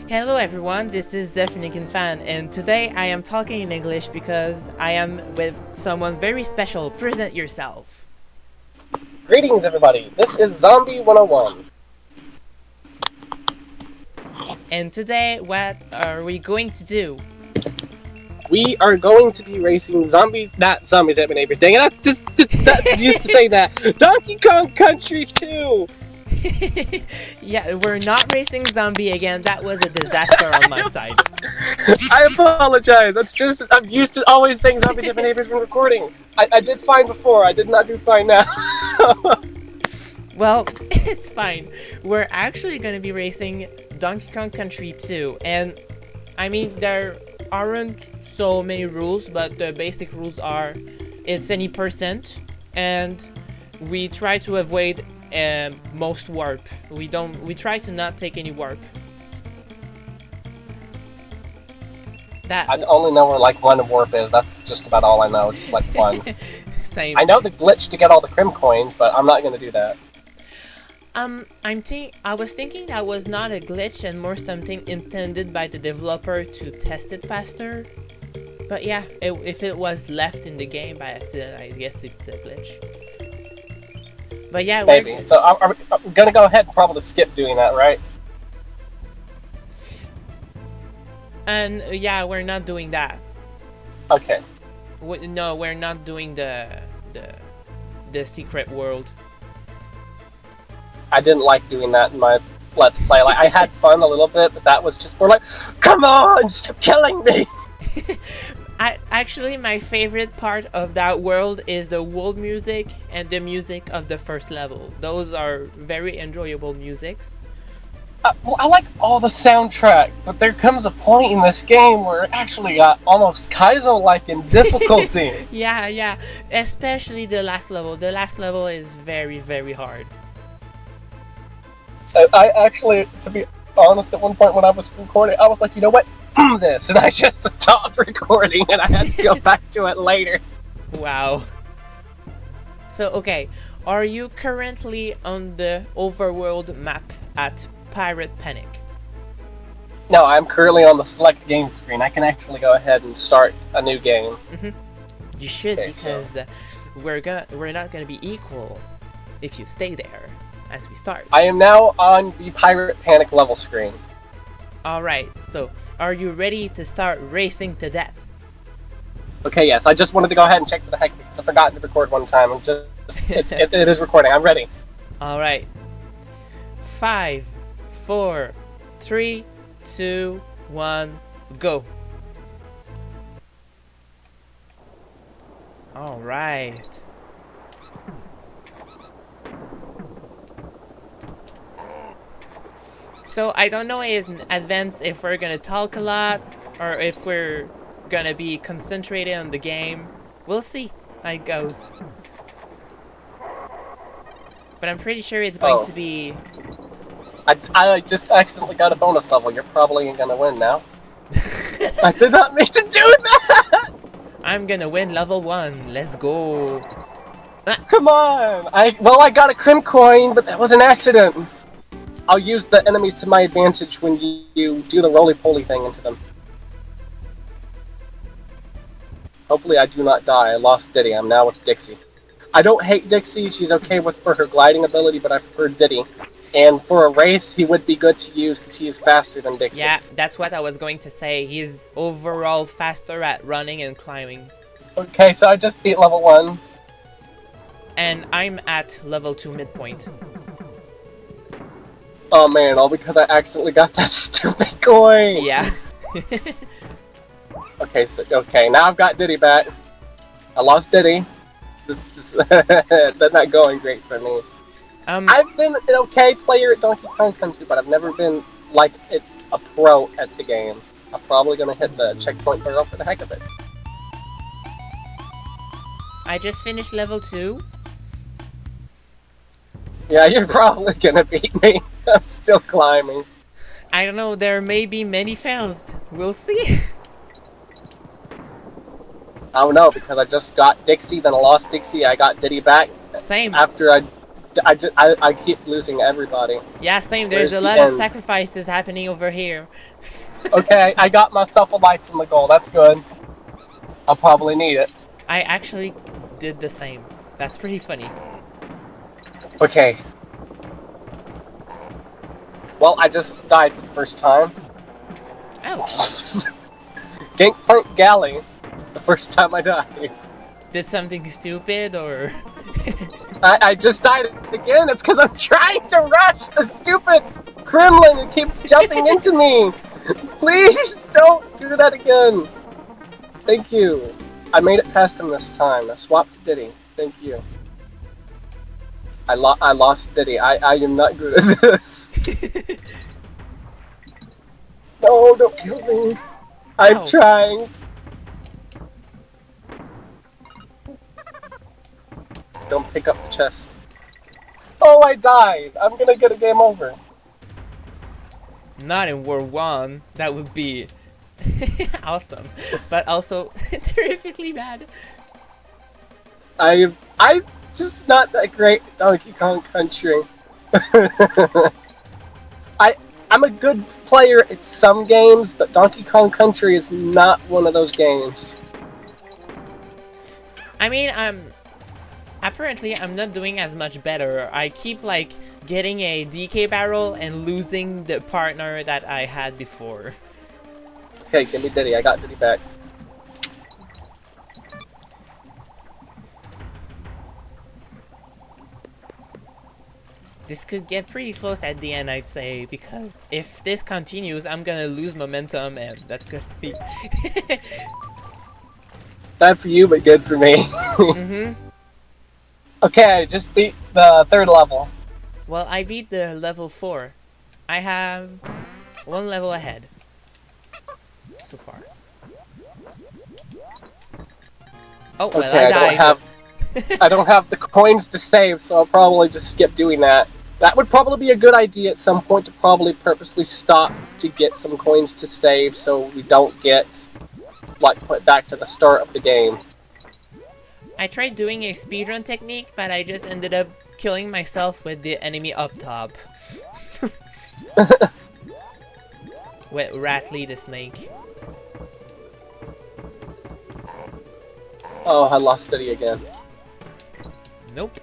Hello everyone, this is zefennekinfan, and today I am talking in English because I am with someone very special. Present yourself. Greetings, everybody. This is Zombie 101. And today, what are we going to do? We are going to be racing zombies, not zombies at my neighbors. Dang it, that's used to say that. Donkey Kong Country 2! Yeah, we're not racing zombie again. That was a disaster on my side. I apologize. I'm used to always saying zombies at my neighbors when recording. I did fine before, I did not do fine now. Well, it's fine. We're actually going to be racing Donkey Kong Country 2, and I mean, there aren't so many rules, but the basic rules are it's any percent, and we try to avoid most warp. We try to not take any warp. I only know where like one warp is. That's just about all I know. Just like one. Same. I know the glitch to get all the crim coins, but I'm not gonna do that. I was thinking that was not a glitch and more something intended by the developer to test it faster. But yeah, if it was left in the game by accident, I guess it's a glitch. But yeah, maybe. So I'm gonna go ahead and probably skip doing that, right? And yeah, we're not doing that. Okay. No, we're not doing the secret world. I didn't like doing that in my Let's Play. Like, I had fun a little bit, but that was just more like, come on, stop killing me! Actually, my favorite part of that world is the world music and the music of the first level. Those are very enjoyable musics. Well, I like all the soundtrack, but there comes a point in this game where it actually got almost Kaizo-like in difficulty. Yeah, especially the last level. The last level is very, very hard. I actually, to be honest, at one point when I was recording, I was like, you know what? This, and I just stopped recording, and I had to go back to it later. Wow. So, okay, are you currently on the overworld map at Pirate Panic? No, I'm currently on the select game screen. I can actually go ahead and start a new game. You should, okay, because so we're not gonna be equal if you stay there as we start. I am now on the Pirate Panic level screen. Alright, so are you ready to start racing to death? Okay, yes, I just wanted to go ahead and check for the heck because I forgot to record one time. It is recording. I'm ready. Alright. 5, 4, 3, 2, 1, go. Alright. So I don't know in advance if we're gonna talk a lot or if we're gonna be concentrated on the game. We'll see how it goes. But I'm pretty sure it's going to be... I just accidentally got a bonus level. You're probably gonna win now. I did not mean to do that! I'm gonna win level 1. Let's go. Come on! I got a crim coin, but that was an accident. I'll use the enemies to my advantage when you do the roly-poly thing into them. Hopefully I do not die. I lost Diddy. I'm now with Dixie. I don't hate Dixie. She's okay for her gliding ability, but I prefer Diddy. And for a race, he would be good to use because he is faster than Dixie. Yeah, that's what I was going to say. He's overall faster at running and climbing. Okay, so I just beat level 1. And I'm at level 2 midpoint. Oh man, all because I accidentally got that stupid coin! Yeah. Okay, now I've got Diddy back. I lost Diddy. That's not going great for me. I've been an okay player at Donkey Kong Country, but I've never been, like, a pro at the game. I'm probably gonna hit the checkpoint barrel for the heck of it. I just finished level 2. Yeah, you're probably gonna beat me. I'm still climbing. I don't know, there may be many fails. We'll see. I don't know, because I just got Dixie, then I lost Dixie, I got Diddy back. Same. After I I keep losing everybody. Yeah, same. There's Where's a the lot of end? sacrifices happening over here. Okay, I got myself a life from the goal. That's good. I'll probably need it. I actually did the same. That's pretty funny. Okay. Well, I just died for the first time. Ouch. Gangplank Galley. It's the first time I died. Did something stupid or... I just died again. It's because I'm trying to rush the stupid Kremlin that keeps jumping into me. Please don't do that again. Thank you. I made it past him this time. I swapped Diddy. Thank you. I lost Diddy. I am not good at this. No, don't kill me. I'm trying. Don't pick up the chest. Oh, I died. I'm gonna get a game over. Not in War 1. That would be awesome. But also terrifically bad. I'm just not that great at Donkey Kong Country. I'm a good player at some games, but Donkey Kong Country is not one of those games. I mean, apparently I'm not doing as much better. I keep like getting a DK barrel and losing the partner that I had before. Okay, give me Diddy. I got Diddy back. This could get pretty close at the end, I'd say, because if this continues, I'm gonna lose momentum, and that's gonna be... Bad for you, but good for me. Mm-hmm. Okay, I just beat the 3rd level. Well, I beat the level 4. I have 1 level ahead. So far. Oh, well, Okay, I died. I don't have the coins to save, so I'll probably just skip doing that. That would probably be a good idea at some point to probably purposely stop to get some coins to save so we don't get, like, put back to the start of the game. I tried doing a speedrun technique, but I just ended up killing myself with the enemy up top. With Ratley the snake. Oh, I lost Diddy again. Nope.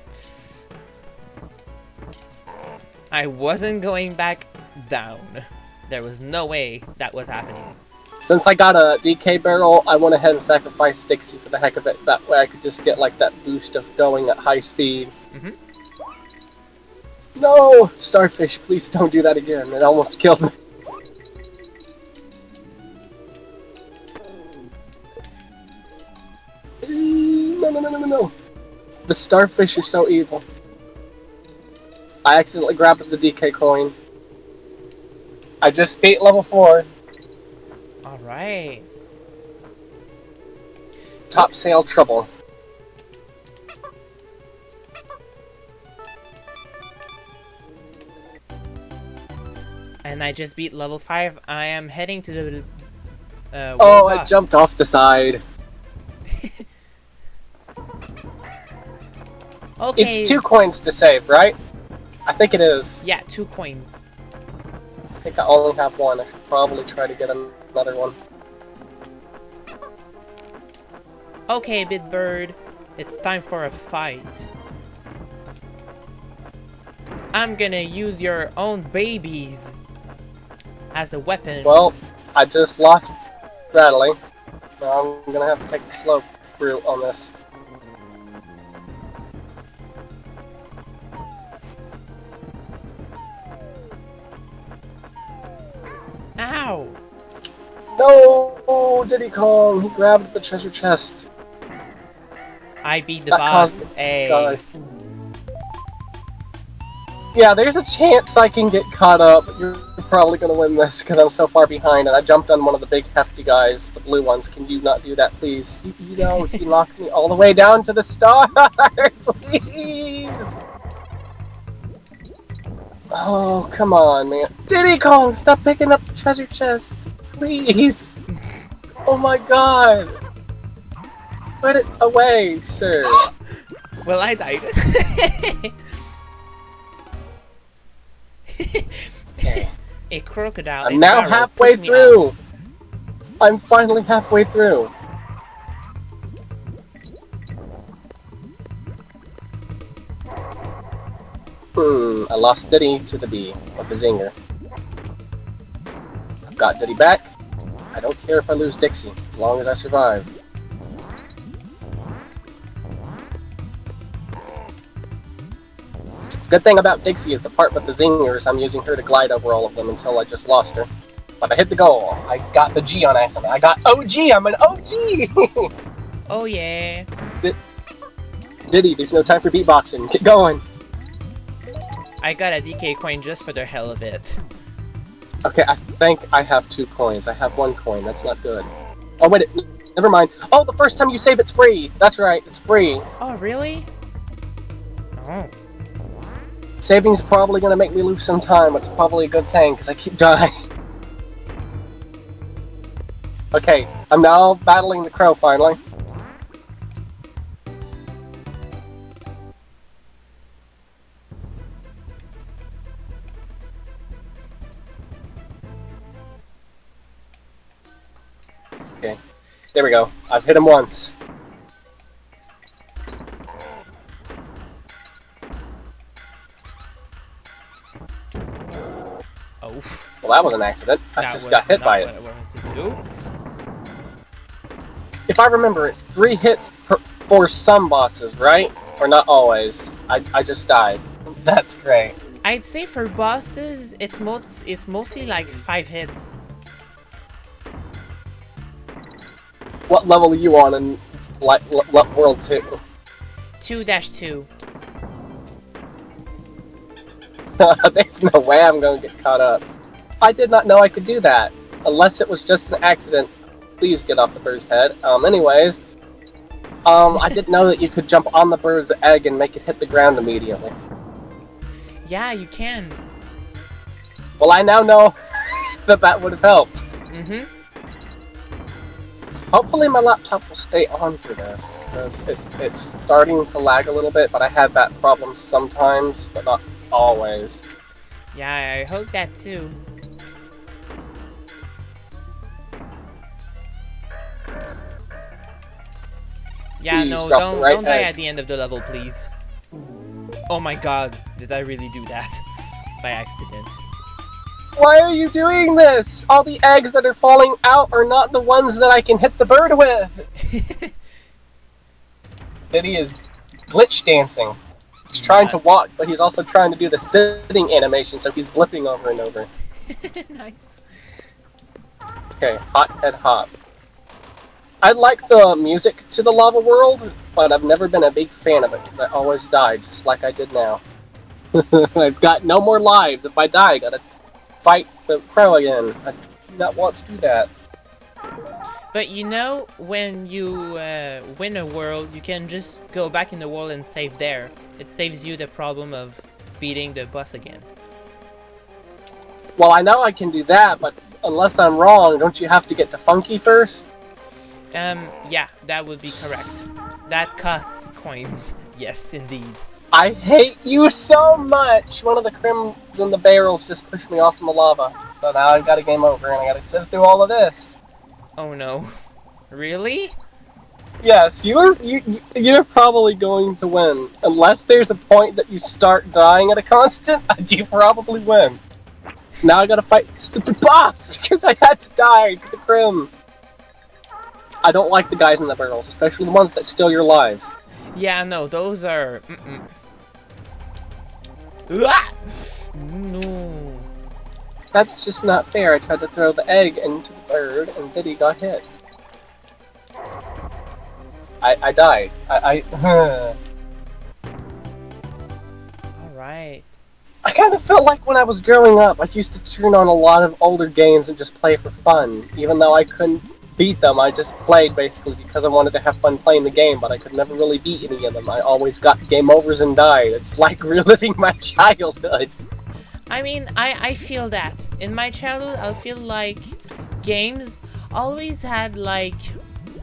I wasn't going back down. There was no way that was happening. Since I got a DK barrel, I went ahead and sacrificed Dixie for the heck of it. That way I could just get like that boost of going at high speed. Mm-hmm. No! Starfish, please don't do that again. It almost killed me. No. The starfish are so evil. I accidentally grabbed the DK coin. I just beat level 4. Alright. Top sail trouble. And I just beat level 5. I am heading to the oh, boss. I jumped off the side. Okay. It's 2 coins to save, right? I think it is. Yeah, 2 coins. I think I only have 1. I should probably try to get another one. Okay, Bitbird. It's time for a fight. I'm gonna use your own babies as a weapon. Well, I just lost Bradley. Now I'm gonna have to take the slow route on this. Ow! No! Diddy Kong! He grabbed the treasure chest. I beat the That boss. caused me to Hey. die. Yeah, there's a chance I can get caught up. You're probably gonna win this because I'm so far behind, and I jumped on one of the big hefty guys, the blue ones. Can you not do that, please? You know, he knocked me all the way down to the start, please. Oh, come on, man. Diddy Kong, stop picking up the treasure chest, please. Oh my god. Put it away, sir. Well, I died. Okay. A crocodile. I'm now halfway through. I'm finally halfway through. I lost Diddy to the bee, or the zinger. I've got Diddy back. I don't care if I lose Dixie, as long as I survive. Good thing about Dixie is the part with the zingers, I'm using her to glide over all of them until I just lost her. But I hit the goal. I got the G on accident. I got OG! I'm an OG! Oh yeah. Diddy, there's no time for beatboxing. Get going. I got a DK coin just for the hell of it. Okay, I think I have 2 coins. I have 1 coin. That's not good. Oh, wait. Never mind. Oh, the first time you save, it's free. That's right. It's free. Oh, really? Oh. Saving's probably going to make me lose some time. It's probably a good thing, because I keep dying. Okay, I'm now battling the crow, finally. Okay, there we go. I've hit him once. Oh. Well, that was an accident. I just got hit by it. What I wanted to do. If I remember, it's 3 hits for some bosses, right? Or not always. I just died. That's great. I'd say for bosses, it's mostly like 5 hits. What level are you on in World 2? 2-2. There's no way I'm going to get caught up. I did not know I could do that. Unless it was just an accident. Please get off the bird's head. Anyways. I didn't know that you could jump on the bird's egg and make it hit the ground immediately. Yeah, you can. Well, I now know that would have helped. Mm-hmm. Hopefully my laptop will stay on for this, because it's starting to lag a little bit, but I have that problem sometimes, but not always. Yeah, I hope that too. Yeah, no, don't die at the end of the level, please. Oh my god, did I really do that? By accident. Why are you doing this? All the eggs that are falling out are not the ones that I can hit the bird with! Diddy is glitch dancing. He's trying to walk, but he's also trying to do the sitting animation, so he's blipping over and over. Nice. Okay, hot head hop. I like the music to the lava world, but I've never been a big fan of it, because I always die, just like I did now. I've got no more lives. If I die, I gotta fight the crow again. I do not want to do that. But you know, when you win a world, you can just go back in the world and save there. It saves you the problem of beating the boss again. Well, I know I can do that, but unless I'm wrong, don't you have to get to Funky first? Yeah, that would be correct. That costs coins. Yes, indeed. I hate you so much! One of the crims in the barrels just pushed me off in the lava. So now I've got a game over and I gotta sit through all of this. Oh no. Really? Yes, you're probably going to win. Unless there's a point that you start dying at a constant, you probably win. So now I gotta fight the stupid boss, because I had to die to the crim. I don't like the guys in the barrels, especially the ones that steal your lives. Yeah, no, those are... No. That's just not fair. I tried to throw the egg into the bird, and Diddy got hit. I died. Alright. I kind of felt like when I was growing up, I used to turn on a lot of older games and just play for fun. Even though I couldn't beat them, I just played basically because I wanted to have fun playing the game, but I could never really beat any of them. I always got game overs and died. It's like reliving my childhood. I mean, I feel that. In my childhood, I feel like games always had like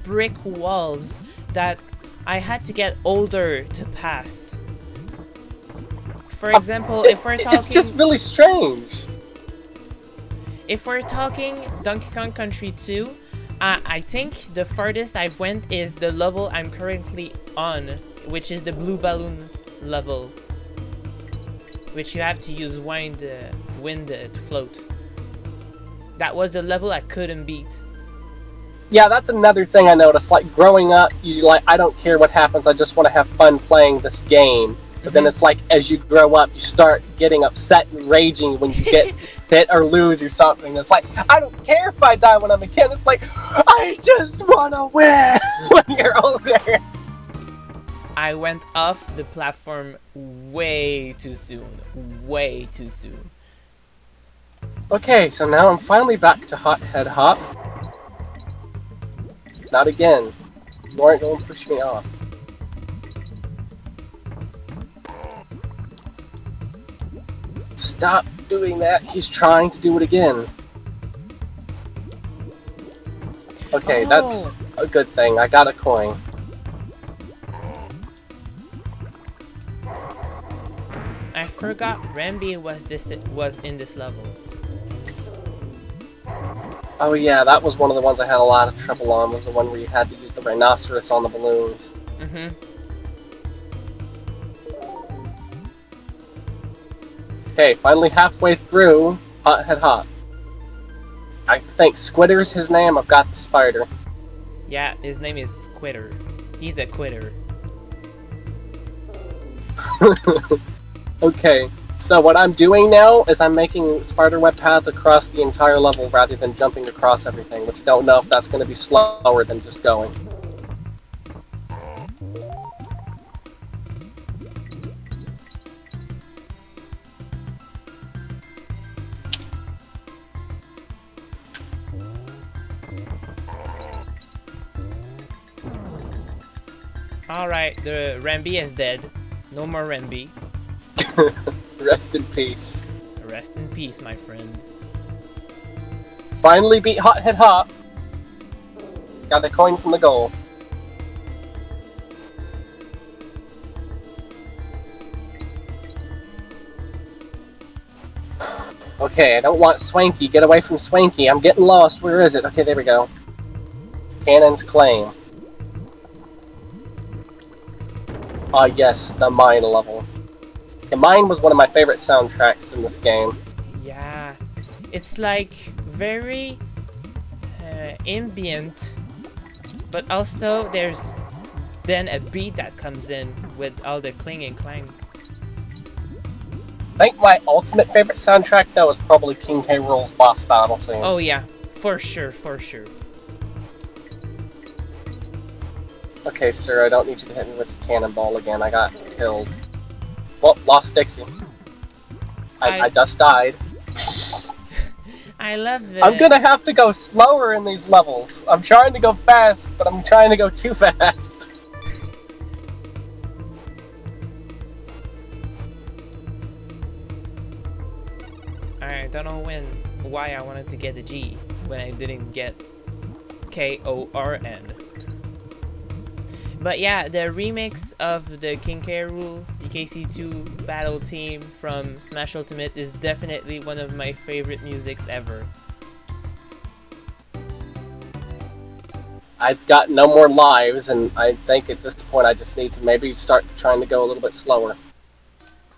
brick walls that I had to get older to pass. For example, if we're talking... It's just really strange. If we're talking Donkey Kong Country 2, I think the farthest I've went is the level I'm currently on, which is the blue balloon level, which you have to use wind to float. That was the level I couldn't beat. Yeah, that's another thing I noticed. Like, growing up, I don't care what happens, I just want to have fun playing this game. But then it's like, as you grow up, you start getting upset and raging when you get hit or lose or something. It's like, I don't care if I die when I'm a kid. It's like, I just want to win when you're older. I went off the platform way too soon. Way too soon. Okay, so now I'm finally back to Hothead Hop. Not again. You aren't going to push me off. Stop doing that. He's trying to do it again. Okay, that's a good thing. I got a coin. I forgot Rambi was in this level. Oh yeah, that was one of the ones I had a lot of trouble on, was the one where you had to use the rhinoceros on the balloons. Mm-hmm. Okay, finally halfway through Hothead Hop. I think Squitter's his name. I've got the spider. Yeah, his name is Quitter. He's a quitter. Okay, so what I'm doing now is I'm making spiderweb paths across the entire level rather than jumping across everything, which I don't know if that's going to be slower than just going. Alright, the Rambi is dead. No more Rambi. Rest in peace. Rest in peace, my friend. Finally beat Hothead Hop. Got a coin from the goal. Okay, I don't want Swanky. Get away from Swanky. I'm getting lost. Where is it? Okay, there we go. Cannon's Claim. Ah, yes, the mine level. The mine was one of my favorite soundtracks in this game. Yeah, it's like very ambient, but also there's then a beat that comes in with all the cling and clang. I think my ultimate favorite soundtrack, though, was probably King K. Rool's boss battle theme. Oh yeah, for sure, for sure. Okay, sir, I don't need you to hit me with your cannonball again. I got killed. Well, lost Dixie. I just died. I love it. I'm gonna have to go slower in these levels. I'm trying to go fast, but I'm trying to go too fast. I don't know why I wanted to get a G when I didn't get K-O-R-N. But yeah, the remix of the King K. Rool DKC2 battle theme from Smash Ultimate is definitely one of my favorite musics ever. I've got no more lives, and I think at this point I just need to maybe start trying to go a little bit slower.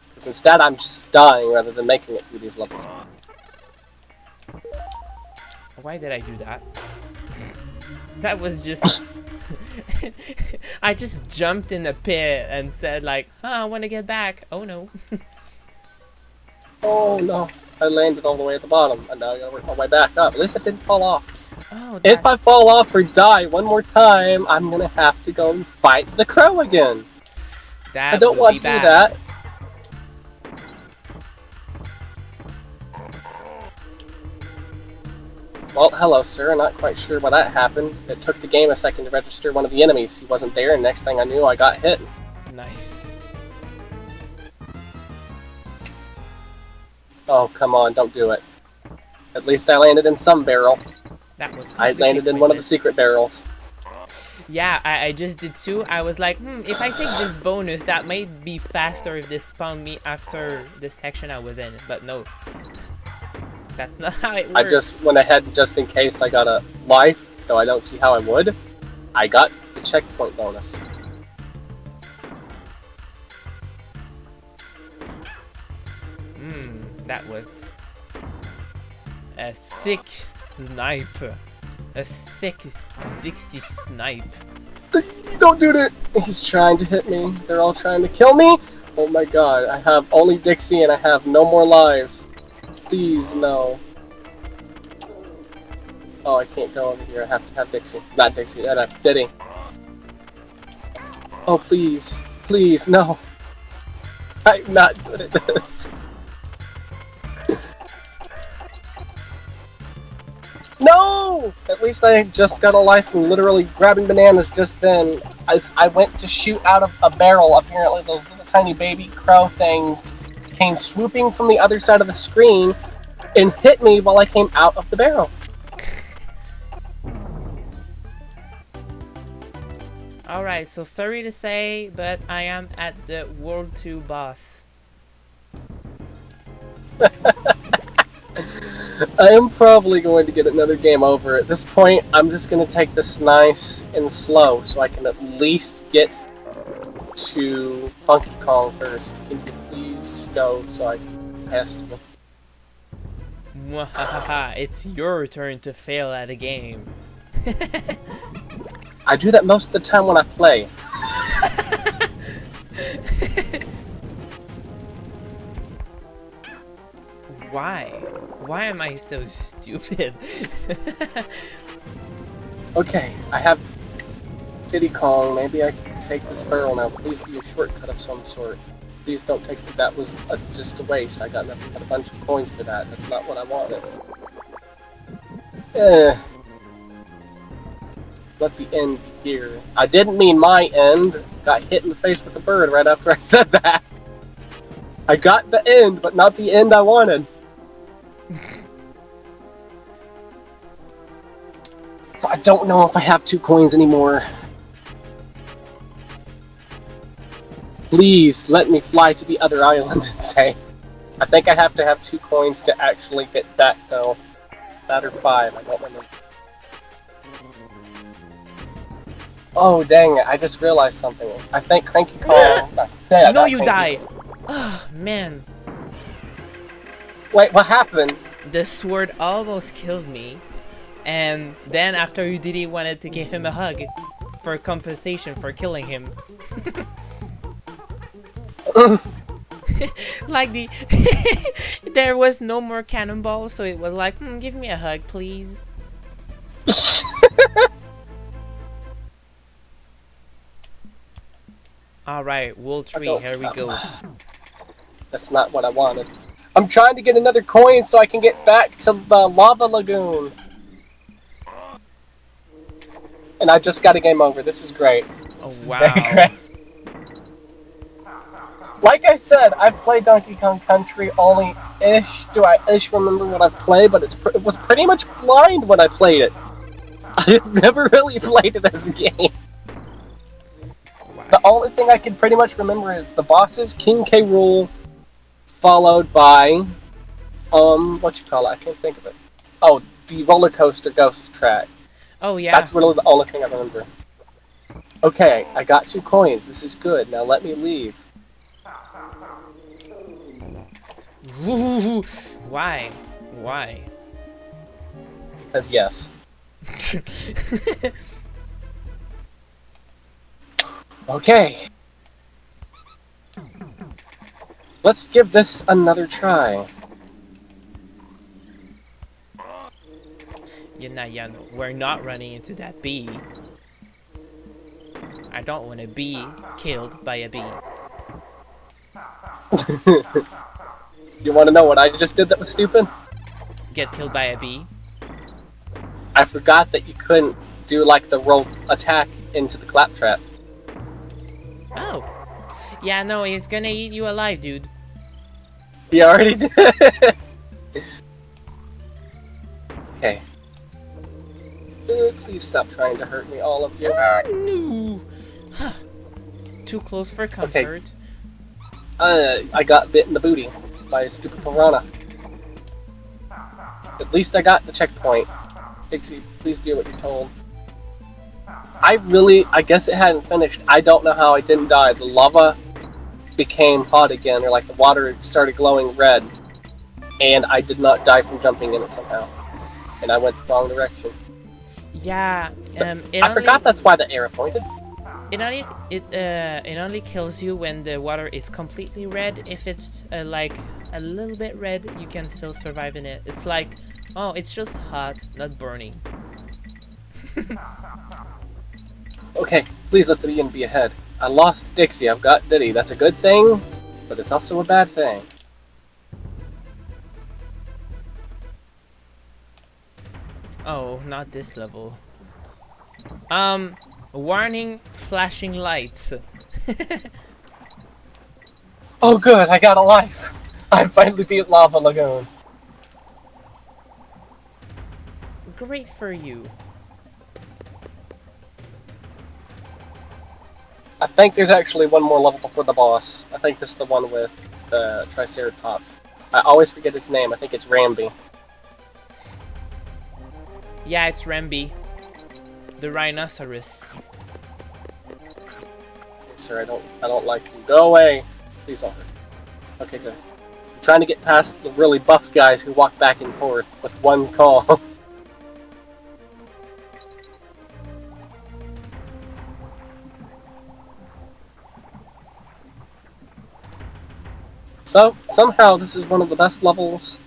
Because instead I'm just dying rather than making it through these levels. Why did I do that? That was just... I just jumped in the pit and said like, oh, I want to get back. Oh no. Oh no. I landed all the way at the bottom, and now I gotta work my way back up. At least it didn't fall off. Oh, if I fall off or die one more time, I'm gonna have to go and fight the crow again. I don't want to do that. Well, hello, sir. I'm not quite sure why that happened. It took the game a second to register one of the enemies. He wasn't there, and next thing I knew, I got hit. Nice. Oh, come on, don't do it. At least I landed in some barrel. That was I landed in one of the secret barrels. Yeah, I just did too. I was like, if I take this bonus, that might be faster if they spawn me after the section I was in. But no, that's not how it works. I just went ahead just in case I got a life, though I don't see how I would. I got the checkpoint bonus. That was a sick snipe. A sick Dixie snipe. Don't do that! He's trying to hit me. They're all trying to kill me. Oh my god, I have only Dixie and I have no more lives. Please, no. Oh, I can't go over here. I have to have Dixie. Not Dixie, Diddy. Oh, please. Please, no. I'm not good at this. No! At least I just got a life from literally grabbing bananas just then. As I went to shoot out of a barrel, apparently those little tiny baby crow things came swooping from the other side of the screen and hit me while I came out of the barrel. Alright, so sorry to say, but I am at the World 2 boss. I am probably going to get another game over. At this point, I'm just going to take this nice and slow so I can at least get to Funky Kong first. Can you please go so I can pass you? Mwahaha, it's your turn to fail at a game. I do that most of the time when I play. Why? Why am I so stupid? Okay, I have Diddy Kong. Maybe I can take this barrel now. Please be a shortcut of some sort. Please don't take me. That was just a waste. I got nothing but a bunch of coins for that. That's not what I wanted. Let the end be here. I didn't mean my end. Got hit in the face with a bird right after I said that. I got the end, but not the end I wanted. I don't know if I have 2 coins anymore. Please let me fly to the other island and say. I think I have to have 2 coins to actually get that though. That or 5, I don't remember. Oh dang it, I just realized something. I think Cranky Kong... No, you die! Oh, man. Wait, what happened? The sword almost killed me. And then after Udidi wanted to give him a hug for compensation for killing him. Like there was no more cannonballs, so it was like, give me a hug, please. Alright, World 3, here we go. That's not what I wanted. I'm trying to get another coin so I can get back to the lava lagoon. And I just got a game over. This is great. This is very great. Like I said, I've played Donkey Kong Country only ish. Do I ish remember what I've played? But it was pretty much blind when I played it. I've never really played it as a game. The only thing I can pretty much remember is the bosses, King K. Rool, followed by, what you call it? I can't think of it. Oh, the roller coaster ghost track. Oh yeah. That's really the only thing I remember. Okay, I got 2 coins. This is good. Now let me leave. Why? Why? Because yes. Okay. Let's give this another try. Yeah, we're not running into that bee. I don't want to be killed by a bee. You want to know what I just did that was stupid? Get killed by a bee? I forgot that you couldn't do like the roll attack into the claptrap. Oh. Yeah, no, he's gonna eat you alive, dude. He already did. Okay. Please stop trying to hurt me, all of you. No! Too close for comfort. Okay. I got bit in the booty by a stupid piranha. At least I got the checkpoint. Dixie, please do what you're told. I guess it hadn't finished. I don't know how I didn't die. The lava became hot again, or like the water started glowing red, and I did not die from jumping in it somehow. And I went the wrong direction. Yeah, I forgot that's why the arrow pointed. It only kills you when the water is completely red. If it's like a little bit red, you can still survive in it. It's like, oh, it's just hot, not burning. Okay, please let the beacon be ahead. I lost Dixie, I've got Diddy. That's a good thing, but it's also a bad thing. Oh, not this level. Warning, flashing lights. Oh good, I got a life. I finally beat Lava Lagoon. Great for you. I think there's actually one more level before the boss. I think this is the one with the Triceratops. I always forget his name. I think it's Ramby. Yeah, it's Ramby. The rhinoceros. Okay, sir, I don't like you. Go away. Please don't hurt. Okay, good. I'm trying to get past the really buff guys who walk back and forth with one call. So, somehow this is one of the best levels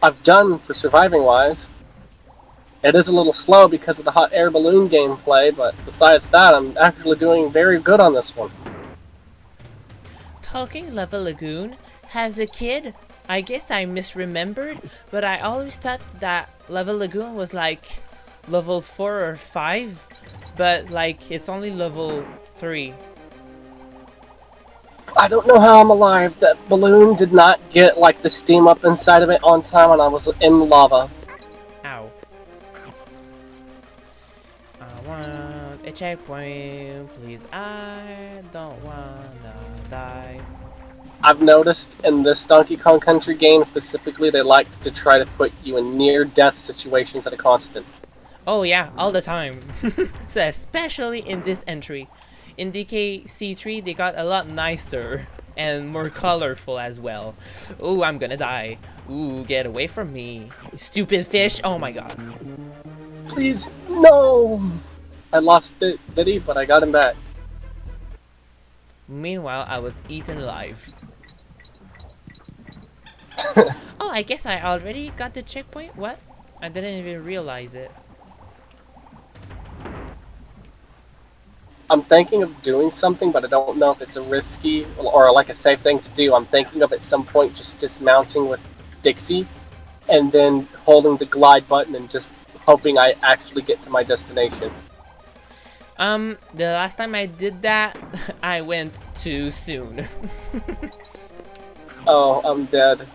I've done for surviving-wise. It is a little slow because of the hot air balloon gameplay, but besides that, I'm actually doing very good on this one. Talking Lava Lagoon, as a kid, I guess I misremembered, but I always thought that Lava Lagoon was like level 4 or 5, but like it's only level 3. I don't know how I'm alive. That balloon did not get like the steam up inside of it on time when I was in lava. Ow. I want a checkpoint, please. I don't wanna die. I've noticed in this Donkey Kong Country game specifically, they like to try to put you in near-death situations at a constant. Oh yeah, all the time. So especially in this entry. In DKC3, they got a lot nicer and more colorful as well. Ooh, I'm gonna die. Ooh, get away from me. Stupid fish. Oh my god. Please, no! I lost Diddy, but I got him back. Meanwhile, I was eaten alive. Oh, I guess I already got the checkpoint? What? I didn't even realize it. I'm thinking of doing something, but I don't know if it's a risky or like a safe thing to do. I'm thinking of at some point just dismounting with Dixie and then holding the glide button and just hoping I actually get to my destination. The last time I did that, I went too soon. Oh, I'm dead.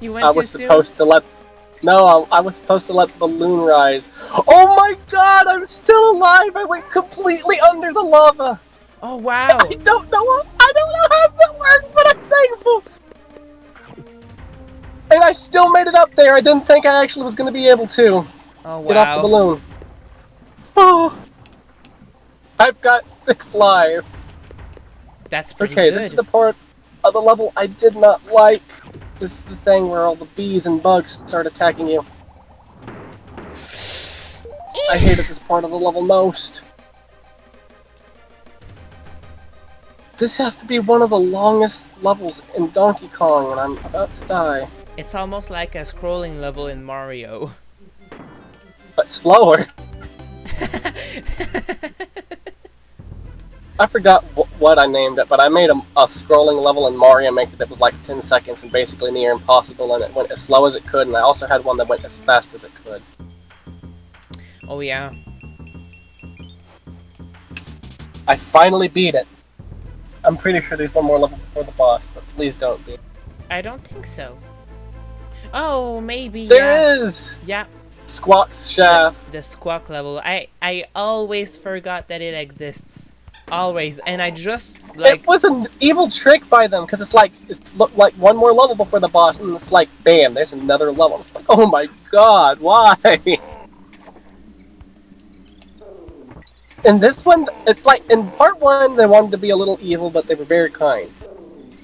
You went too soon? No, I was supposed to let the balloon rise. Oh my god, I'm still alive! I went completely under the lava! Oh wow! I don't know how that worked, but I'm thankful! And I still made it up there! I didn't think I actually was going to be able to. Oh wow. Get off the balloon. Oh! I've got 6 lives. That's pretty good. Okay, this is the part of the level I did not like. This is the thing where all the bees and bugs start attacking you. I hated this part of the level most. This has to be one of the longest levels in Donkey Kong, and I'm about to die. It's almost like a scrolling level in Mario. But slower. I forgot what I named it, but I made a scrolling level in Mario Maker that was like 10 seconds and basically near impossible, and it went as slow as it could, and I also had one that went as fast as it could. Oh yeah. I finally beat it. I'm pretty sure there's one more level before the boss, but please don't be. I don't think so. Oh, maybe, There is! Yeah. Squawk's shaft. The squawk level. I always forgot that it exists. Always. And I just, like... It was an evil trick by them, because it's like one more level before the boss, and it's like, bam, there's another level. It's like, oh my god, why? In this one, it's like, in part 1, they wanted to be a little evil, but they were very kind.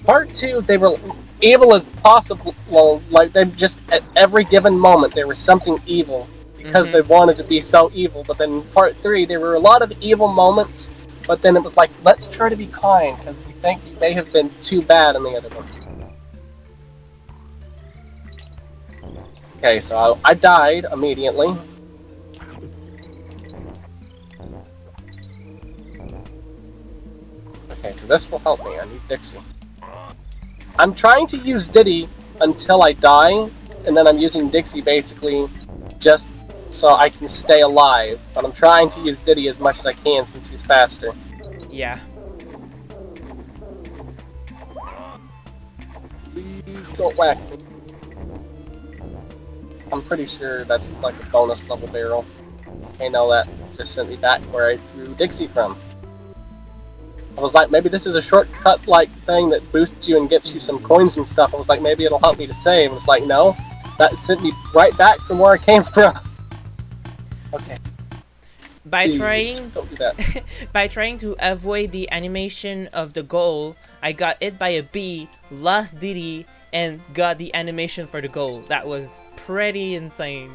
Part 2, they were evil as possible. Well, like, they just, at every given moment, there was something evil, because they wanted to be so evil. But then in part 3, there were a lot of evil moments, but then it was like, let's try to be kind, because we think we may have been too bad in the other one. Okay, so I died immediately. Okay, so this will help me. I need Dixie. I'm trying to use Diddy until I die, and then I'm using Dixie basically just so I can stay alive. But I'm trying to use Diddy as much as I can since he's faster. Yeah. Please don't whack me. I'm pretty sure that's like a bonus level barrel. Okay, no, that just sent me back where I threw Dixie from. I was like, maybe this is a shortcut like thing that boosts you and gets you some coins and stuff. I was like, maybe it'll help me to save. It's like, no, that sent me right back from where I came from. Okay. By Please, don't do that. by trying to avoid the animation of the goal, I got hit by a bee, lost Diddy, and got the animation for the goal. That was pretty insane.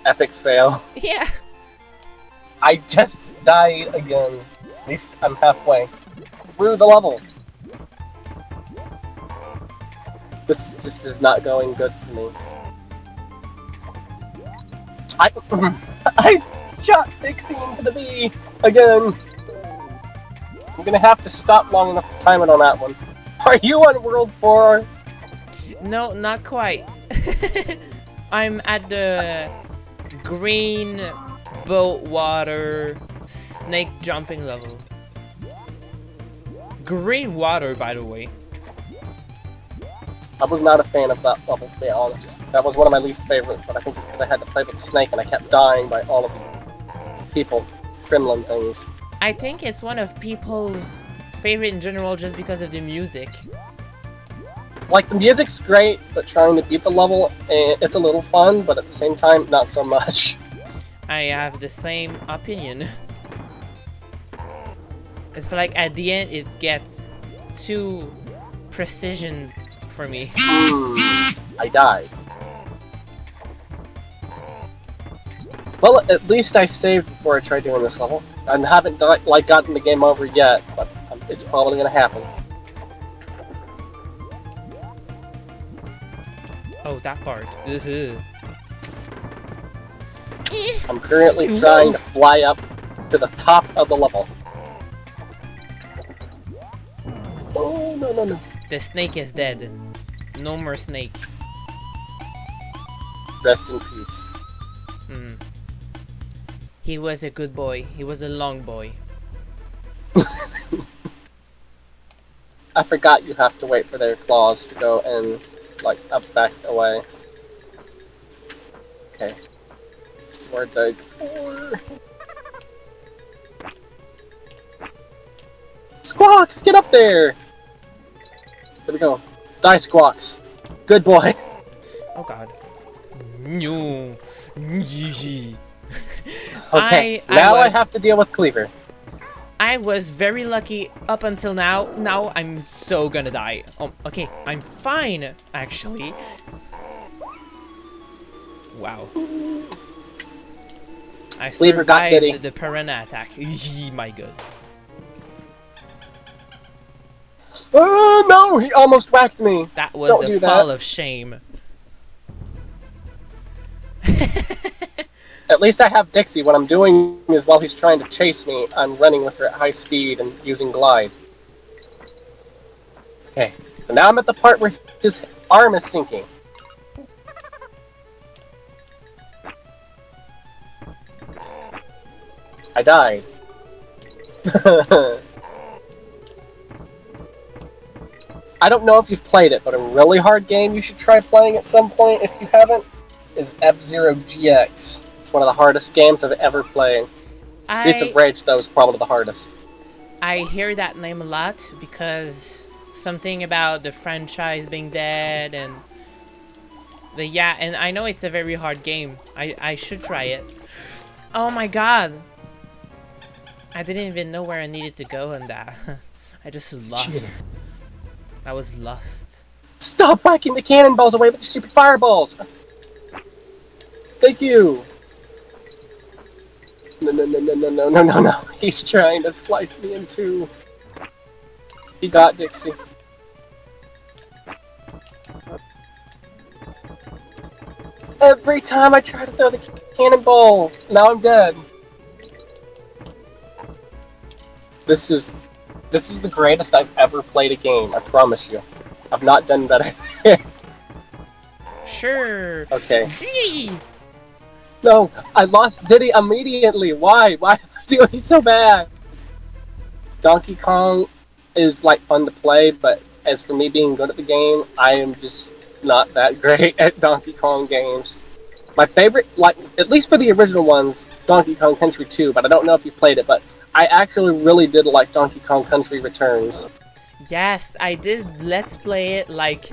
Epic fail. Yeah. I just died again. At least I'm halfway through the level. This just is not going good for me. I shot Dixie into the bee again. I'm gonna have to stop long enough to time it on that one. Are you on World 4? No, not quite. I'm at the green boat water snake jumping level. Green water, by the way. I was not a fan of that level, to be honest. That was one of my least favorites, but I think it's because I had to play with the snake and I kept dying by all of the people, Kremlin things. I think it's one of people's favorite in general just because of the music. Like, the music's great, but trying to beat the level, it's a little fun, but at the same time, not so much. I have the same opinion. It's like at the end it gets too precision for me. I died. Well, at least I saved before I tried doing this level. I haven't gotten the game over yet, but it's probably gonna happen. Oh, that part. This is. I'm currently trying to fly up to the top of the level. Oh, no, no, no. The snake is dead. No more snake. Rest in peace. He was a good boy. He was a long boy. I forgot you have to wait for their claws to go and, like, up back away. Okay. This is where I died before. Squawks, get up there! There we go. Die, Squawks. Good boy. Oh god. No. Okay, now I have to deal with Cleaver. I was very lucky up until now. Now I'm so gonna die. Oh, okay, I'm fine, actually. Wow. I Cleaver got Diddy. survived the piranha attack. My god. Oh no, he almost whacked me. That was the fall of shame. At least I have Dixie. What I'm doing is while he's trying to chase me, I'm running with her at high speed and using glide. Okay, so now I'm at the part where his arm is sinking. I died. I don't know if you've played it, but a really hard game you should try playing at some point if you haven't is F-Zero GX. It's one of the hardest games I've ever played. Streets of Rage, though, is probably the hardest. I hear that name a lot because something about the franchise being dead and... yeah, and I know it's a very hard game. I should try it. Oh my god! I didn't even know where I needed to go on that. I just lost. Cheater. I was lost. Stop whacking the cannonballs away with your stupid fireballs! Thank you! No. He's trying to slice me in two. He got Dixie. Every time I try to throw the cannonball, now I'm dead. This is the greatest I've ever played a game, I promise you. I've not done better. Sure. Okay. No, I lost Diddy immediately. Why? Why am I doing so bad? Donkey Kong is like fun to play, but as for me being good at the game, I am just not that great at Donkey Kong games. My favorite, like, at least for the original ones, Donkey Kong Country 2, but I don't know if you've played it, but I actually really did like Donkey Kong Country Returns. Yes, I did Let's Play it like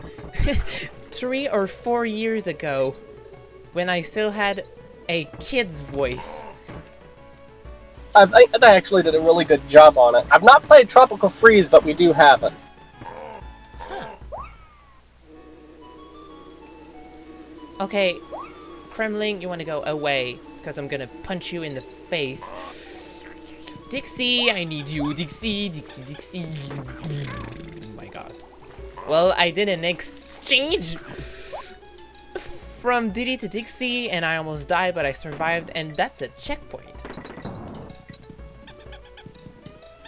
3 or 4 years ago when I still had a kid's voice. I actually did a really good job on it. I've not played Tropical Freeze, but we do have it. Huh. Okay, Kremling, you want to go away, because I'm gonna punch you in the face. Dixie, I need you. Dixie. Oh my god. Well, I did an exchange from Diddy to Dixie, and I almost died, but I survived, and that's a checkpoint.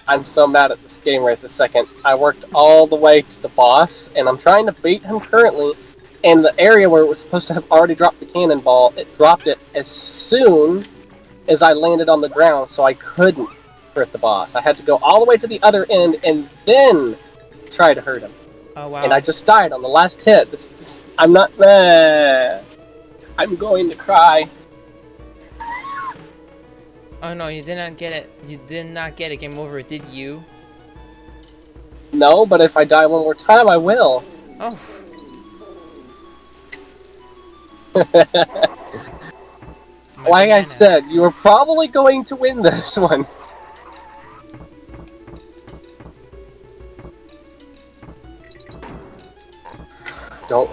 I'm so mad at this game right this second. I worked all the way to the boss, and I'm trying to beat him currently, and the area where it was supposed to have already dropped the cannonball, it dropped it as soon as I landed on the ground, so I couldn't hurt the boss. I had to go all the way to the other end, and then try to hurt him. Oh, wow. And I just died on the last hit. I'm not... I'm going to cry. Oh no, you did not get it. You did not get it. Game over, did you? No, but if I die one more time, I will. Oh. Like I said, you were probably going to win this one. Don't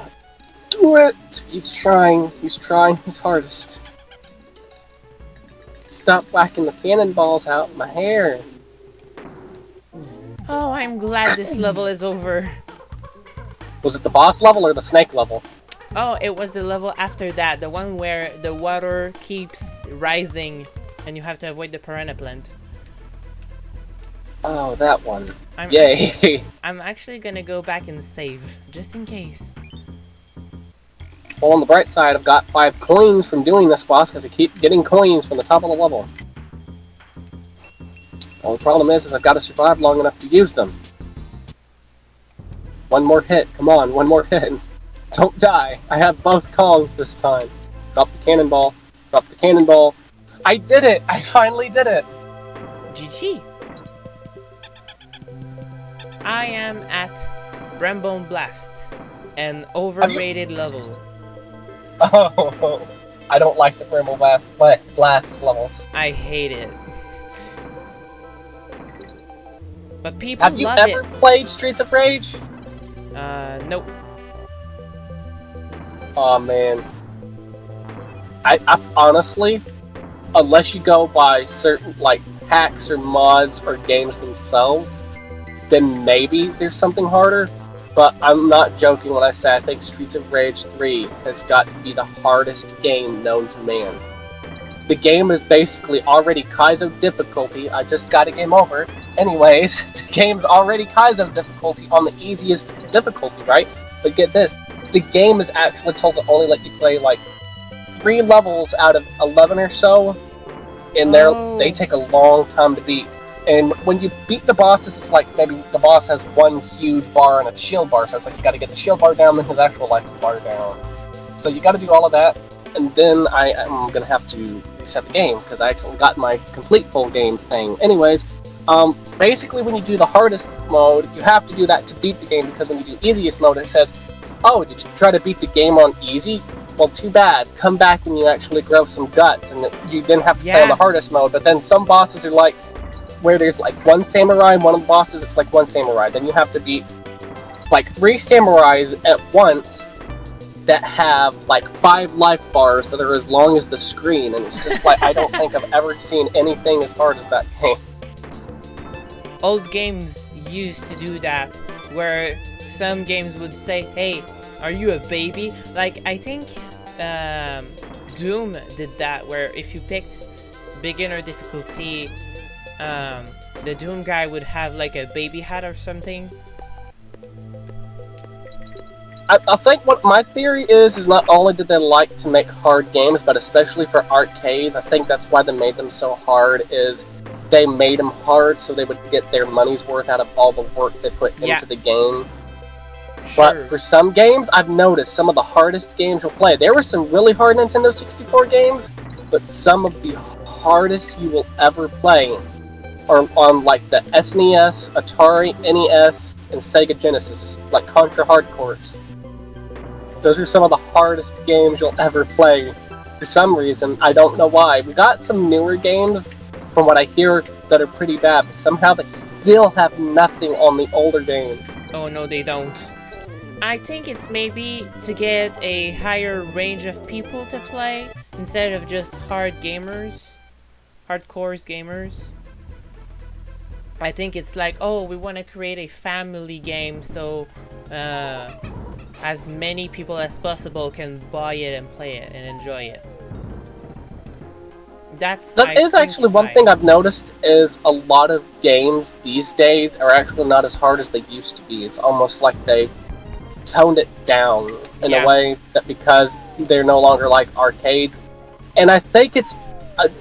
do it! He's trying his hardest. Stop whacking the cannonballs out my hair. Oh, I'm glad this level is over. Was it the boss level or the snake level? Oh, it was the level after that, the one where the water keeps rising and you have to avoid the piranha plant. Oh, that one. Yay! I'm actually gonna go back and save, just in case. Well, on the bright side, I've got 5 coins from doing this boss because I keep getting coins from the top of the level. The only problem is I've got to survive long enough to use them. One more hit, come on, one more hit. Don't die. I have both Kongs this time. Drop the cannonball. Drop the cannonball. I did it! I finally did it! GG. I am at Brambone Blast, an overrated level. Oh, I don't like the Bramble Blast levels. I hate it. But people love it. Have you ever played Streets of Rage? Nope. Oh man. I honestly, unless you go by certain like hacks or mods or games themselves, then maybe there's something harder. But I'm not joking when I say I think Streets of Rage 3 has got to be the hardest game known to man. The game is basically already Kaizo difficulty. I just got a game over. Anyways, the game's already Kaizo difficulty on the easiest difficulty, right? But get this, the game is actually told to only let you play like 3 levels out of 11 or so, and they take a long time to beat. And when you beat the bosses, it's like maybe the boss has one huge bar and a shield bar, so it's like you gotta get the shield bar down and his actual life bar down. So you gotta do all of that, and then I am gonna have to reset the game because I actually got my complete full game thing. Anyways, basically when you do the hardest mode, you have to do that to beat the game, because when you do easiest mode, it says, "Oh, did you try to beat the game on easy? Well, too bad. Come back when you actually grow some guts," and you then have to play on the hardest mode. But then some bosses are like, where there's like one samurai, one of the bosses, it's like one samurai. Then you have to beat like 3 samurais at once that have like 5 life bars that are as long as the screen, and it's just like, I don't think I've ever seen anything as hard as that game. Old games used to do that, where some games would say, "Hey, are you a baby?" Like, I think Doom did that, where if you picked beginner difficulty, the Doom guy would have like a baby hat or something. I think what my theory is not only did they like to make hard games, but especially for arcades, I think that's why they made them so hard, is they made them hard so they would get their money's worth out of all the work they put into the game. Sure. But for some games, I've noticed some of the hardest games you'll play. There were some really hard Nintendo 64 games, but some of the hardest you will ever play are on like the SNES, Atari, NES, and Sega Genesis, like Contra Hard Courts. Those are some of the hardest games you'll ever play. For some reason, I don't know why. We got some newer games, from what I hear, that are pretty bad, but somehow they still have nothing on the older games. Oh no, they don't. I think it's maybe to get a higher range of people to play, instead of just hardcore gamers. I think it's like, oh, we want to create a family game, so as many people as possible can buy it and play it and enjoy it. That is actually one thing I've noticed, is a lot of games these days are actually not as hard as they used to be. It's almost like they've toned it down in a way, that because they're no longer like arcades. And I think it's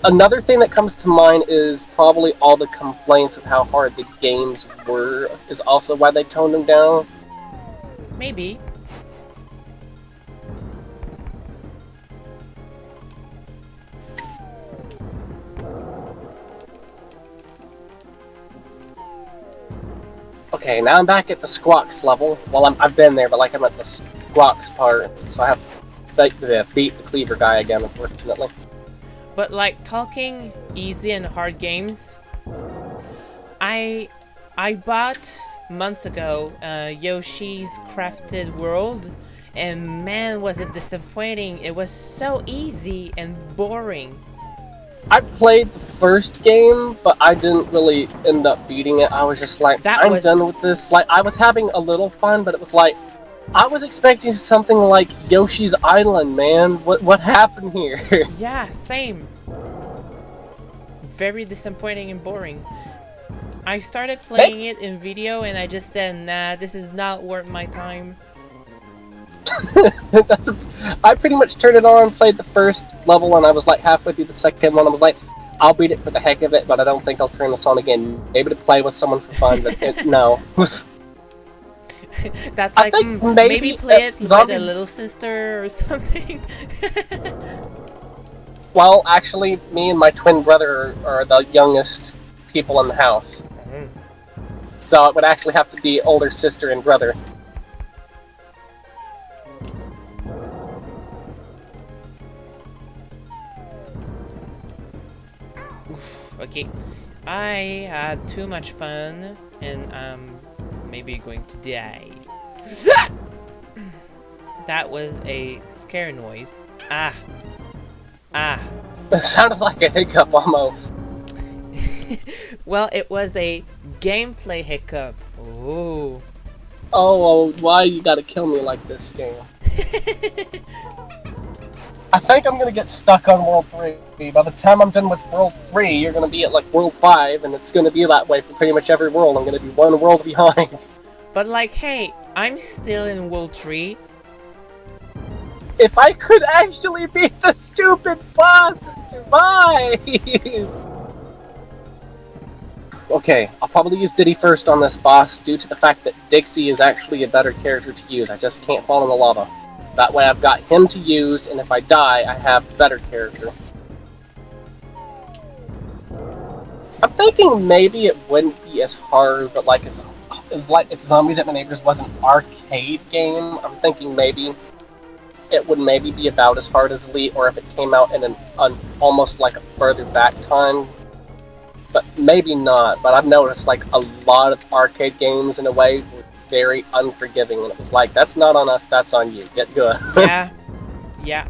another thing that comes to mind is probably all the complaints of how hard the games were is also why they toned them down. Maybe. Okay, now I'm back at the Squawks level. Well, I've been there, but like I'm at the Squawks part, so I have to beat the Cleaver guy again, unfortunately. But like, talking easy and hard games, I bought months ago Yoshi's Crafted World, and man, was it disappointing. It was so easy and boring. I played the first game, but I didn't really end up beating it. I was just like, I'm done with this. Like, I was having a little fun, but it was like, I was expecting something like Yoshi's Island, man. What happened here? Yeah, same. Very disappointing and boring. I started playing it in video, and I just said, nah, this is not worth my time. I pretty much turned it on, played the first level, and I was like halfway through the second one. I was like, I'll beat it for the heck of it, but I don't think I'll turn this on again. Maybe to play with someone for fun, but no. That's like, maybe play it with a little sister or something. Well, actually, me and my twin brother are the youngest people in the house. So it would actually have to be older sister and brother. Okay, I had too much fun, and I'm maybe going to die. That was a scare noise. Ah. It sounded like a hiccup almost. Well, it was a gameplay hiccup. Ooh. Oh, why you gotta kill me like this, game? I think I'm gonna get stuck on World 3. By the time I'm done with World 3, you're gonna be at like World 5, and it's gonna be that way for pretty much every world. I'm gonna be one world behind. But like, hey, I'm still in World 3. If I could actually beat the stupid boss and survive! Okay, I'll probably use Diddy first on this boss due to the fact that Dixie is actually a better character to use. I just can't fall in the lava. That way I've got him to use, and if I die, I have the better character. I'm thinking maybe it wouldn't be as hard, but like it's like if Zombies at My Neighbors was an arcade game, I'm thinking maybe it would maybe be about as hard as Elite, or if it came out in an almost like a further back time. But maybe not. But I've noticed like a lot of arcade games in a way were very unforgiving, and it was like, that's not on us, that's on you. Get good. Yeah. Yeah.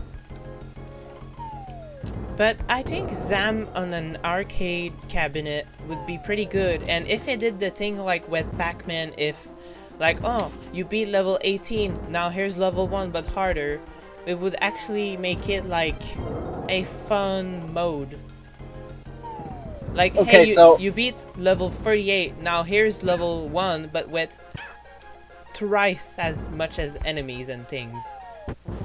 But I think Zam on an arcade cabinet would be pretty good, and if it did the thing like with Pac-Man, if like, oh, you beat level 18, now here's level 1 but harder, it would actually make it like a fun mode. Like, okay, hey, you beat level 38, now here's level 1 but with thrice as much as enemies and things.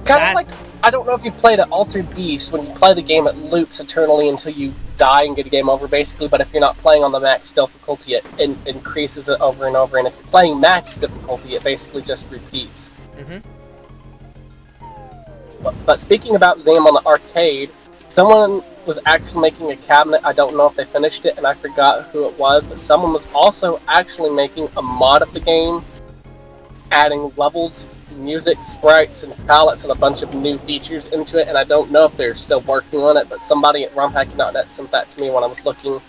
Kind of like, I don't know if you've played an Altered Beast. When you play the game, it loops eternally until you die and get a game over, basically. But if you're not playing on the max difficulty, it increases it over and over. And if you're playing max difficulty, it basically just repeats. But speaking about Zam on the arcade, someone was actually making a cabinet. I don't know if they finished it, and I forgot who it was. But someone was also actually making a mod of the game, adding levels, music, sprites, and palettes, and a bunch of new features into it, and I don't know if they're still working on it, but somebody at romhack.net sent that to me when I was looking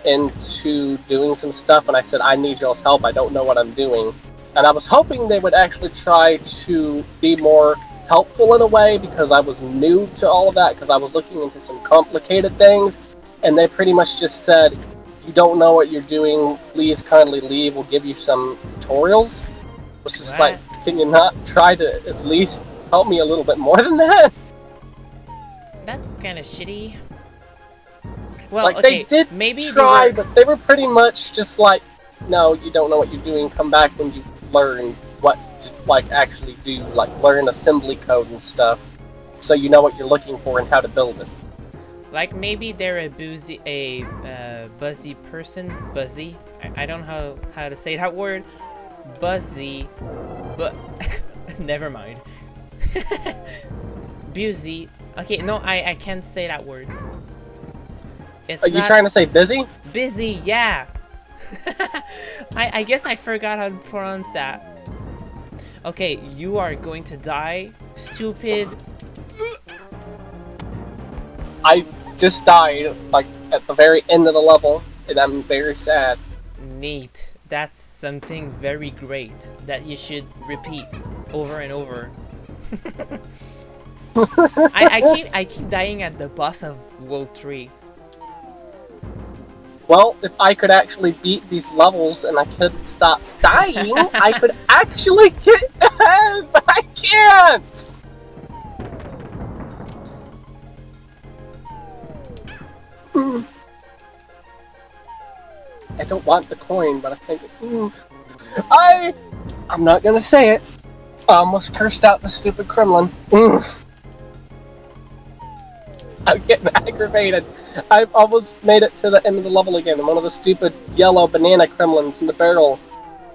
into doing some stuff, and I said, I need y'all's help, I don't know what I'm doing. And I was hoping they would actually try to be more helpful in a way, because I was new to all of that, because I was looking into some complicated things, and they pretty much just said, you don't know what you're doing, please kindly leave, we'll give you some tutorials. It's just like, can you not try to at least help me a little bit more than that? That's kind of shitty. Well, like, okay, they did maybe try, but they were pretty much just like, no, you don't know what you're doing, come back when you've learned what to, like, actually do, like, learn assembly code and stuff, so you know what you're looking for and how to build it. Like, maybe they're a buzzy person, buzzy, I don't know how to say that word, buzzy, but never mind. Busy. Okay, no, I can't say that word. It's Are you trying to say busy? Busy, yeah. I guess I forgot how to pronounce that. Okay, you are going to die, stupid. I just died, like, at the very end of the level, and I'm very sad. Neat. That's something very great that you should repeat over and over. I keep dying at the boss of World 3. Well, if I could actually beat these levels and I could stop dying, I could actually get ahead, but I can't! I don't want the coin, but I think it's... I'm not gonna say it. I almost cursed out the stupid Kremlin. I'm getting aggravated. I've almost made it to the end of the level again, and one of the stupid yellow banana Kremlins in the barrel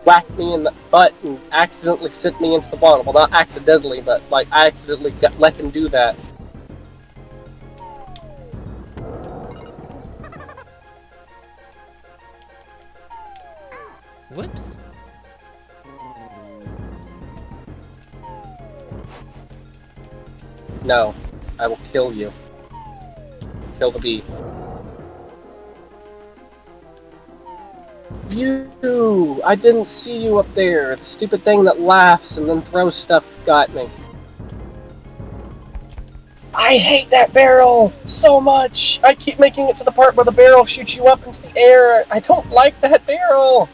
whacked me in the butt and accidentally sent me into the bottom. Well, not accidentally, but like I accidentally let him do that. Whoops. No, I will kill you. Kill the bee. You! I didn't see you up there. The stupid thing that laughs and then throws stuff got me. I hate that barrel so much! I keep making it to the part where the barrel shoots you up into the air. I don't like that barrel!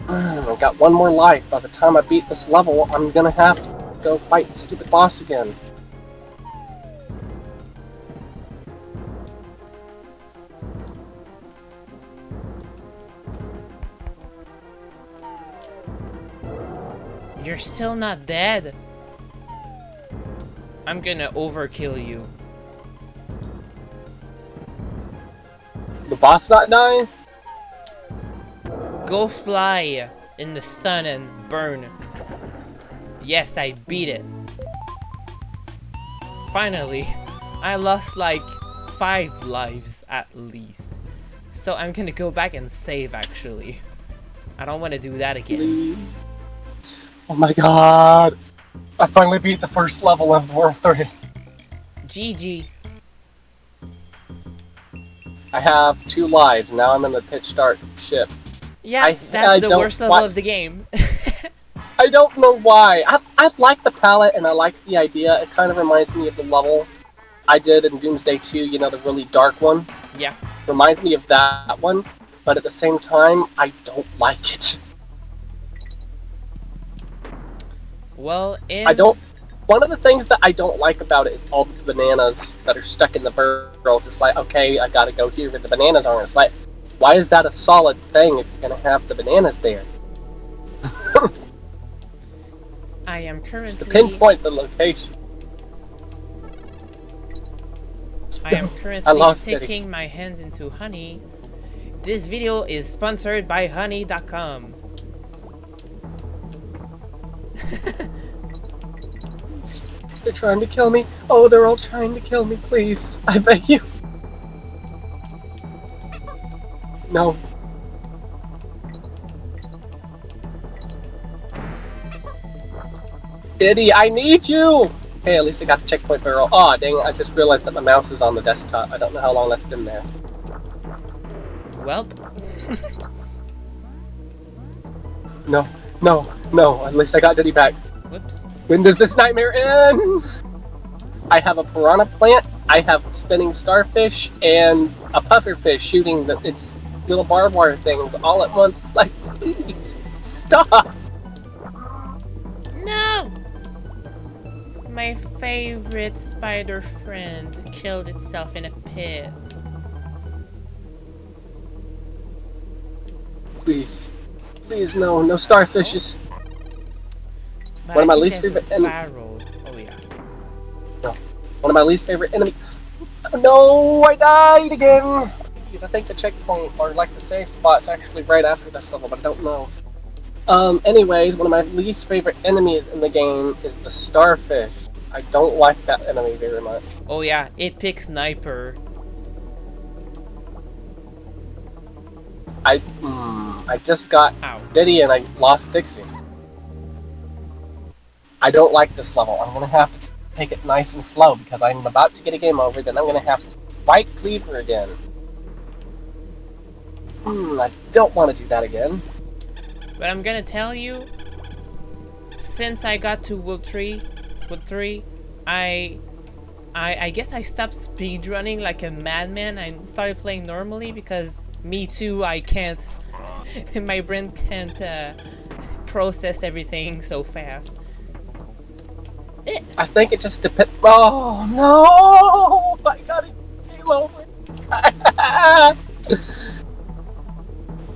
I got one more life. By the time I beat this level, I'm gonna have to go fight the stupid boss again. You're still not dead. I'm gonna overkill you. The boss not dying? Go fly in the sun and burn. Yes, I beat it. Finally, I lost like 5 lives at least. So I'm gonna go back and save actually. I don't want to do that again. Please. Oh my god. I finally beat the first level of World 3. GG. I have 2 lives. Now I'm in the pitch dark ship. Yeah, that's the worst level of the game. I don't know why. I like the palette and I like the idea. It kind of reminds me of the level I did in Doomsday 2, you know, the really dark one. Yeah. Reminds me of that one, but at the same time, I don't like it. Well, one of the things that I don't like about it is all the bananas that are stuck in the barrels. It's like, okay, I gotta go here where the bananas are. It's like, why is that a solid thing if you're gonna have the bananas there? I am currently... Just to pinpoint the location. I am currently sticking my hands into honey. This video is sponsored by honey.com. They're trying to kill me. Oh, they're all trying to kill me. Please, I beg you. No. Diddy, I need you! Hey, at least I got the checkpoint barrel. Aw, dang it, I just realized that my mouse is on the desktop. I don't know how long that's been there. Well. No, at least I got Diddy back. Whoops. When does this nightmare end? I have a piranha plant, I have spinning starfish, and a pufferfish shooting its little barbed wire things all at once. It's like, please, stop! No! My favorite spider friend killed itself in a pit. Please. Please, no starfishes. But one of my least favorite enemies. Oh yeah. No. One of my least favorite enemies. No, I died again! Because I think the checkpoint, or like the safe spot's actually right after this level, but I don't know. Anyways, one of my least favorite enemies in the game is the starfish. I don't like that enemy very much. Oh yeah, it picks sniper. I just got Diddy and I lost Dixie. I don't like this level. I'm gonna have to take it nice and slow because I'm about to get a game over, then I'm gonna have to fight Cleaver again. I don't want to do that again. But I'm gonna tell you, since I got to World 3, I guess I stopped speedrunning like a madman. I started playing normally because me too, I can't, my brain can't process everything so fast. I think it just depends. Oh no! I gotta get over.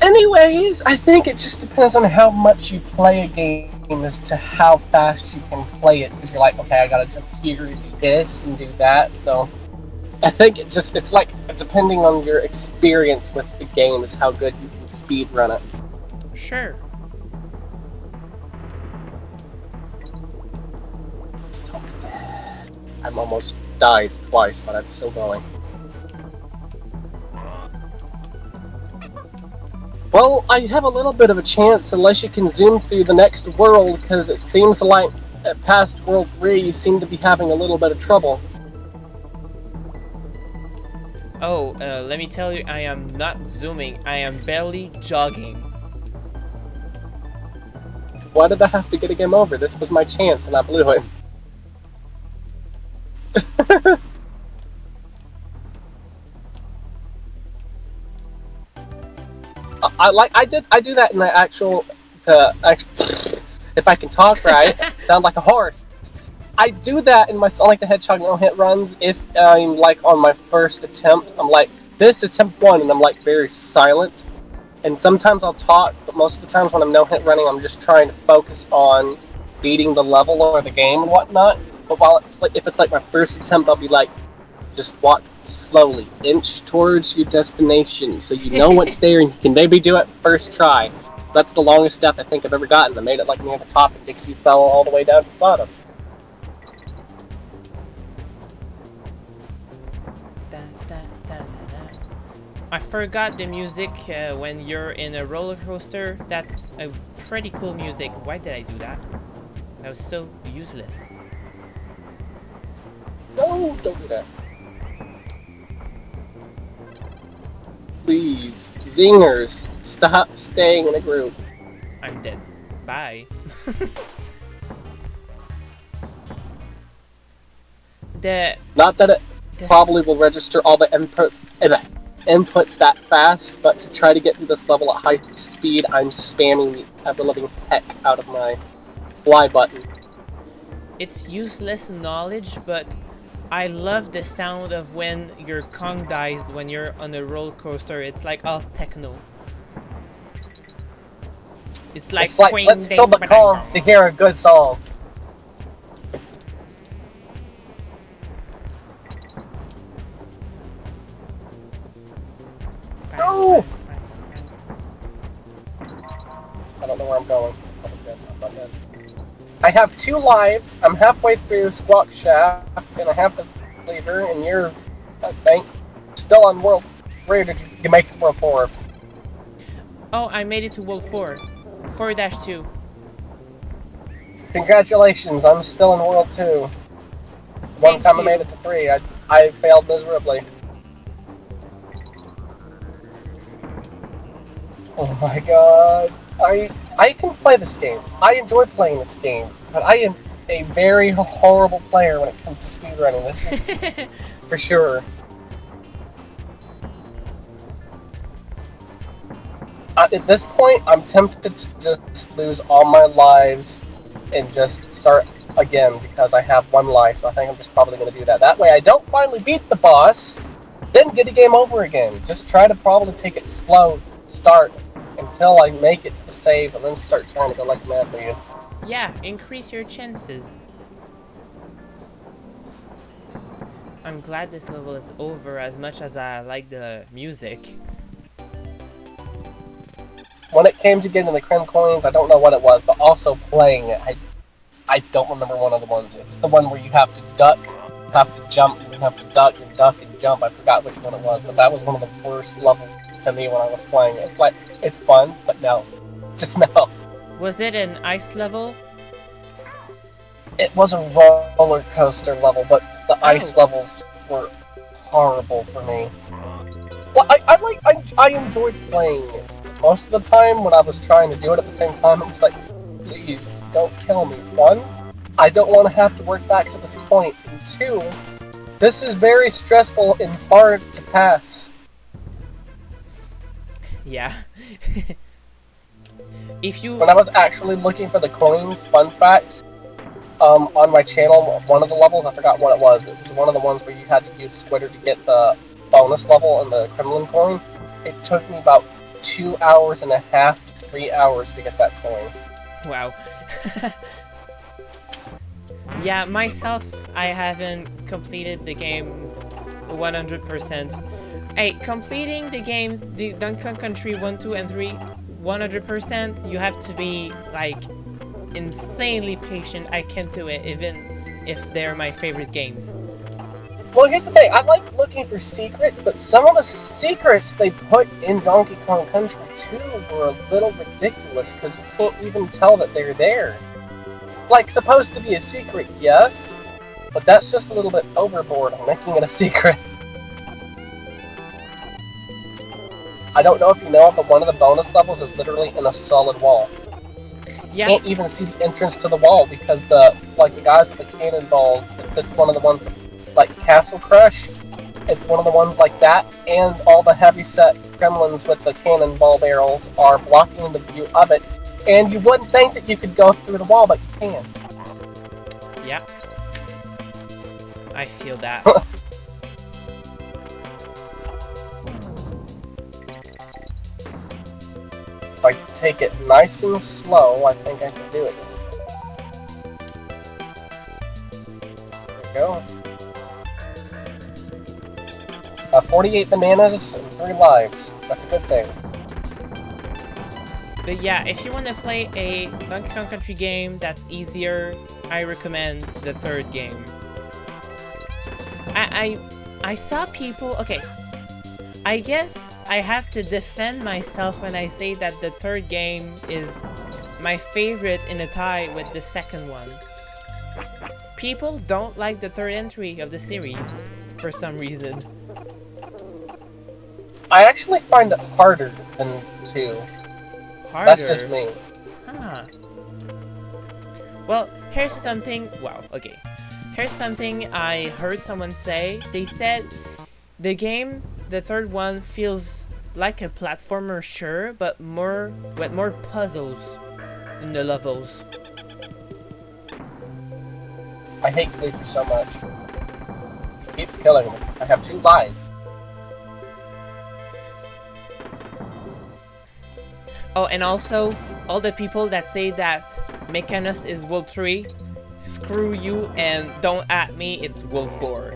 Anyways, I think it just depends on how much you play a game as to how fast you can play it. Because you're like, okay, I gotta jump here and do this and do that. So I think it's like depending on your experience with the game is how good you can speed run it. Sure. Please don't be dead. I'm almost died twice, but I'm still going. Well, I have a little bit of a chance unless you can zoom through the next world, because it seems like past World 3 you seem to be having a little bit of trouble. Oh, let me tell you, I am not zooming, I am barely jogging. Why did I have to get a game over? This was my chance and I blew it. I do that in the actual, if I can talk right, sound like a horse. I do that in my Sonic the Hedgehog no-hit runs if I'm like on my first attempt. I'm like, this attempt 1, and I'm like very silent. And sometimes I'll talk, but most of the times when I'm no-hit running, I'm just trying to focus on beating the level or the game and whatnot. But if it's like my first attempt, I'll be like, just walk slowly, inch towards your destination, so you know what's there and you can maybe do it first try. That's the longest death I think I've ever gotten. I made it like near the top, and Dixie fell all the way down to the bottom. I forgot the music when you're in a roller coaster. That's a pretty cool music. Why did I do that? That was so useless. No, don't do that. Please, zingers, stop staying in a group. I'm dead. Bye. Not that it probably will register all the inputs that fast, but to try to get through this level at high speed, I'm spamming the living heck out of my fly button. It's useless knowledge, but I love the sound of when your Kong dies when you're on a roller coaster. It's like all techno. It's like let's kill the Kongs to hear a good song. No! I don't know where I'm going. I'm not dead. I have 2 lives. I'm halfway through Squawk Shaft, and I have the lever, and you're, I think, still on World 3, or did you make it to World 4? Oh, I made it to World 4. 4-2. Congratulations, I'm still in World 2. One time I made it to 3, I failed miserably. Oh my god. I can play this game. I enjoy playing this game, but I am a very horrible player when it comes to speedrunning. This is for sure. At this point, I'm tempted to just lose all my lives and just start again because I have 1 life, so I think I'm just probably going to do that. That way I don't finally beat the boss, then get a game over again. Just try to probably take it slow, start until I make it to the save, and then start trying to go like mad for you. Yeah, increase your chances. I'm glad this level is over as much as I like the music. When it came to getting the Creme Coins, I don't know what it was, but also playing it, I don't remember one of the ones. It's the one where you have to duck, you have to jump, you have to duck and jump. I forgot which one it was, but that was one of the worst levels to me when I was playing it. It's like, it's fun, but no. Just no. Was it an ice level? It was a roller coaster level, but the ice levels were horrible for me. Well, I enjoyed playing it. Most of the time when I was trying to do it at the same time, it was like, please, don't kill me. 1, I don't want to have to work back to this point. And 2, this is very stressful and hard to pass. Yeah. When I was actually looking for the coins, fun fact, on my channel, one of the levels, I forgot what it was one of the ones where you had to use Twitter to get the bonus level and the Kremlin coin. It took me about 2.5 hours to 3 hours to get that coin. Wow. Yeah, myself, I haven't completed the games 100%. Hey, completing the games, the Donkey Kong Country 1, 2, and 3, 100%, you have to be, like, insanely patient. I can't do it, even if they're my favorite games. Well, here's the thing. I like looking for secrets, but some of the secrets they put in Donkey Kong Country 2 were a little ridiculous, because you can't even tell that they're there. It's like supposed to be a secret, yes, but that's just a little bit overboard on making it a secret. I don't know if you know, but one of the bonus levels is literally in a solid wall. Yeah. You can't even see the entrance to the wall because the guys with the cannonballs, it's one of the ones like Castle Crush, it's one of the ones like that, and all the heavy-set gremlins with the cannonball barrels are blocking the view of it, and you wouldn't think that you could go through the wall, but you can. Yeah. I feel that. If I take it nice and slow, I think I can do it this time. There we go. 48 bananas and 3 lives. That's a good thing. But yeah, if you want to play a Donkey Kong Country game that's easier, I recommend the third game. I saw people... Okay, I guess I have to defend myself when I say that the third game is my favorite in a tie with the second one. People don't like the third entry of the series for some reason. I actually find it harder than 2. Harder? That's just me. Huh. Well, here's something... Wow, okay. Here's something I heard someone say. They said the game, the third one, feels like a platformer, sure, but with more puzzles in the levels. I hate Cleaver so much. It keeps killing me. I have 2 lives. Oh, and also, all the people that say that Mechanus is World 3, screw you and don't at me, it's World 4.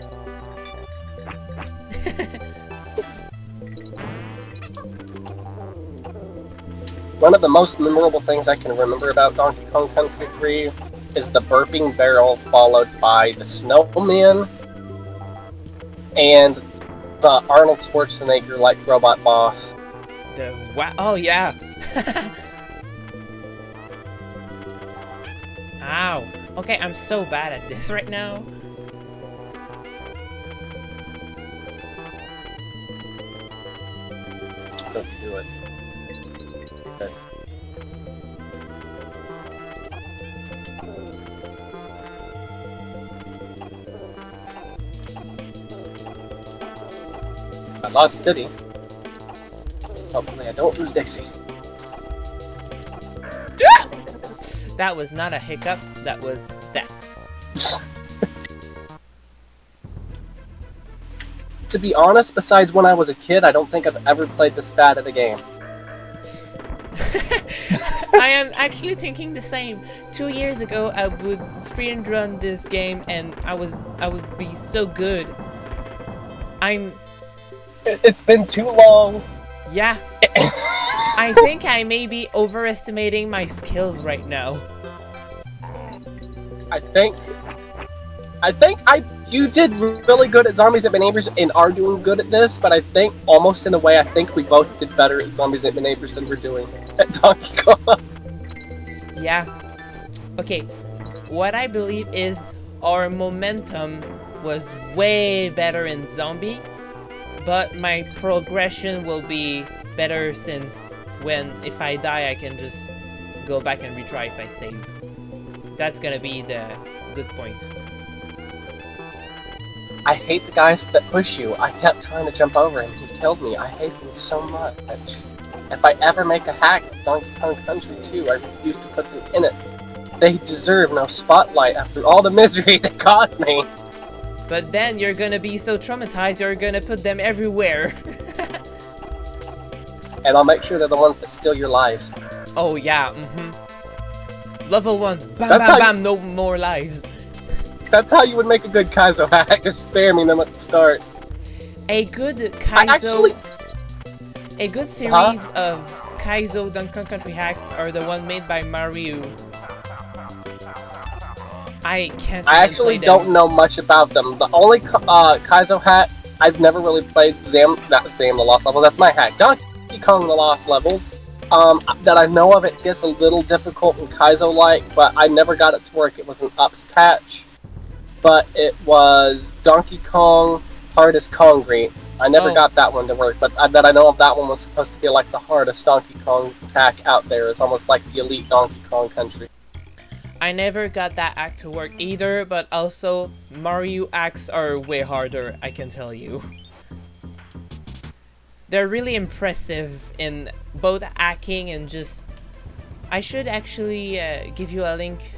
One of the most memorable things I can remember about Donkey Kong Country 3 is the burping barrel followed by the snowman and the Arnold Schwarzenegger-like robot boss. Wow! Oh yeah! Ow! Okay, I'm so bad at this right now. Don't do it. Okay. I lost Diddy. Hopefully I don't lose Dixie. That was not a hiccup, that was that. To be honest, besides when I was a kid, I don't think I've ever played this bad at a game. I am actually thinking the same. 2 years ago, I would speedrun this game and I would be so good. It's been too long. Yeah. I think I may be overestimating my skills right now. I think you did really good at Zombies at My Neighbors and are doing good at this, but I think almost in a way I think we both did better at Zombies at My Neighbors than we're doing at Donkey Kong. Yeah. Okay. What I believe is our momentum was way better in Zombie, but my progression will be better since if I die I can just go back and retry if I save. That's gonna be the good point. I hate the guys that push you. I kept trying to jump over him. He killed me. I hate him so much. If I ever make a hack of Donkey Kong Country 2, I refuse to put them in it. They deserve no spotlight after all the misery they caused me. But then you're gonna be so traumatized you're gonna put them everywhere. And I'll make sure they're the ones that steal your lives. Oh yeah, Level 1, bam, no more lives. That's how you would make a good Kaizo hack, is spamming them at the start. A good Kaizo... A good series of Kaizo Donkey Kong Country hacks are the one made by Mario. I actually don't know much about them. The only Kaizo hack I've never really played, not Zam the Lost Level, that's my hack. Donkey Kong the Lost Levels. That I know of, it gets a little difficult and Kaizo-like, but I never got it to work. It was an ups patch, but it was Donkey Kong Hardest Concrete. I never got that one to work, but that I know of, that one was supposed to be like the hardest Donkey Kong hack out there. It's almost like the elite Donkey Kong Country. I never got that hack to work either, but also Mario hacks are way harder, I can tell you. They're really impressive in both hacking and just... I should actually give you a link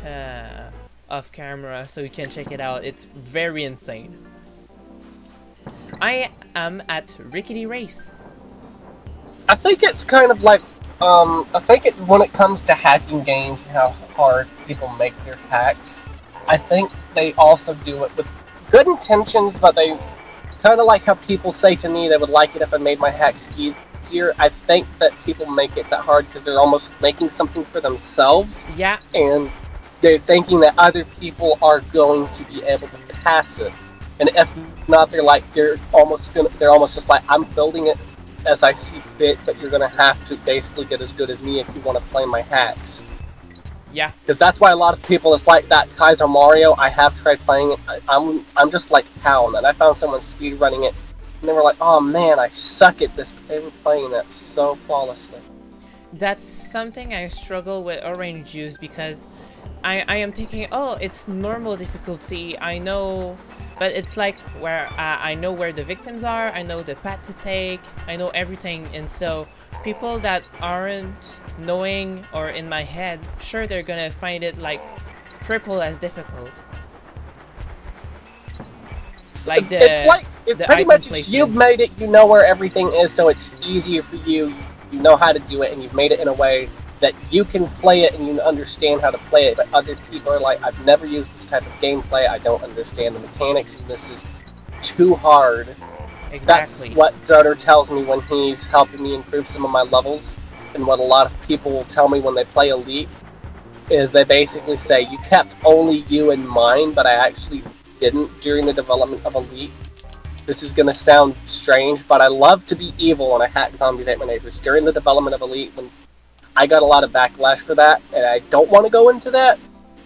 off camera so you can check it out. It's very insane. I am at Rickety Race. I think it's kind of like, I think when it comes to hacking games and how hard people make their hacks, I think they also do it with good intentions, but they kind of like how people say to me they would like it if I made my hacks easier. I think that people make it that hard because they're almost making something for themselves. Yeah. And they're thinking that other people are going to be able to pass it. And if not, they're almost just like, I'm building it as I see fit, but you're gonna have to basically get as good as me if you want to play my hacks. Yeah. Because that's why a lot of people, it's like that Kaiser Mario, I have tried playing it. I'm just like, how, man? I found someone speedrunning it, and they were like, oh man, I suck at this, but they were playing that so flawlessly. That's something I struggle with Orange Juice, because I am thinking, oh, it's normal difficulty, I know, but it's like where I know where the victims are, I know the path to take, I know everything, and so people that aren't knowing or in my head, sure, they're gonna find it like triple as difficult. Like pretty much you've made it, you know where everything is, so it's easier for you. You know how to do it, and you've made it in a way that you can play it and you understand how to play it. But other people are like, I've never used this type of gameplay, I don't understand the mechanics, and this is too hard. Exactly. That's what Darter tells me when he's helping me improve some of my levels, and what a lot of people will tell me when they play Elite is they basically say, you kept only you in mind, but I actually didn't during the development of Elite. This is going to sound strange, but I love to be evil when I hack zombies at my neighbors. During the development of Elite, when I got a lot of backlash for that, and I don't want to go into that,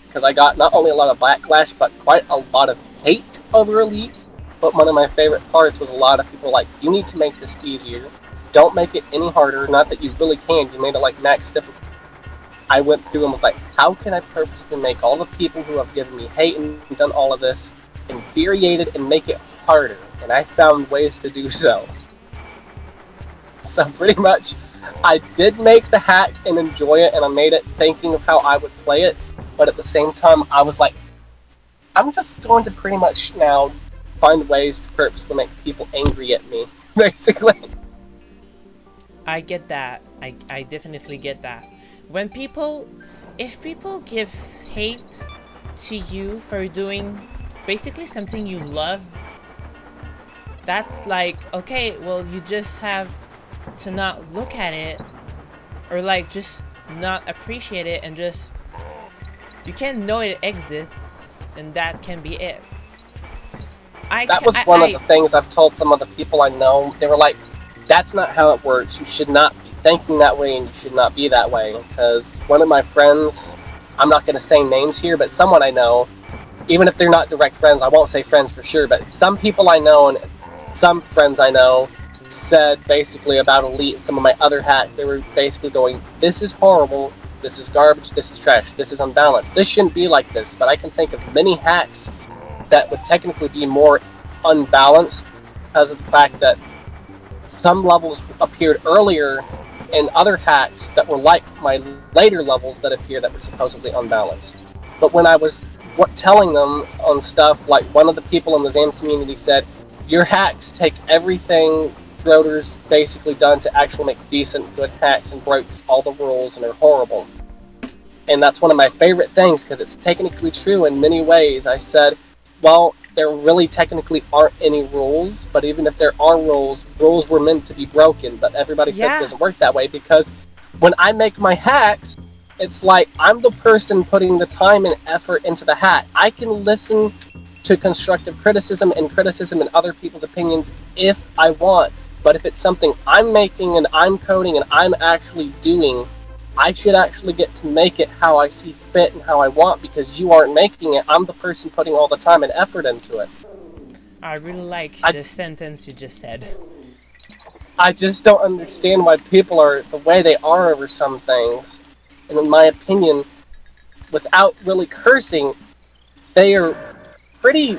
because I got not only a lot of backlash, but quite a lot of hate over Elite. But one of my favorite parts was a lot of people like, you need to make this easier. Don't make it any harder. Not that you really can. You made it like max difficult. I went through and was like, how can I purposely make all the people who have given me hate and done all of this infuriated and make it harder? And I found ways to do so. So pretty much, I did make the hack and enjoy it, and I made it thinking of how I would play it, but at the same time, I was like, I'm just going to pretty much now find ways to purposely make people angry at me, basically. I get that. I definitely get that. If people give hate to you for doing basically something you love, that's like, okay, well, you just have to not look at it, or like just not appreciate it, and just, you can know it exists, and that can be it. That was one of the things I've told some of the people I know. They were like, that's not how it works. You should not be thinking that way, and you should not be that way. Because one of my friends, I'm not going to say names here, but someone I know, even if they're not direct friends, I won't say friends for sure, but some people I know and some friends I know said basically about Elite, some of my other hacks, they were basically going, this is horrible, this is garbage, this is trash, this is unbalanced, this shouldn't be like this. But I can think of many hacks that would technically be more unbalanced because of the fact that some levels appeared earlier in other hacks that were like my later levels that appeared that were supposedly unbalanced. But when I was telling them on stuff, like one of the people in the Zam community said, your hacks take everything Droder's basically done to actually make decent, good hacks, and breaks all the rules and are horrible. And that's one of my favorite things, because it's technically true in many ways. I said, well, there really technically aren't any rules, but even if there are rules, rules were meant to be broken, but everybody said it doesn't work that way, because when I make my hacks, it's like I'm the person putting the time and effort into the hack. I can listen to constructive criticism and other people's opinions if I want, but if it's something I'm making and I'm coding and I'm actually doing, I should actually get to make it how I see fit and how I want, because you aren't making it. I'm the person putting all the time and effort into it. I really like the sentence you just said. I just don't understand why people are the way they are over some things. And in my opinion, without really cursing, they are pretty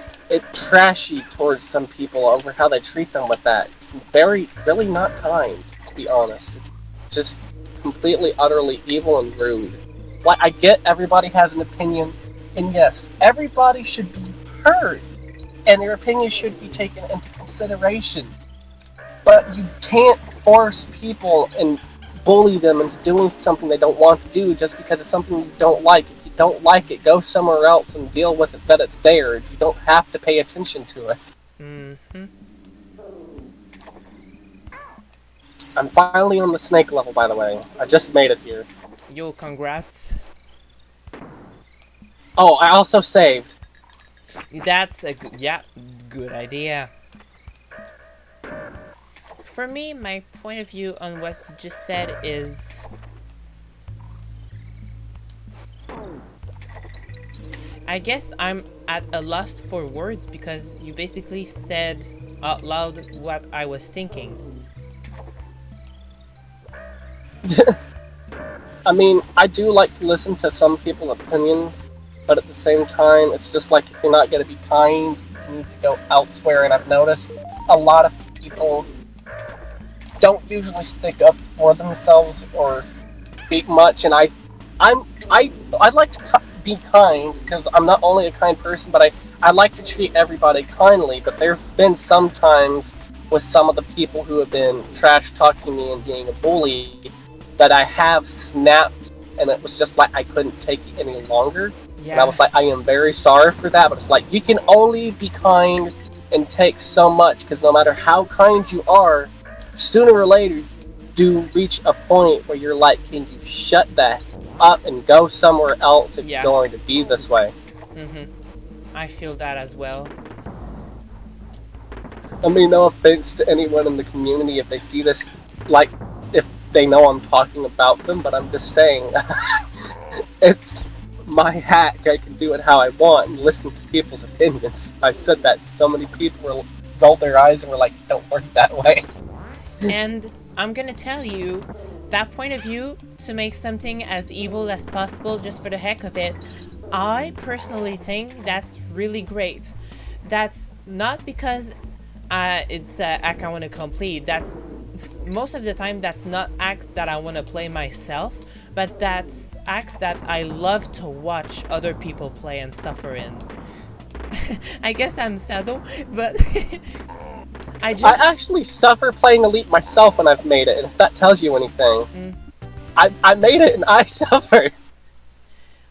trashy towards some people over how they treat them with that. It's really not kind, to be honest. It's just completely, utterly evil and rude. Like, I get everybody has an opinion, and yes, everybody should be heard, and their opinion should be taken into consideration. But you can't force people and bully them into doing something they don't want to do just because it's something you don't like. If you don't like it, go somewhere else and deal with it that it's there. You don't have to pay attention to it. Mm-hmm. I'm finally on the snake level, by the way. I just made it here. Yo, congrats. Oh, I also saved. That's a good idea. For me, my point of view on what you just said is... I guess I'm at a loss for words because you basically said out loud what I was thinking. I mean, I do like to listen to some people's opinion, but at the same time, it's just like if you're not going to be kind, you need to go elsewhere. And I've noticed a lot of people don't usually stick up for themselves or speak much. And I like to be kind because I'm not only a kind person, but I like to treat everybody kindly. But there've been some times with some of the people who have been trash talking me and being a bully that I have snapped, and it was just like I couldn't take it any longer. Yeah. And I was like, I am very sorry for that, but it's like you can only be kind and take so much, because no matter how kind you are, sooner or later you do reach a point where you're like, can you shut that up and go somewhere else if you're going to be this way? I feel that as well. I mean, no offense to anyone in the community if they see this, like, if they know I'm talking about them, but I'm just saying, it's my hack. I can do it how I want and listen to people's opinions. I said that to so many people rolled their eyes and were like, don't work that way. And I'm gonna tell you, that point of view, to make something as evil as possible just for the heck of it, I personally think that's really great. That's not because it's an act I want to complete. That's most of the time that's not acts that I want to play myself, but that's acts that I love to watch other people play and suffer in. I guess I'm sado, but I actually suffer playing Elite myself when I've made it, and if that tells you anything. I made it and I suffered.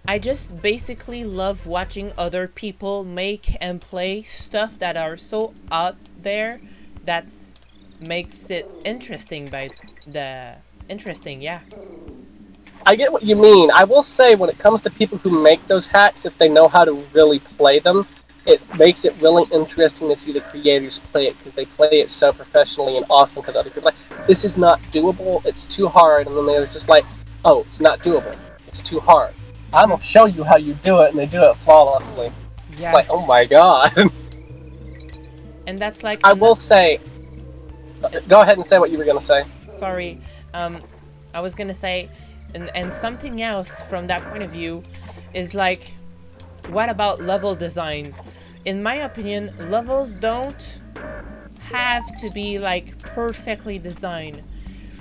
I just basically love watching other people make and play stuff that are so out there that makes it interesting yeah. I get what you mean. I will say when it comes to people who make those hacks, if they know how to really play them, it makes it really interesting to see the creators play it, because they play it so professionally and awesome, because other people are like, this is not doable, it's too hard, and then they're just like, oh, it's not doable, it's too hard. I'm gonna show you how you do it, and they do it flawlessly. It's like, oh my god. And that's like... I will say... Go ahead and say what you were gonna say. Sorry. I was gonna say, and something else from that point of view is like, what about level design? In my opinion, levels don't have to be like perfectly designed.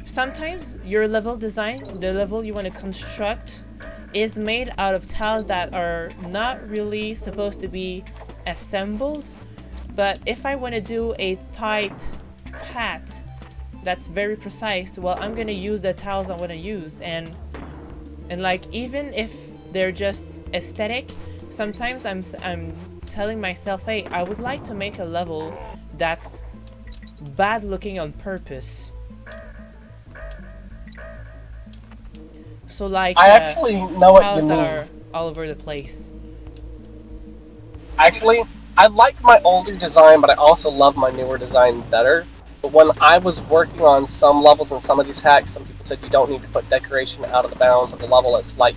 Sometimes your level design, the level you want to construct, is made out of tiles that are not really supposed to be assembled. But if I want to do a tight path that's very precise, well, I'm gonna use the tiles I want to use, and like, even if they're just aesthetic, sometimes I'm telling myself, hey, I would like to make a level that's bad looking on purpose. So like, I actually know what you mean. That are all over the place. Actually, I like my older design, but I also love my newer design better. But when I was working on some levels and some of these hacks, some people said you don't need to put decoration out of the bounds of the level. It's like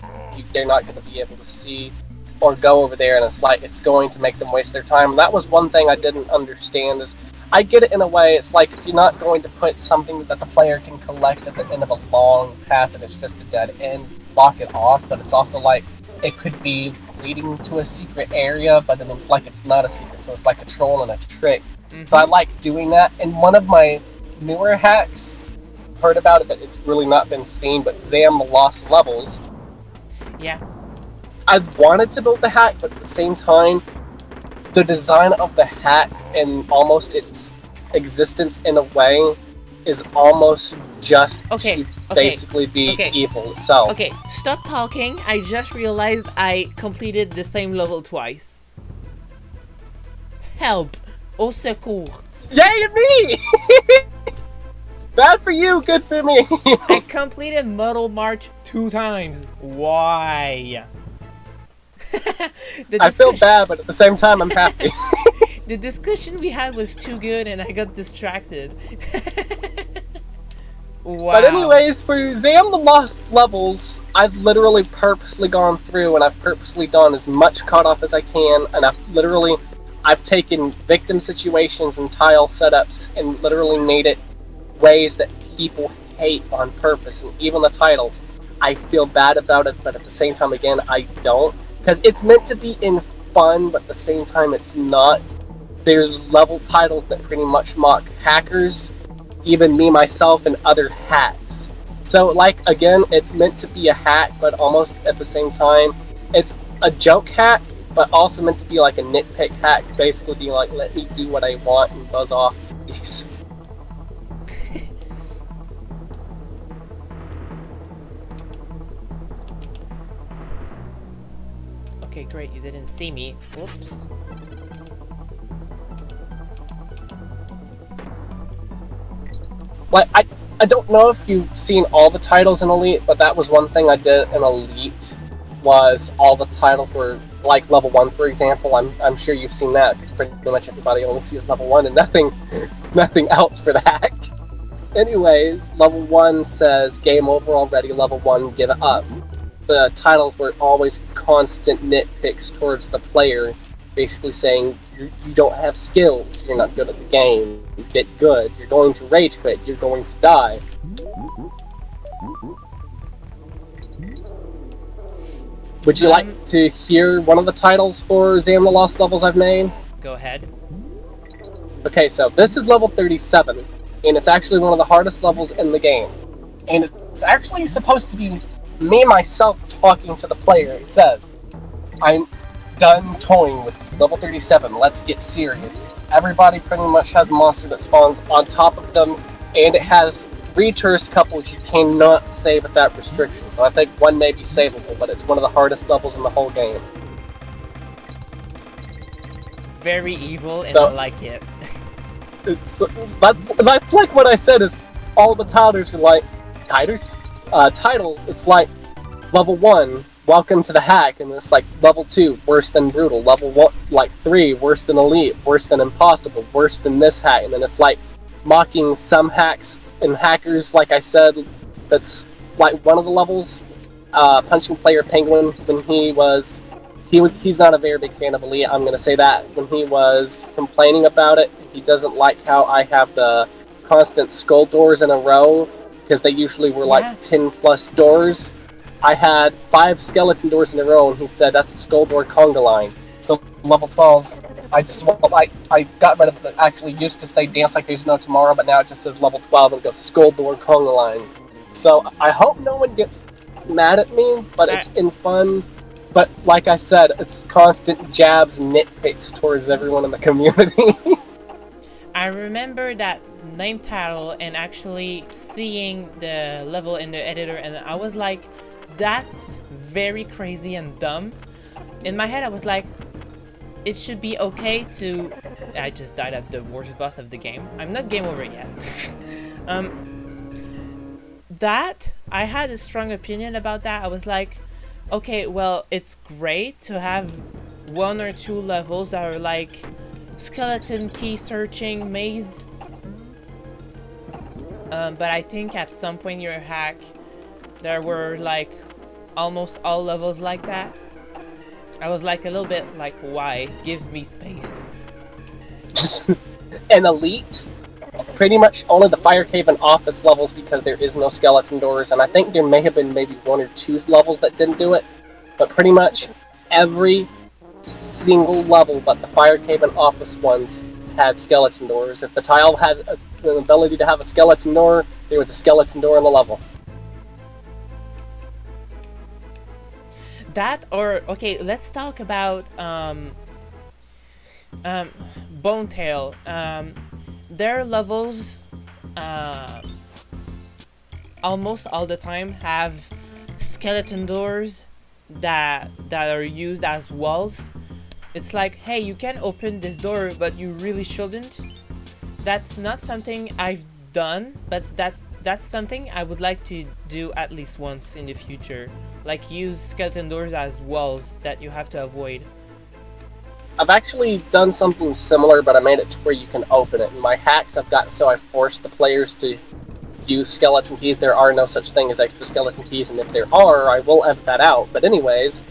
they're not going to be able to see or go over there, and it's like it's going to make them waste their time. And that was one thing I didn't understand. Is I get it in a way. It's like if you're not going to put something that the player can collect at the end of a long path and it's just a dead end, block it off. But it's also like it could be leading to a secret area, but then it's like it's not a secret, so it's like a troll and a trick. So I like doing that. And one of my newer hacks, heard about it, but it's really not been seen, but Zam Lost Levels. Yeah. I wanted to build the hack, but at the same time, the design of the hack and almost its existence in a way is almost just to basically be evil itself. Okay, stop talking. I just realized I completed the same level twice. Help! Au secours! Yay me! Bad for you, good for me. I completed Muddle March 2 times. Why? I feel bad, but at the same time, I'm happy. The discussion we had was too good, and I got distracted. Wow. But anyways, for Zam the Lost levels, I've literally purposely gone through and I've purposely done as much cutoff as I can, and I've taken victim situations and tile setups and literally made it ways that people hate on purpose. And even the titles, I feel bad about it, but at the same time, again, I don't. Because it's meant to be in fun, but at the same time, it's not. There's level titles that pretty much mock hackers, even me, myself, and other hacks. So, like, again, it's meant to be a hack, but almost at the same time, it's a joke hack, but also meant to be like a nitpick hack, basically being like, let me do what I want and buzz off. Peace. Okay, great, you didn't see me. Whoops. Like, I don't know if you've seen all the titles in Elite, but that was one thing I did in Elite, was all the titles were, like, level 1, for example. I'm sure you've seen that, because pretty much everybody only sees level 1 and nothing else for the hack. Anyways, level 1 says, game over already, level 1, give it up. The titles were always constant nitpicks towards the player, basically saying, you don't have skills, you're not good at the game, get good, you're going to rage quit, you're going to die. Would you like to hear one of the titles for Zam the Lost levels I've made? Go ahead. Okay, so this is level 37, and it's actually one of the hardest levels in the game. And it's actually supposed to be me, myself, talking to the player. It says, I'm done toying with level 37, let's get serious. Everybody pretty much has a monster that spawns on top of them, and it has 3 tourist couples you cannot save without restrictions. So I think one may be savable, but it's one of the hardest levels in the whole game. Very evil, and I like it. That's like what I said, is all the titles are like, titles, it's like level 1, welcome to the hack, and it's like level 2, worse than brutal, level 1, like 3, worse than elite, worse than impossible, worse than this hack, and then it's like mocking some hacks and hackers, like I said. That's like one of the levels, punching player Penguin, when he's not a very big fan of elite, I'm gonna say that, when he was complaining about it, he doesn't like how I have the constant skull doors in a row, because they usually were like 10 plus doors. I had 5 skeleton doors in a row, and he said that's a skull door conga line. So level 12, I got rid of it. Actually used to say dance like there's no tomorrow, but now it just says level 12 and it goes skull door conga line. So I hope no one gets mad at me, but it's in fun. But like I said, it's constant jabs and nitpicks towards everyone in the community. I remember that name title and actually seeing the level in the editor, and I was like, that's very crazy and dumb. In my head I was like, it should be okay to... I just died at the worst boss of the game. I'm not game over yet. That, I had a strong opinion about that. I was like, okay, well, it's great to have 1 or 2 levels that are like skeleton key searching maze. But I think at some point in your hack, there were like almost all levels like that. I was like a little bit like, why? Give me space. And elite, pretty much only the fire cave and office levels, because there is no skeleton doors, and I think there may have been maybe 1 or 2 levels that didn't do it, but pretty much every single level but the fire cave and office ones had skeleton doors. If the tile had the ability to have a skeleton door, there was a skeleton door in the level. That, or okay, let's talk about Bonetail. Their levels almost all the time have skeleton doors that are used as walls. It's like, hey, you can open this door, but you really shouldn't. That's not something I've done, but that's something I would like to do at least once in the future. Like use skeleton doors as walls that you have to avoid. I've actually done something similar, but I made it to where you can open it. In my hacks, I've got so I forced the players to use skeleton keys. There are no such thing as extra skeleton keys, and if there are, I will edit that out. But anyways,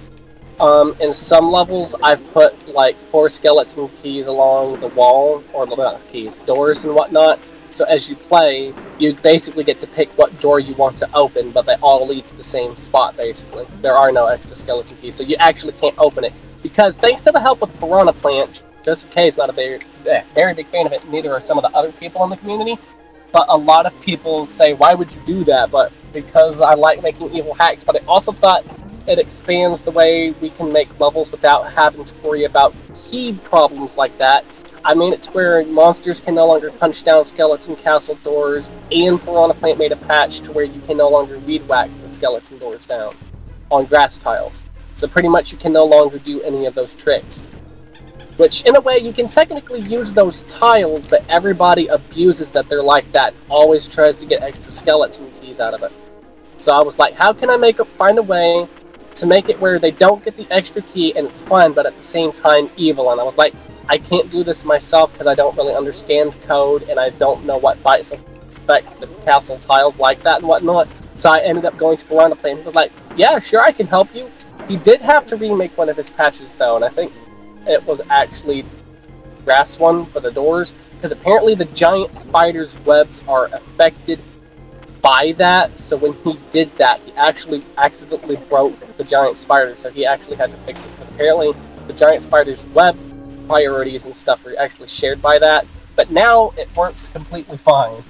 in some levels, I've put like 4 skeleton keys along the wall, or not keys, doors and whatnot. So as you play, you basically get to pick what door you want to open, but they all lead to the same spot, basically. There are no extra skeleton keys, so you actually can't open it. Because thanks to the help of the Piranha Plant, Joseph K is not a very big fan of it, neither are some of the other people in the community. But a lot of people say, why would you do that? But because I like making evil hacks, but I also thought it expands the way we can make levels without having to worry about key problems like that. I mean, it's where monsters can no longer punch down skeleton castle doors, and Piranha Plant made a patch to where you can no longer weed whack the skeleton doors down on grass tiles. So pretty much you can no longer do any of those tricks. Which, in a way, you can technically use those tiles, but everybody abuses that they're like that and always tries to get extra skeleton keys out of it. So I was like, how can I find a way to make it where they don't get the extra key and it's fun, but at the same time evil? And I was like, I can't do this myself because I don't really understand code and I don't know what bites affect the castle tiles like that and whatnot. So I ended up going to Piranha Plant. He was like, yeah, sure, I can help you. He did have to remake one of his patches, though, and I think it was actually grass one for the doors, because apparently the giant spider's webs are affected by that, so when he did that, he actually accidentally broke the giant spider, so he actually had to fix it, because apparently the giant spider's web priorities and stuff are actually shared by that, but now it works completely fine.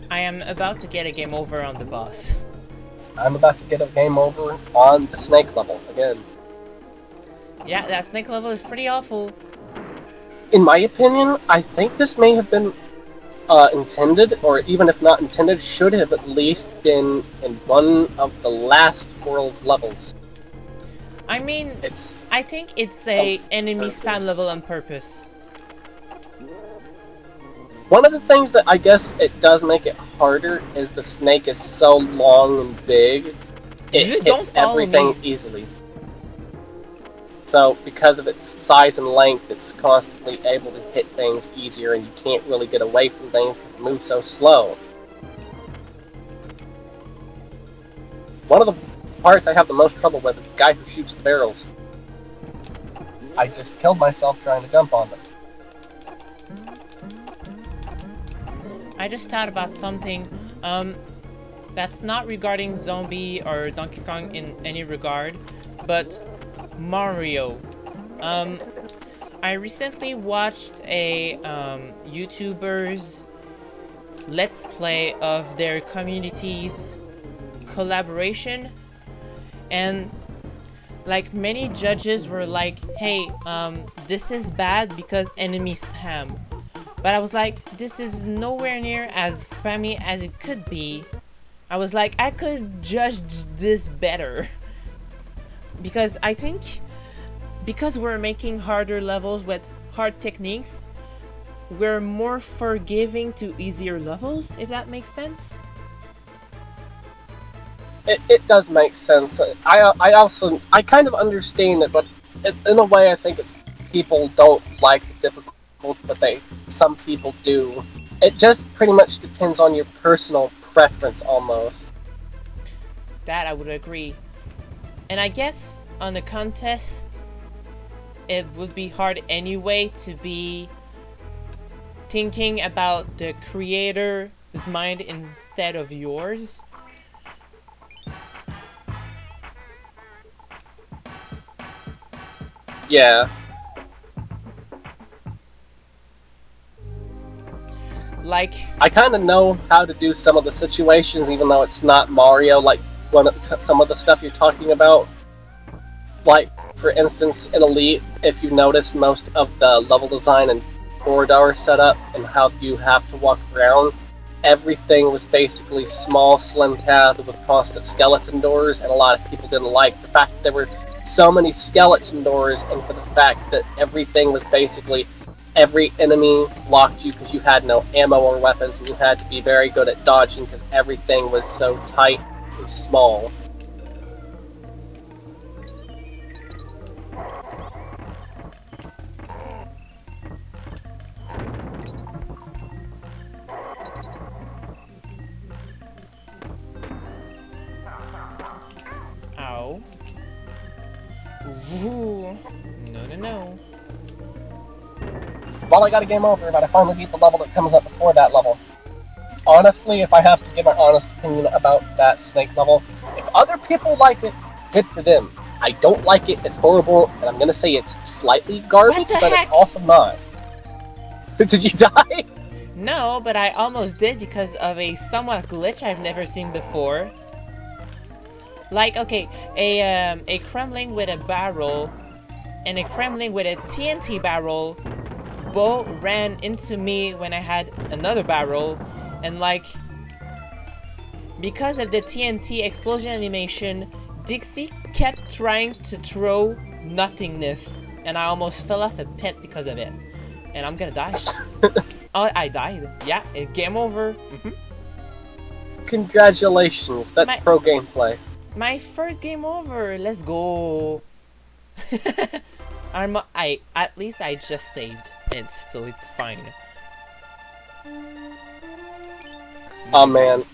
I am about to get a game over on the boss. I'm about to get a game over on the snake level again. Yeah, that snake level is pretty awful. In my opinion, I think this may have been intended, or even if not intended, should have at least been in one of the last world's levels. I mean, I think it's a enemy spam level on purpose. One of the things that I guess it does make it harder is the snake is so long and big, it hits everything easily. So, because of its size and length, it's constantly able to hit things easier, and you can't really get away from things because it moves so slow. One of the parts I have the most trouble with is the guy who shoots the barrels. I just killed myself trying to jump on them. I just thought about something that's not regarding Zombie or Donkey Kong in any regard, but Mario. I recently watched a YouTuber's Let's Play of their community's collaboration, and like many judges were like, hey, this is bad because enemy spam. But I was like, this is nowhere near as spammy as it could be. I was like, I could judge this better. Because I think, because we're making harder levels with hard techniques, we're more forgiving to easier levels, if that makes sense. It does make sense. I kind of understand it, but it's, in a way, I think it's people don't like the difficulty, but some people do. It just pretty much depends on your personal preference, almost. That I would agree. And I guess on a contest, it would be hard anyway to be thinking about the creator's mind instead of yours. Yeah. Like, I kind of know how to do some of the situations, even though it's not Mario, like some of the stuff you're talking about. Like, for instance, in Elite, if you notice, most of the level design and corridor setup and how you have to walk around, everything was basically small, slim paths with constant skeleton doors, and a lot of people didn't like the fact that there were so many skeleton doors, and for the fact that everything was basically every enemy blocked you because you had no ammo or weapons, and you had to be very good at dodging because everything was so tight and small. Ow. Ooh. No. Well, I got a game over, but I finally beat the level that comes up before that level. Honestly, if I have to give my honest opinion about that snake level, if other people like it, good for them. I don't like it, it's horrible, and I'm gonna say it's slightly garbage, but heck? it's also not. Did you die? No, but I almost did because of a somewhat glitch I've never seen before. Like, okay, a Kremling with a barrel and a Kremling with a TNT barrel both ran into me when I had another barrel, and like, because of the TNT explosion animation, Dixie kept trying to throw nothingness, and I almost fell off a pit because of it. And I'm gonna die. Oh, I died. Yeah, game over. Congratulations, that's pro gameplay. My first game over. Let's go. At least I just saved. So it's fine. Oh man,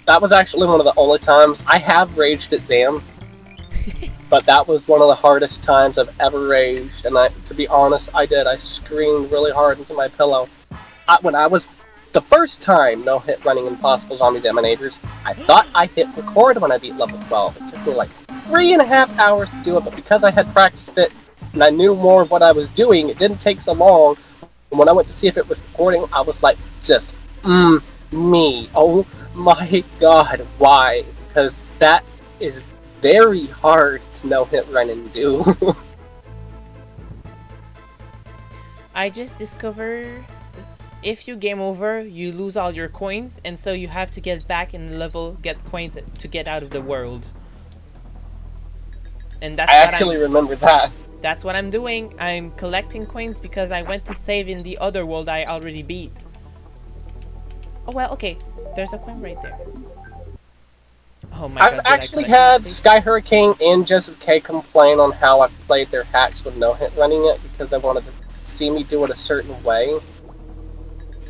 that was actually one of the only times I have raged at Zam, but that was one of the hardest times I've ever raged. And to be honest, I did. I screamed really hard into my pillow. When I was the first time no-hit running Impossible Zombies Emanators, I thought I hit record when I beat level 12. It took me like 3.5 hours to do it, but because I had practiced it and I knew more of what I was doing, it didn't take so long. And when I went to see if it was recording, I was like, just, me. Oh my god, why? Because that is very hard to no-hit run and do. I just discovered if you game over, you lose all your coins, and so you have to get back in the level, get coins to get out of the world. And that's I actually remember that. That's what I'm doing. I'm collecting coins because I went to save in the other world I already beat. Oh well, okay. There's a coin right there. Oh my god. I've actually had Sky Hurricane and Joseph K complain on how I've played their hacks with no-hit running it because they wanted to see me do it a certain way.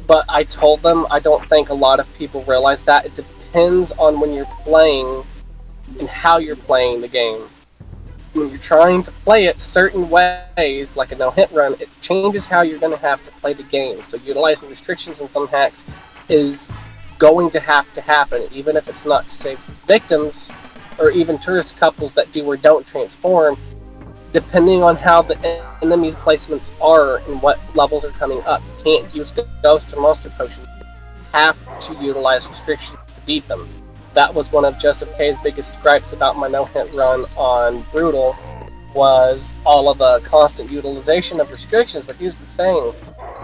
But I told them I don't think a lot of people realize that. It depends on when you're playing and how you're playing the game. When you're trying to play it certain ways, like a no-hit run, it changes how you're going to have to play the game. So utilizing restrictions in some hacks is going to have to happen, even if it's not to save victims or even tourist couples that do or don't transform. Depending on how the enemy's placements are and what levels are coming up, you can't use Ghost or Monster Potions. You have to utilize restrictions to beat them. That was one of Joseph K's biggest gripes about my no-hit run on Brutal, was all of the constant utilization of restrictions. But here's the thing,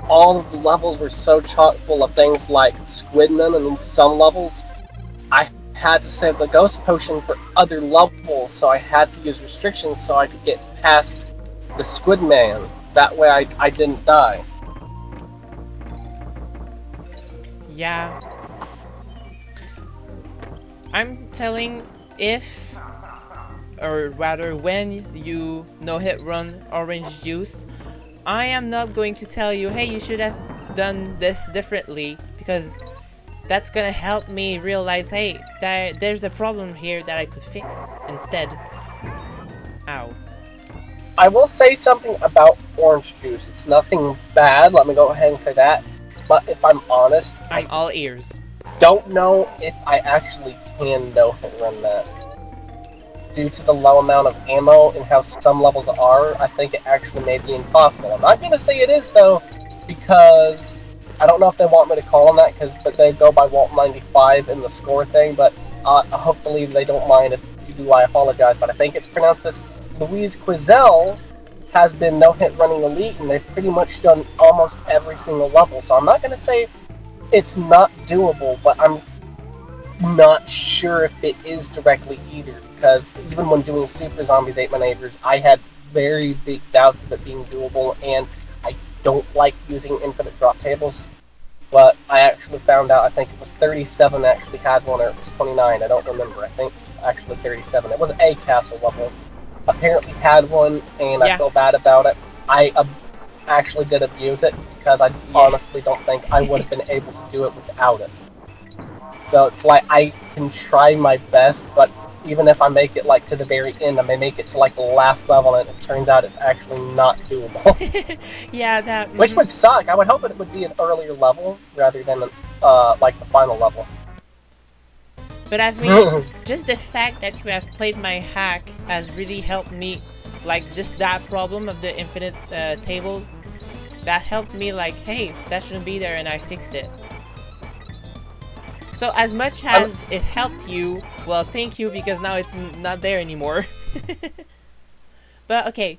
all of the levels were so chock full of things like Squidman, and in some levels, I had to save the Ghost Potion for other levels, so I had to use restrictions so I could get past the Squidman. That way I didn't die. Yeah. I'm telling if, or rather when you no-hit run Orange Juice, I am not going to tell you, hey, you should have done this differently, because that's gonna help me realize, hey, there's a problem here that I could fix instead. Ow. I will say something about Orange Juice. It's nothing bad, let me go ahead and say that. But if I'm honest, I'm all ears. Don't know if I actually can no-hit run that. Due to the low amount of ammo and how some levels are, I think it actually may be impossible. I'm not going to say it is, though, because I don't know if they want me to call on that, but they go by Walt 95 in the score thing, but hopefully they don't mind. If you do, I apologize, but I think it's pronounced this. Louise Quizelle has been no-hit running Elite, and they've pretty much done almost every single level, so I'm not going to say it's not doable, but I'm not sure if it is directly either, because even when doing Super Zombies 8 Neighbors, I had very big doubts of it being doable, and I don't like using infinite drop tables. But I actually found out, I think it was 37 actually had one, or it was 29, I don't remember. I think actually 37. It was a castle level. Apparently had one, and I feel bad about it. I actually did abuse it, because I honestly don't think I would have been able to do it without it. So it's like, I can try my best, but even if I make it like to the very end, I may make it to like the last level, and it turns out it's actually not doable. Yeah, that. Mm-hmm. Which would suck. I would hope it would be an earlier level rather than like the final level. But I mean, just the fact that you have played my hack has really helped me. Like just that problem of the infinite table, that helped me. Like, hey, that shouldn't be there, and I fixed it. So as much as it helped you, well, thank you, because now it's not there anymore. But okay.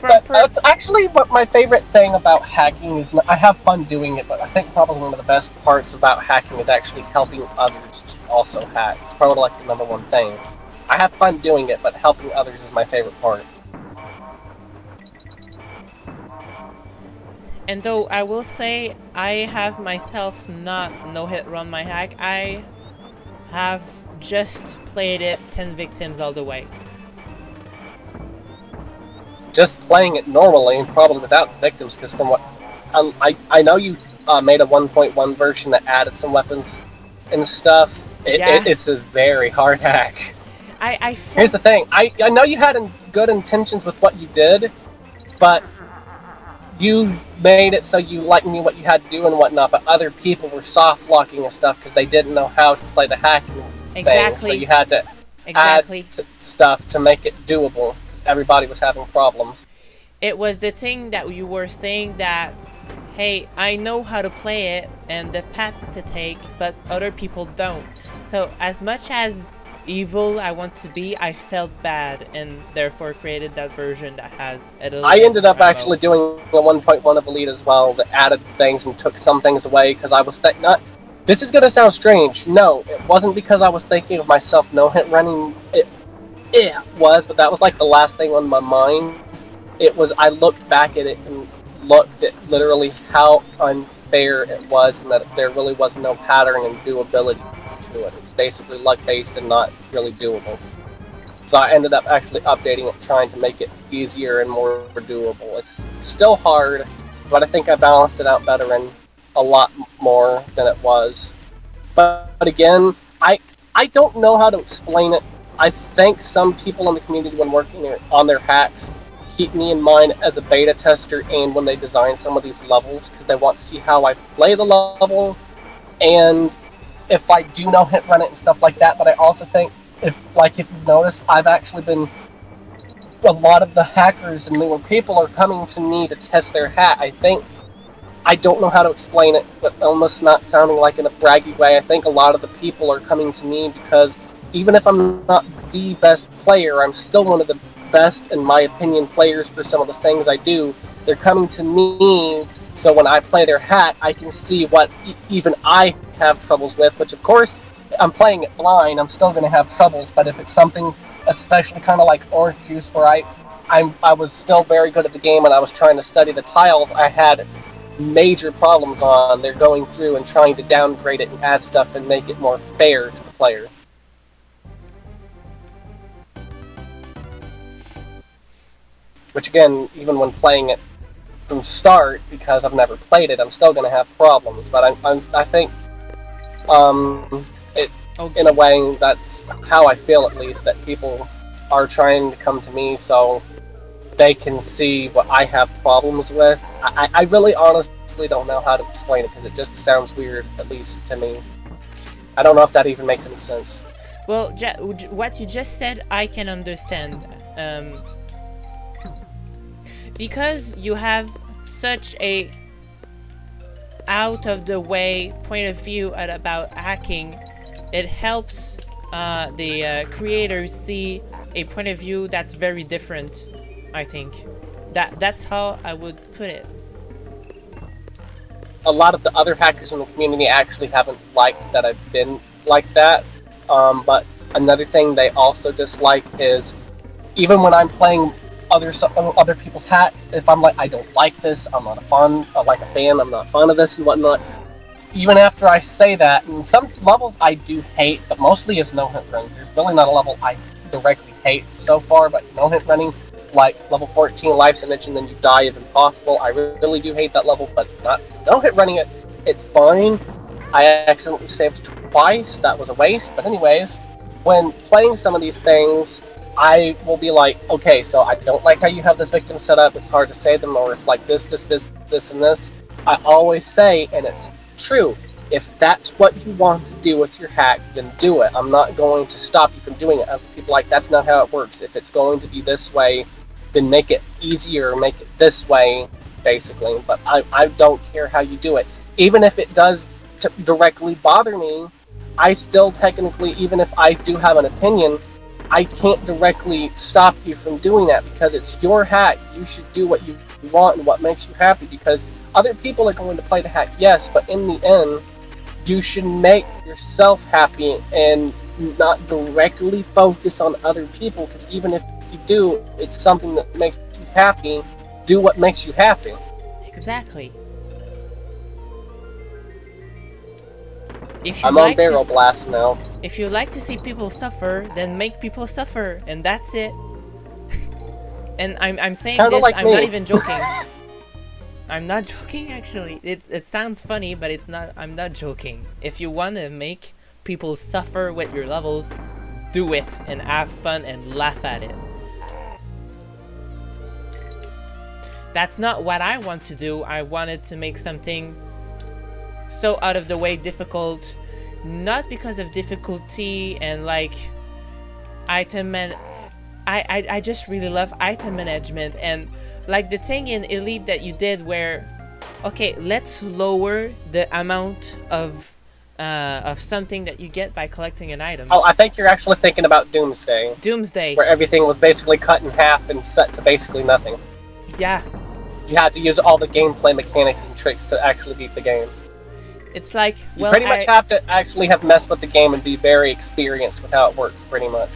That's actually what my favorite thing about hacking is. I have fun doing it, but I think probably one of the best parts about hacking is actually helping others to also hack. It's probably like the #1 thing. I have fun doing it, but helping others is my favorite part. And though I will say I have myself not no-hit run my hack, I have just played it 10 victims all the way. Just playing it normally, and probably without victims, because from what I know, you made a 1.1 version that added some weapons and stuff. It's a very hard hack. Here's the thing. I know you had good intentions with what you did, but you made it so you knew what you had to do and whatnot, but other people were soft locking and stuff because they didn't know how to play the hacking thing. So you had to add stuff to make it doable, because everybody was having problems. It was the thing that you were saying that, hey, I know how to play it and the paths to take, but other people don't. So as much as evil I want to be, I felt bad, and therefore created that version that has a little. I ended up actually doing a 1.1 of Elite as well that added things and took some things away, because I was this is gonna sound strange. No, it wasn't because I was thinking of myself no-hit running. It was, but that was like the last thing on my mind. It was, I looked back at it and looked at literally how unfair it was, and that there really was no pattern and doability to it. It was basically luck-based and not really doable. So I ended up actually updating it, trying to make it easier and more doable. It's still hard, but I think I balanced it out better and a lot more than it was. But again, I don't know how to explain it. I think some people in the community, when working on their hacks, keep me in mind as a beta tester and when they design some of these levels, because they want to see how I play the level and if I do no-hit run it and stuff like that. But I also think, if you've noticed, I've actually been, a lot of the hackers and newer people are coming to me to test their hack. I don't know how to explain it, but almost not sounding like in a braggy way. I think a lot of the people are coming to me because even if I'm not the best player, I'm still one of the best, in my opinion, players for some of the things I do. They're coming to me, so when I play their hack, I can see what even I have troubles with, which of course, I'm playing it blind, I'm still going to have troubles, but if it's something especially kind of like Orange Juice, where I was still very good at the game and I was trying to study the tiles, I had major problems on. They're going through and trying to downgrade it and add stuff and make it more fair to the player. Which again, even when playing it from start, because I've never played it, I'm still going to have problems. But I think, in a way, that's how I feel, at least, that people are trying to come to me so they can see what I have problems with. I really honestly don't know how to explain it, because it just sounds weird, at least to me. I don't know if that even makes any sense. Well, what you just said, I can understand. Because you have such a out-of-the-way point of view about hacking, it helps the creators see a point of view that's very different, I think. That's how I would put it. A lot of the other hackers in the community actually haven't liked that I've been like that. But another thing they also dislike is, even when I'm playing other people's hacks. If I'm like, I don't like this, I'm not a fan, I'm not fond of this and whatnot. Even after I say that, and some levels I do hate, but mostly is no-hit runs. There's really not a level I directly hate so far, but no-hit running, like level 14, Life's an Itch, and then you die if impossible. I really do hate that level, but not no-hit running it. It's fine. I accidentally saved twice. That was a waste. But anyways, when playing some of these things, I will be like, okay, so I don't like how you have this victim set up. It's hard to save them, or it's like this, and this. I always say, and it's true, if that's what you want to do with your hack, then do it. I'm not going to stop you from doing it. Other people like, that's not how it works. If it's going to be this way, then make it easier, make it this way, basically. But I don't care how you do it. Even if it does directly bother me, I still technically, even if I do have an opinion, I can't directly stop you from doing that because it's your hack. You should do what you want and what makes you happy, because other people are going to play the hack, yes, but in the end, you should make yourself happy and not directly focus on other people, because even if you do, it's something that makes you happy. Do what makes you happy. Exactly. I'm on Barrel Blast now. If you like to see people suffer, then make people suffer, and that's it. And I'm saying Kinda this, like I'm me. not even joking. I'm not joking, actually. It sounds funny, but it's not. I'm not joking. If you want to make people suffer with your levels, do it and have fun and laugh at it. That's not what I want to do. I wanted to make something so out of the way difficult, not because of difficulty and like item and I just really love item management, and like the thing in Elite that you did where, okay, let's lower the amount of something that you get by collecting an item. Oh, I think you're actually thinking about Doomsday. Doomsday. Where everything was basically cut in half and set to basically nothing. Yeah. You had to use all the gameplay mechanics and tricks to actually beat the game. It's like, well, you pretty much have to actually have messed with the game and be very experienced with how it works, pretty much.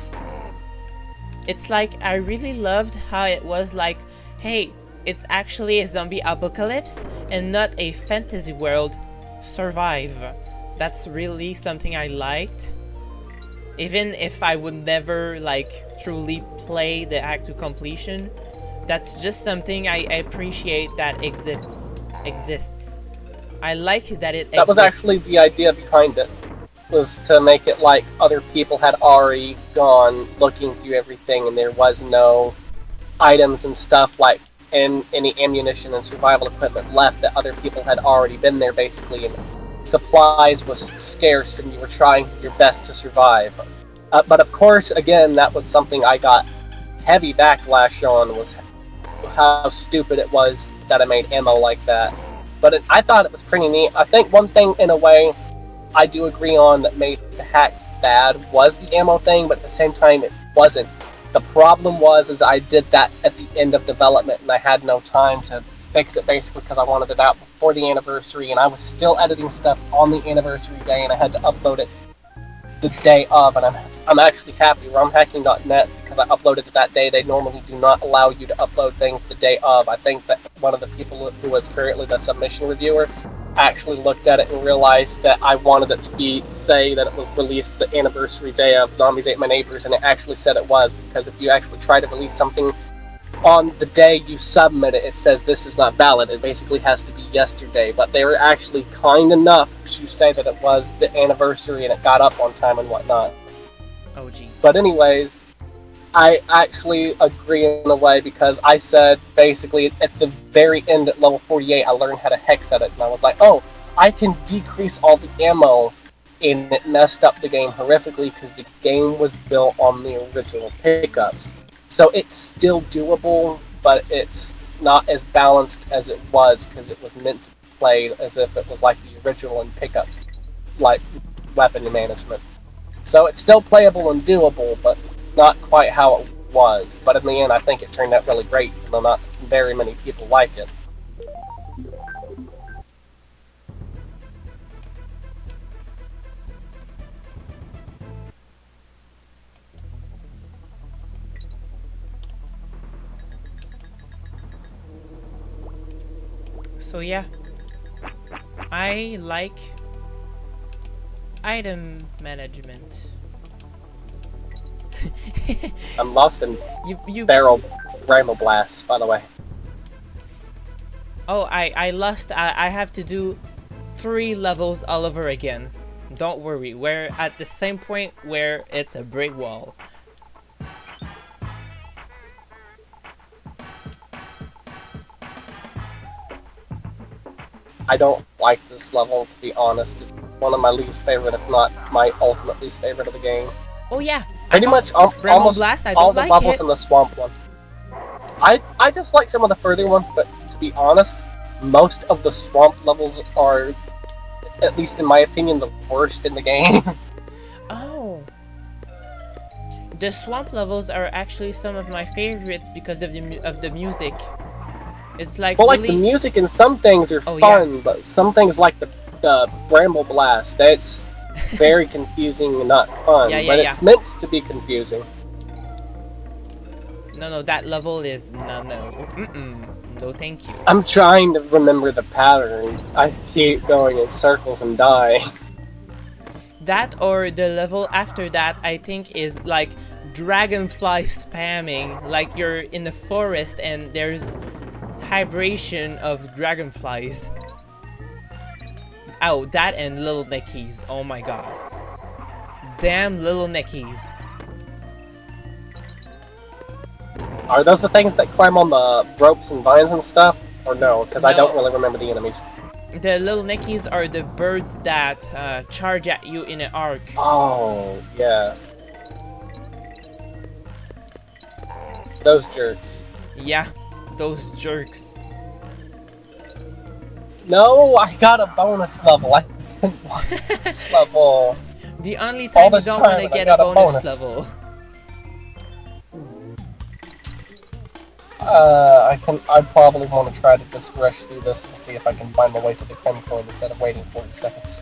It's like, I really loved how it was like, hey, it's actually a zombie apocalypse and not a fantasy world. Survive. That's really something I liked. Even if I would never like truly play the hack to completion, that's just something I appreciate that exists. I like that it exists. That was actually the idea behind it, was to make it like other people had already gone looking through everything and there was no items and stuff like and any ammunition and survival equipment left, that other people had already been there basically, and supplies was scarce and you were trying your best to survive. But of course, again, that was something I got heavy backlash on, was how stupid it was that I made ammo like that. But I thought it was pretty neat. I think one thing, in a way, I do agree on that made the hack bad was the ammo thing, but at the same time, it wasn't. The problem was I did that at the end of development, and I had no time to fix it, basically, because I wanted it out before the anniversary, and I was still editing stuff on the anniversary day, and I had to upload it the day of, and I'm actually happy. RomHacking.net, because I uploaded it that day. They normally do not allow you to upload things the day of. I think that one of the people who was currently the submission reviewer actually looked at it and realized that I wanted it to say that it was released the anniversary day of Zombies Ate My Neighbors, and it actually said it was, because if you actually try to release something on the day you submit it, it says this is not valid. It basically has to be yesterday. But they were actually kind enough to say that it was the anniversary and it got up on time and whatnot. Oh, geez. But anyways, I actually agree in a way, because I said basically at the very end at level 48, I learned how to hex edit, and I was like, oh, I can decrease all the ammo, and it messed up the game horrifically because the game was built on the original pickups. So it's still doable, but it's not as balanced as it was, because it was meant to be played as if it was like the original and pick up, like, weapon management. So it's still playable and doable, but not quite how it was. But in the end, I think it turned out really great, though not very many people like it. So yeah, I like item management. I'm lost in you Barrel Bramble Blast, by the way. Oh, I lost. I have to do 3 levels all over again. Don't worry, we're at the same point where it's a brick wall. I don't like this level, to be honest. It's one of my least favorite, if not my ultimate least favorite of the game. Oh yeah, Pretty much almost Blast, all the levels in the swamp one. I just like some of the further ones, but to be honest, most of the swamp levels are, at least in my opinion, the worst in the game. Oh. The swamp levels are actually some of my favorites because of the music. It's like well, really... like the music in some things are fun, but some things like the Bramble Blast, that's very confusing and not fun. But it's meant to be confusing. No, that level is no, no, thank you. I'm trying to remember the pattern. I keep going in circles and die. That or the level after that, I think, is like dragonfly spamming. Like you're in the forest and there's hibernation of dragonflies. Oh, that and little neckies. Oh my god. Damn little neckies. Are those the things that climb on the ropes and vines and stuff? Or no? Because I don't really remember the enemies. The little neckies are the birds that charge at you in an arc. Oh, yeah. Those jerks. Yeah, those jerks. No, I got a bonus level. I didn't want this level. The only time you don't want to get a bonus level. I probably want to try to just rush through this to see if I can find my way to the Chem Coin instead of waiting 40 seconds.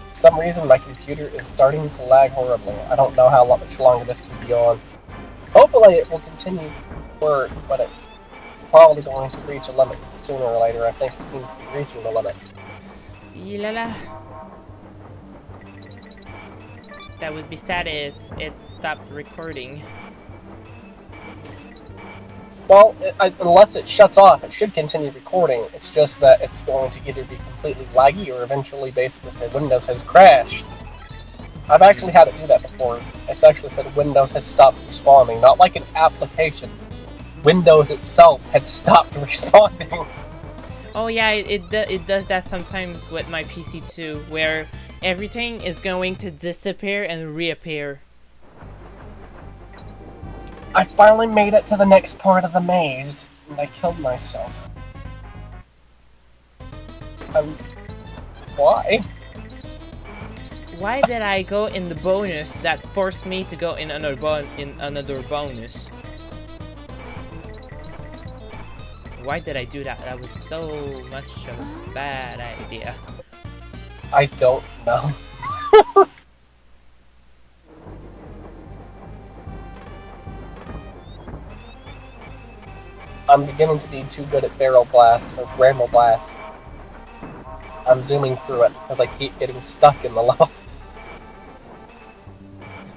For some reason, my computer is starting to lag horribly. I don't know how much longer this can be on. Hopefully it will continue to work, but it's probably going to reach a limit sooner or later. I think it seems to be reaching the limit. Yilala. That would be sad if it stopped recording. Well, unless it shuts off, it should continue recording. It's just that it's going to either be completely laggy or eventually basically say Windows has crashed. I've actually had it do that before. It's actually said Windows has stopped responding, not like an application. Windows itself had stopped responding. Oh yeah, it does that sometimes with my PC too, where everything is going to disappear and reappear. I finally made it to the next part of the maze, and I killed myself. Why? Why did I go in the bonus that forced me to go in another bonus? Why did I do that? That was so much of a bad idea. I don't know. I'm beginning to be too good at Barrel Blast or Bramble Blast. I'm zooming through it because I keep getting stuck in the level.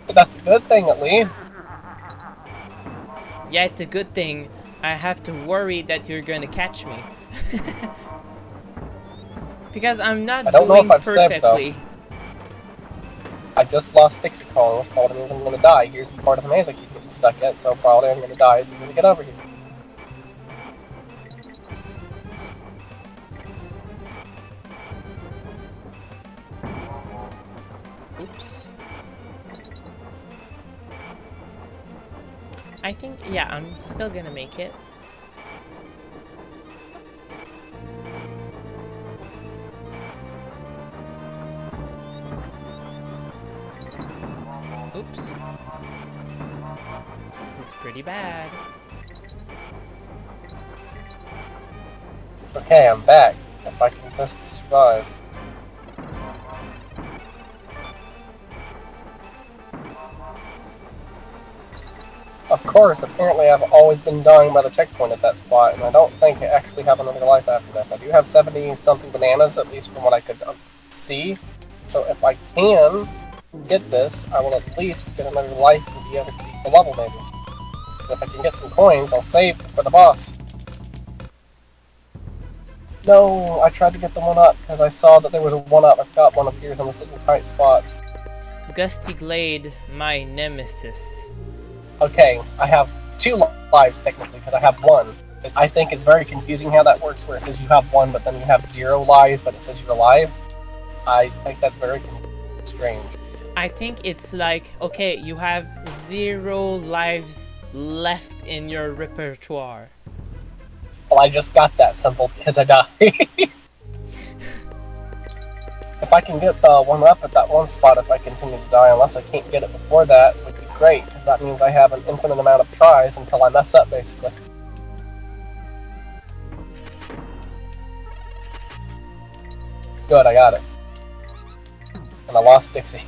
But that's a good thing, at least. Yeah, it's a good thing. I have to worry that you're gonna catch me. Because I'm not doing perfectly. I just lost Dixicon, which probably means I'm gonna die. Here's the part of the maze I keep getting stuck at, so probably I'm gonna die as soon as I get over here. Oops. I think, yeah, I'm still gonna make it. Oops. This is pretty bad. Okay, I'm back. If I can just survive. of course, apparently I've always been dying by the checkpoint at that spot, and I don't think I actually have another life after this. I do have 70-something bananas, at least from what I could see. So if I can get this, I will at least get another life and be able to beat the level, maybe. And if I can get some coins, I'll save for the boss. No, I tried to get the 1-up because I saw that there was a 1-up. I forgot one appears on this little tight spot. Gusty Glade, my nemesis. Okay, I have 2 lives technically because I have 1. I think it's very confusing how that works, where it says you have 1, but then you have 0 lives, but it says you're alive. I think that's very strange. I think it's like, okay, you have 0 lives left in your repertoire. Well, I just got that simple because I died. If I can get the 1-up at that one spot if I continue to die, unless I can't get it before that, would be great, because that means I have an infinite amount of tries until I mess up, basically. Good, I got it. And I lost Dixie.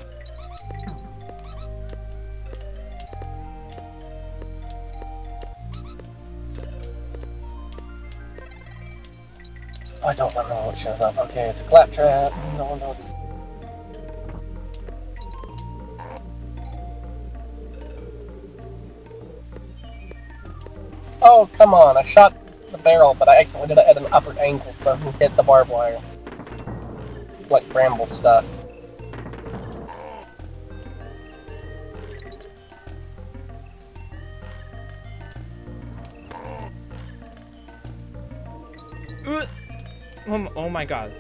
I don't know what shows up. Okay, it's a claptrap. No. Oh, come on. I shot the barrel, but I accidentally did it at an upward angle, so he hit the barbed wire. Like bramble stuff. Oh my god.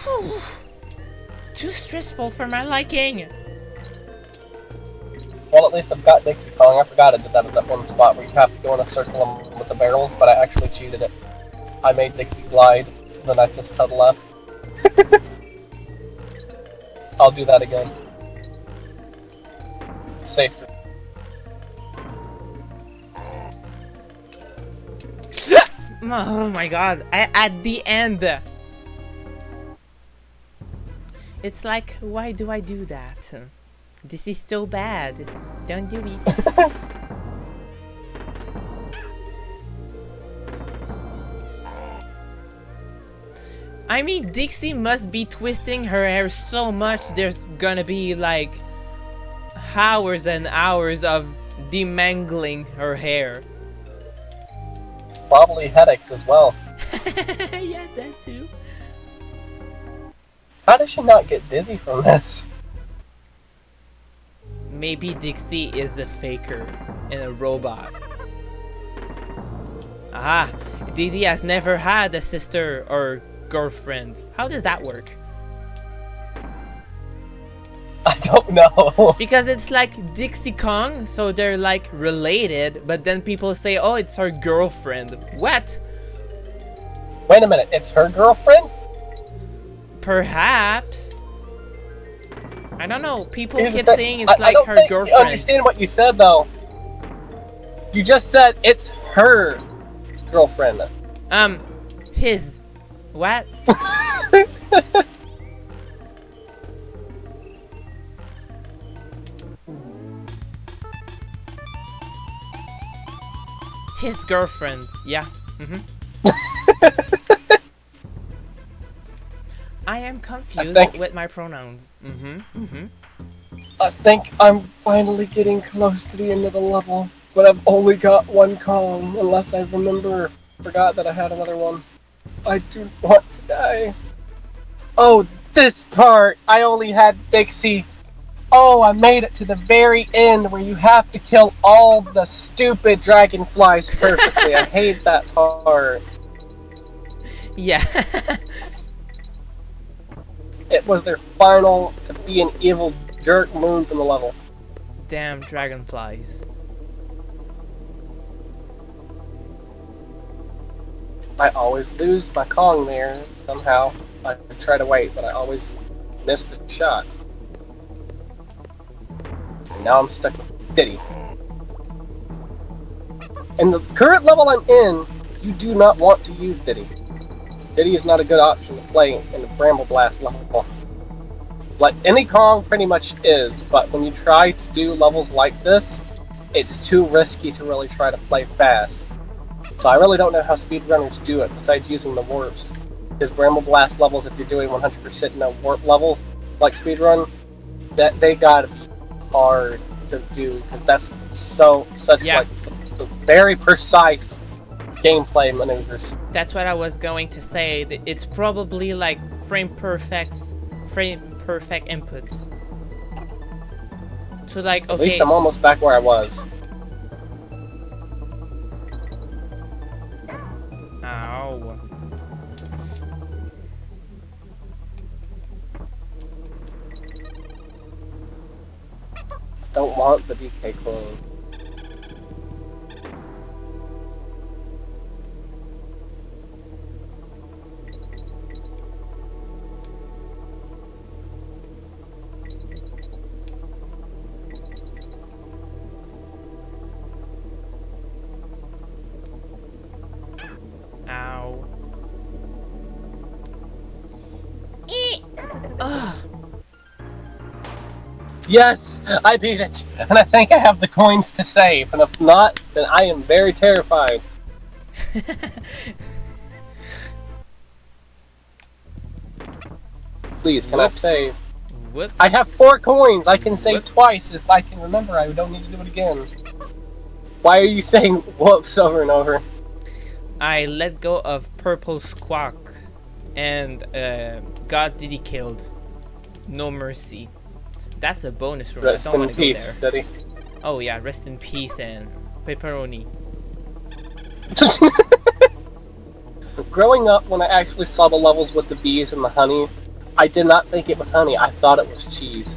Whew. Too stressful for my liking. Well, at least I've got Dixie Kong. I forgot I did that at that one spot where you have to go in a circle with the barrels, but I actually cheated it. I made Dixie glide, then I just to the left. I'll do that again. It's safer. Oh my god, at the end. It's like, why do I do that? This is so bad. Don't do it. I mean, Dixie must be twisting her hair so much there's gonna be like hours and hours of demangling her hair. Probably headaches as well. Yeah, that too. How does she not get dizzy from this? Maybe Dixie is a faker and a robot. Ah, Didi has never had a sister or girlfriend. How does that work? I don't know. Because it's like Dixie Kong, so they're like related, but then people say, oh, it's her girlfriend. What? Wait a minute, it's her girlfriend? Perhaps. I don't know. People Here's keep the saying it's like her I girlfriend. don't understand what you said, though. You just said it's her girlfriend. His. What? His girlfriend. Yeah. I am confused with my pronouns. I think I'm finally getting close to the end of the level, but I've only got 1 Kong, unless I remember or forgot that I had another one. I do want to die. Oh, this part! I only had Dixie. Oh, I made it to the very end where you have to kill all the stupid dragonflies perfectly. I hate that part. Yeah. It was their final to be an evil jerk moon from the level. Damn dragonflies. I always lose my Kong there, somehow. I try to wait, but I always miss the shot. And now I'm stuck with Diddy. In the current level I'm in, you do not want to use Diddy. Diddy is not a good option to play in the Bramble Blast level. Like, any Kong pretty much is, but when you try to do levels like this, it's too risky to really try to play fast. So I really don't know how speedrunners do it besides using the warps. Because Bramble Blast levels, if you're doing 100% no warp level, like speedrun, that they gotta be hard to do because that's such like some very precise gameplay maneuvers. That's what I was going to say. It's probably like frame perfect inputs. So like, okay. At least I'm almost back where I was. Ow. Don't want the DK coin. Ow. Ugh. Yes, I beat it, and I think I have the coins to save, and if not, then I am very terrified. Please, can Whoops. I save? Whoops. I have 4 coins! I can save Whoops. twice if I can remember. I don't need to do it again. Why are you saying whoops over and over? I let go of Purple Squawk and got Diddy killed. No mercy. That's a bonus room. Rest I don't in want to go peace, there. Diddy. Oh yeah, rest in peace and pepperoni. Growing up, when I actually saw the levels with the bees and the honey, I did not think it was honey. I thought it was cheese.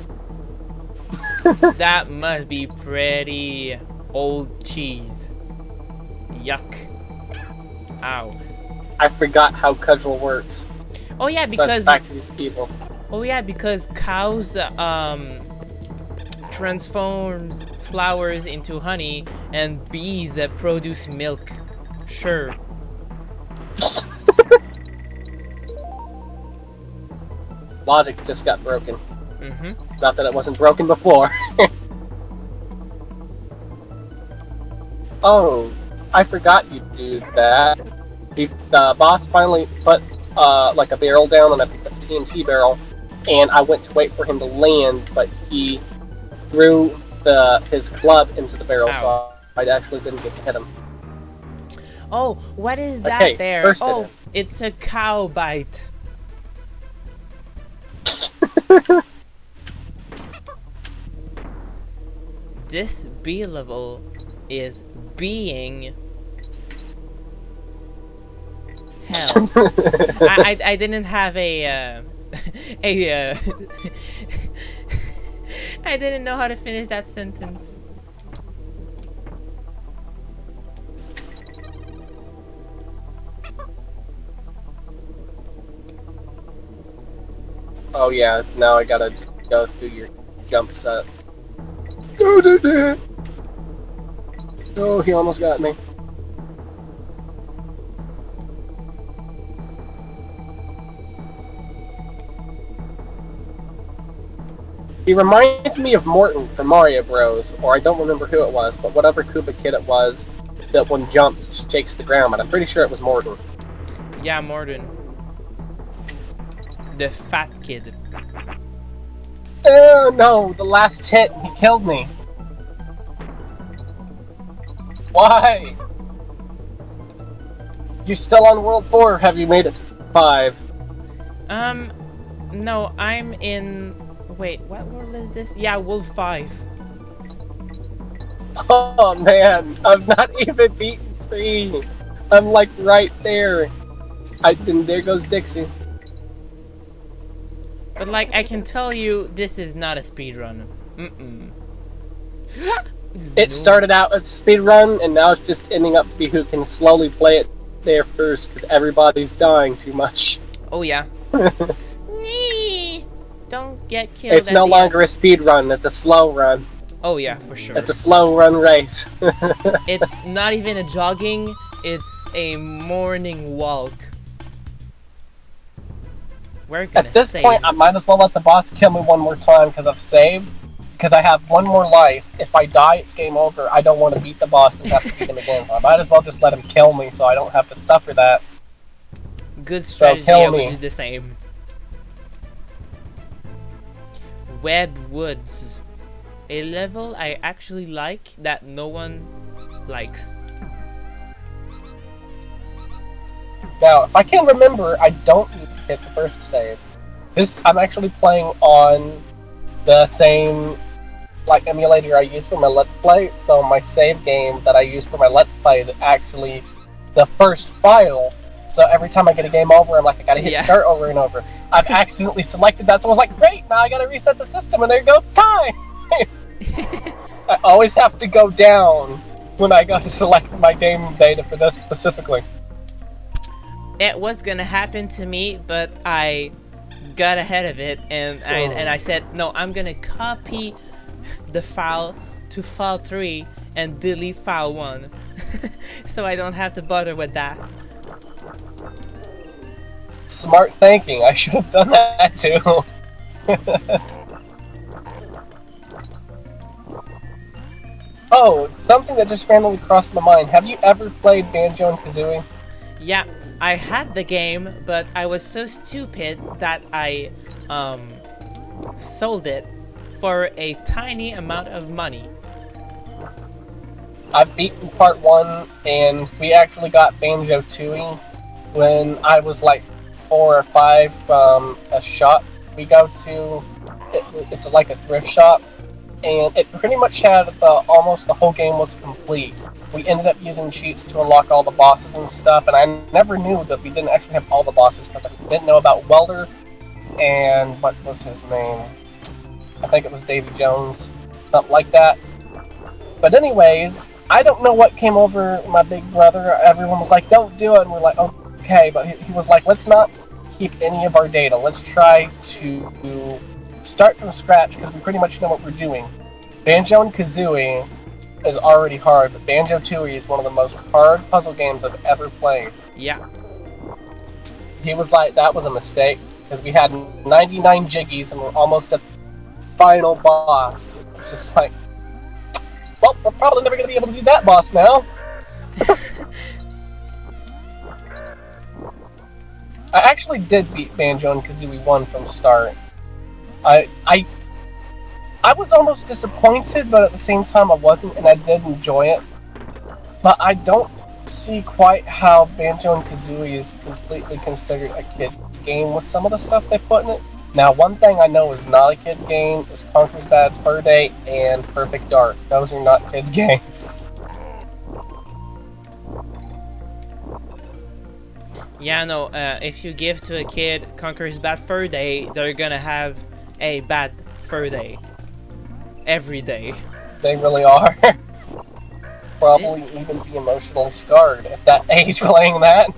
That must be pretty old cheese. Yuck. Ow. I forgot how cudgel works. Oh yeah, So because back to these people. oh yeah, because cows transforms flowers into honey and bees that produce milk. Sure. Logic just got broken. Mm-hmm. Not that it wasn't broken before. Oh, I forgot you do that. The boss finally put like a barrel down, and I picked up a TNT barrel, and I went to wait for him to land, but he threw his club into the barrel, Ow. so I actually didn't get to hit him. Oh, what is that Okay, there? first Oh, hit him. it's a cow bite. This B level is being hell. I didn't have a I didn't know how to finish that sentence. Oh yeah, now I gotta go through your jump set. Oh, he almost got me. He reminds me of Morton from Mario Bros, or I don't remember who it was, but whatever Koopa kid it was that when jumps shakes the ground, but I'm pretty sure it was Morton. Yeah, Morton. The fat kid. Oh no, the last hit, he killed me. Why? You still on World 4, or have you made it to 5? No, I'm in... Wait, what world is this? Yeah, World 5. Oh man, I've not even beaten 3. I'm like right there. And there goes Dixie. But like, I can tell you, this is not a speedrun. Mm-mm. It started out as a speed run, and now it's just ending up to be who can slowly play it there first, because everybody's dying too much. Oh yeah. Nee. Don't get killed. It's no longer a speed run, it's a slow run. Oh yeah, for sure. It's a slow run race. It's not even a jogging, it's a morning walk. We're gonna At this save. point, I might as well let the boss kill me one more time, because I've saved. because I have one more life. If I die, it's game over. I don't want to beat the boss and have to beat him again, so I might as well just let him kill me so I don't have to suffer that. Good strategy, so I would do the same. Web Woods. A level I actually like that no one likes. Now, if I can remember, I don't need to hit the first save. I'm actually playing on the same emulator I use for my Let's Play, so my save game that I use for my Let's Play is actually the first file. So every time I get a game over, I'm like, I gotta hit start over and over. I've accidentally selected that, so I was like, great, now I gotta reset the system, and there goes time! I always have to go down when I go to select my game data for this specifically. It was gonna happen to me, but I got ahead of it, and I said, no, I'm gonna copy the file to file 3 and delete file 1. So I don't have to bother with that. Smart thinking. I should have done that too. Oh, something that just randomly crossed my mind. Have you ever played Banjo and Kazooie? Yeah, I had the game, but I was so stupid that I sold it for a tiny amount of money. I've beaten part 1, and we actually got Banjo Tooie when I was like 4 or 5 from a shop we go to. It's like a thrift shop, and it pretty much had almost the whole game was complete. We ended up using cheats to unlock all the bosses and stuff, and I never knew that we didn't actually have all the bosses because I didn't know about Welder and what was his name? I think it was Davy Jones, something like that. But anyways, I don't know what came over my big brother. Everyone was like, don't do it, and we're like, okay, but he was like, let's not keep any of our data. Let's try to start from scratch because we pretty much know what we're doing. Banjo and Kazooie is already hard, but Banjo Tooie is one of the most hard puzzle games I've ever played. Yeah. He was like, that was a mistake, because we had 99 jiggies and we're almost at the final boss. It was just like, well, we're probably never going to be able to do that boss now. I actually did beat Banjo and Kazooie 1 from start. I was almost disappointed, but at the same time I wasn't, and I did enjoy it. But I don't see quite how Banjo and Kazooie is completely considered a kid's game with some of the stuff they put in it. Now, one thing I know is not a kid's game is Conker's Bad's Fur Day and Perfect Dark. Those are not kids' games. Yeah, no, if you give to a kid Conker's Bad Fur Day, they're gonna have a bad fur day. Every day. They really are. Probably even be emotionally scarred at that age playing that.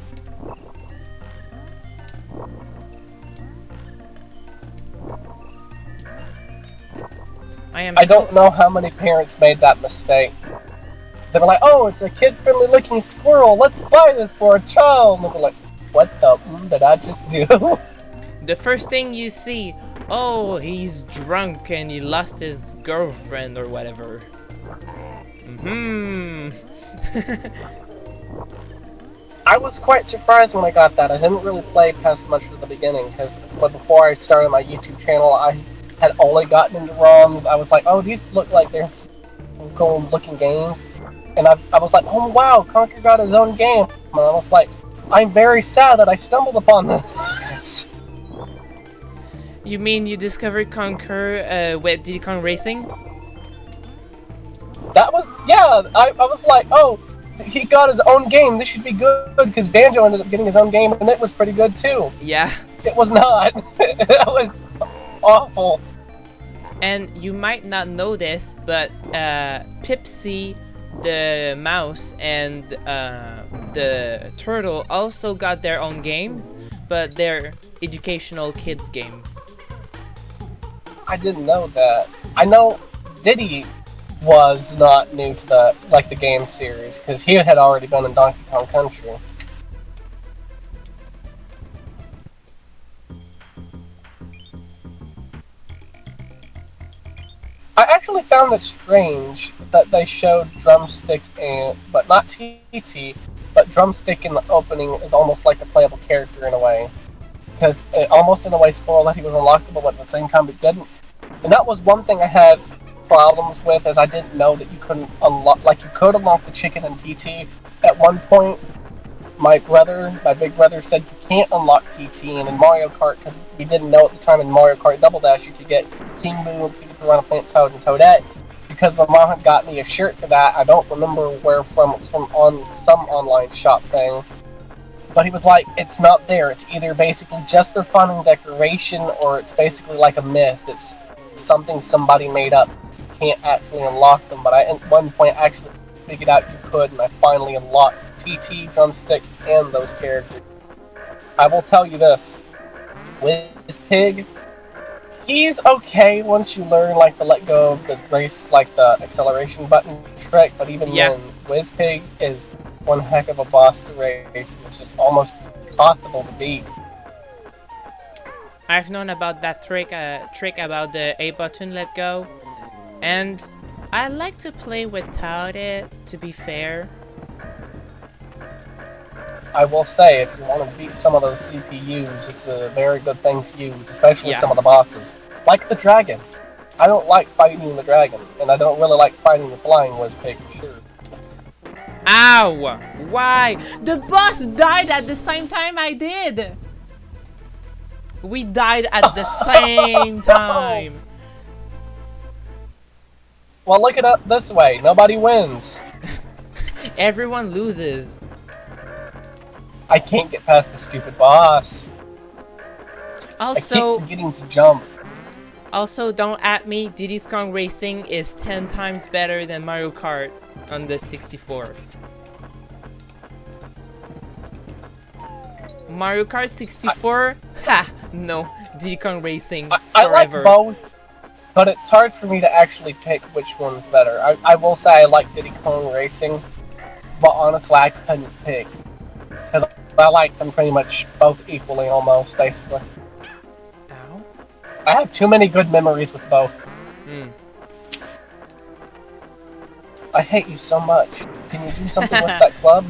I don't know how many parents made that mistake. They were like, oh, it's a kid-friendly looking squirrel, let's buy this for a child! And they're like, what the did I just do? The first thing you see, oh, he's drunk and he lost his girlfriend or whatever. I was quite surprised when I got that. I didn't really play past much at the beginning, but before I started my YouTube channel, I had only gotten into ROMs. I was like, oh, these look like they're cool looking games. And I was like, oh wow, Conker got his own game. And I was like, I'm very sad that I stumbled upon this. You mean you discovered Conker with Diddy Kong Racing? That was, yeah, I was like, oh, he got his own game, this should be good, because Banjo ended up getting his own game, and it was pretty good too. Yeah. It was not. That was awful. And you might not know this, but Pipsy, the mouse, and the turtle also got their own games, but they're educational kids games. I didn't know that. I know Diddy was not new to the game series, because he had already been in Donkey Kong Country. I actually found it strange that they showed Drumstick but not TT, but Drumstick in the opening is almost like a playable character in a way. Because it almost in a way spoiled that he was unlockable, but at the same time it didn't. And that was one thing I had problems with, is I didn't know that you couldn't unlock, like you could unlock the chicken in TT. At one point, my big brother said you can't unlock TT, and in Mario Kart, because we didn't know at the time in Mario Kart Double Dash you could get King Boo, Peter Piranha Plant Toad, and Toadette. Because my mom had got me a shirt for that, I don't remember where from. It was from on some online shop thing. But he was like, it's not there. It's either basically just for fun and decoration, or it's basically like a myth. It's something somebody made up. You can't actually unlock them. But I, at one point, actually figured out you could, and I finally unlocked TT, Drumstick, and those characters. I will tell you this. Wiz Pig, he's okay once you learn, like, to let go of the race, like, the acceleration button trick. But even then, Wiz Pig is one heck of a boss to race, and it's just almost impossible to beat. I've known about that trick about the A button let go, and I like to play without it, to be fair. I will say, if you want to beat some of those CPUs, it's a very good thing to use, especially some of the bosses. Like the dragon. I don't like fighting the dragon, and I don't really like fighting the flying Wiz Pig for sure. Ow! Why? The boss died at the same time I did! We died at the same time! Well, look it up this way. Nobody wins. Everyone loses. I can't get past the stupid boss. Also, I keep forgetting to jump. Also, don't at me, Diddy's Kong Racing is 10 times better than Mario Kart on the 64. Mario Kart 64? Ha! No. Diddy Kong Racing forever. I like both, but it's hard for me to actually pick which one's better. I will say I like Diddy Kong Racing, but honestly I couldn't pick. Because I liked them pretty much both equally almost, basically. Ow. I have too many good memories with both. I hate you so much. Can you do something with that club?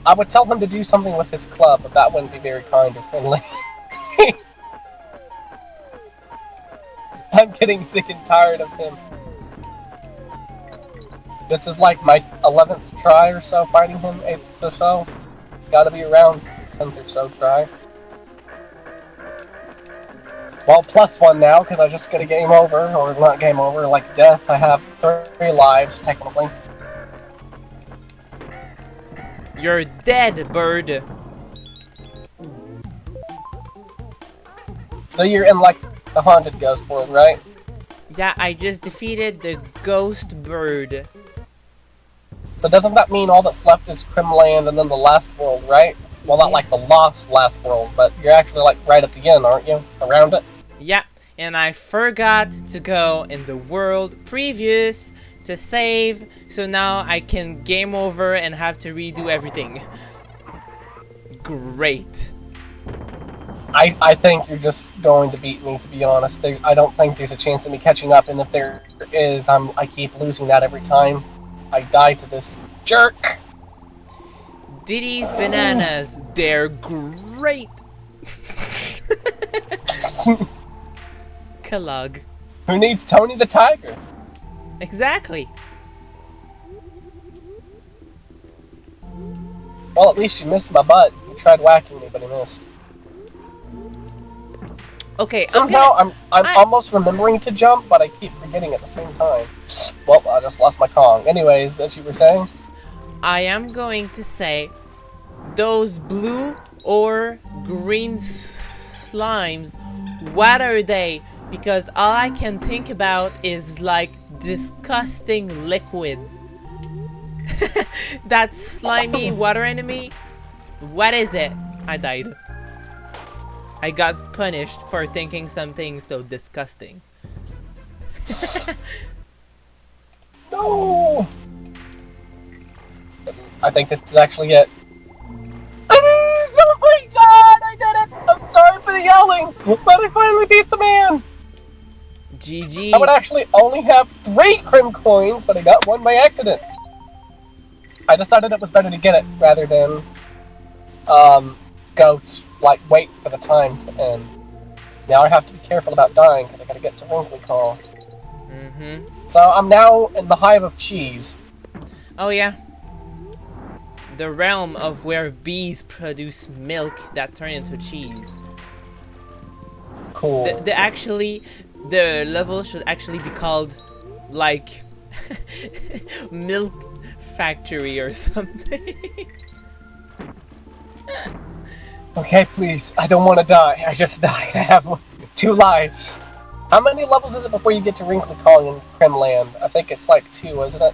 I would tell him to do something with his club, but that wouldn't be very kind or friendly. I'm getting sick and tired of him. This is like my 11th try or so fighting him, 8th or so. It's gotta be around 10th or so try. Well, +1 now, because I just got a game over, or not game over, like death. I have 3 lives, technically. You're dead, bird. So you're in, like, the haunted ghost world, right? Yeah, I just defeated the ghost bird. So doesn't that mean all that's left is Crimland and then the last world, right? Well, not like the lost last world, but you're actually, like, right at the end, aren't you? Around it? Yeah, and I forgot to go in the world previous to save, so now I can game over and have to redo everything. Great. I think you're just going to beat me, to be honest. I don't think there's a chance of me catching up, and if there is, I keep losing that every time I die to this jerk. Diddy's bananas, they're great. Kellogg. Who needs Tony the Tiger? Exactly. Well, at least you missed my butt. You tried whacking me, but he missed. Okay, somehow I'm almost remembering to jump, but I keep forgetting at the same time. Well, I just lost my Kong. Anyways, as you were saying, I am going to say those blue or green slimes. What are they? Because all I can think about is like disgusting liquids. That slimy water enemy. What is it? I died. I got punished for thinking something so disgusting. No! I think this is actually it. Oh my god! I did it! I'm sorry for the yelling! But I finally beat the man! GG. I would actually only have 3 Crim coins, but I got 1 by accident. I decided it was better to get it rather than wait for the time to end. Now I have to be careful about dying because I gotta get to Wrinkly Call. So I'm now in the hive of cheese. Oh yeah. The realm of where bees produce milk that turn into cheese. Cool. The level should actually be called, like, Milk Factory or something. Okay, please. I don't want to die. I just died. I have 2 lives. How many levels is it before you get to Wrinkly Call in Crimland? I think it's like 2, isn't it?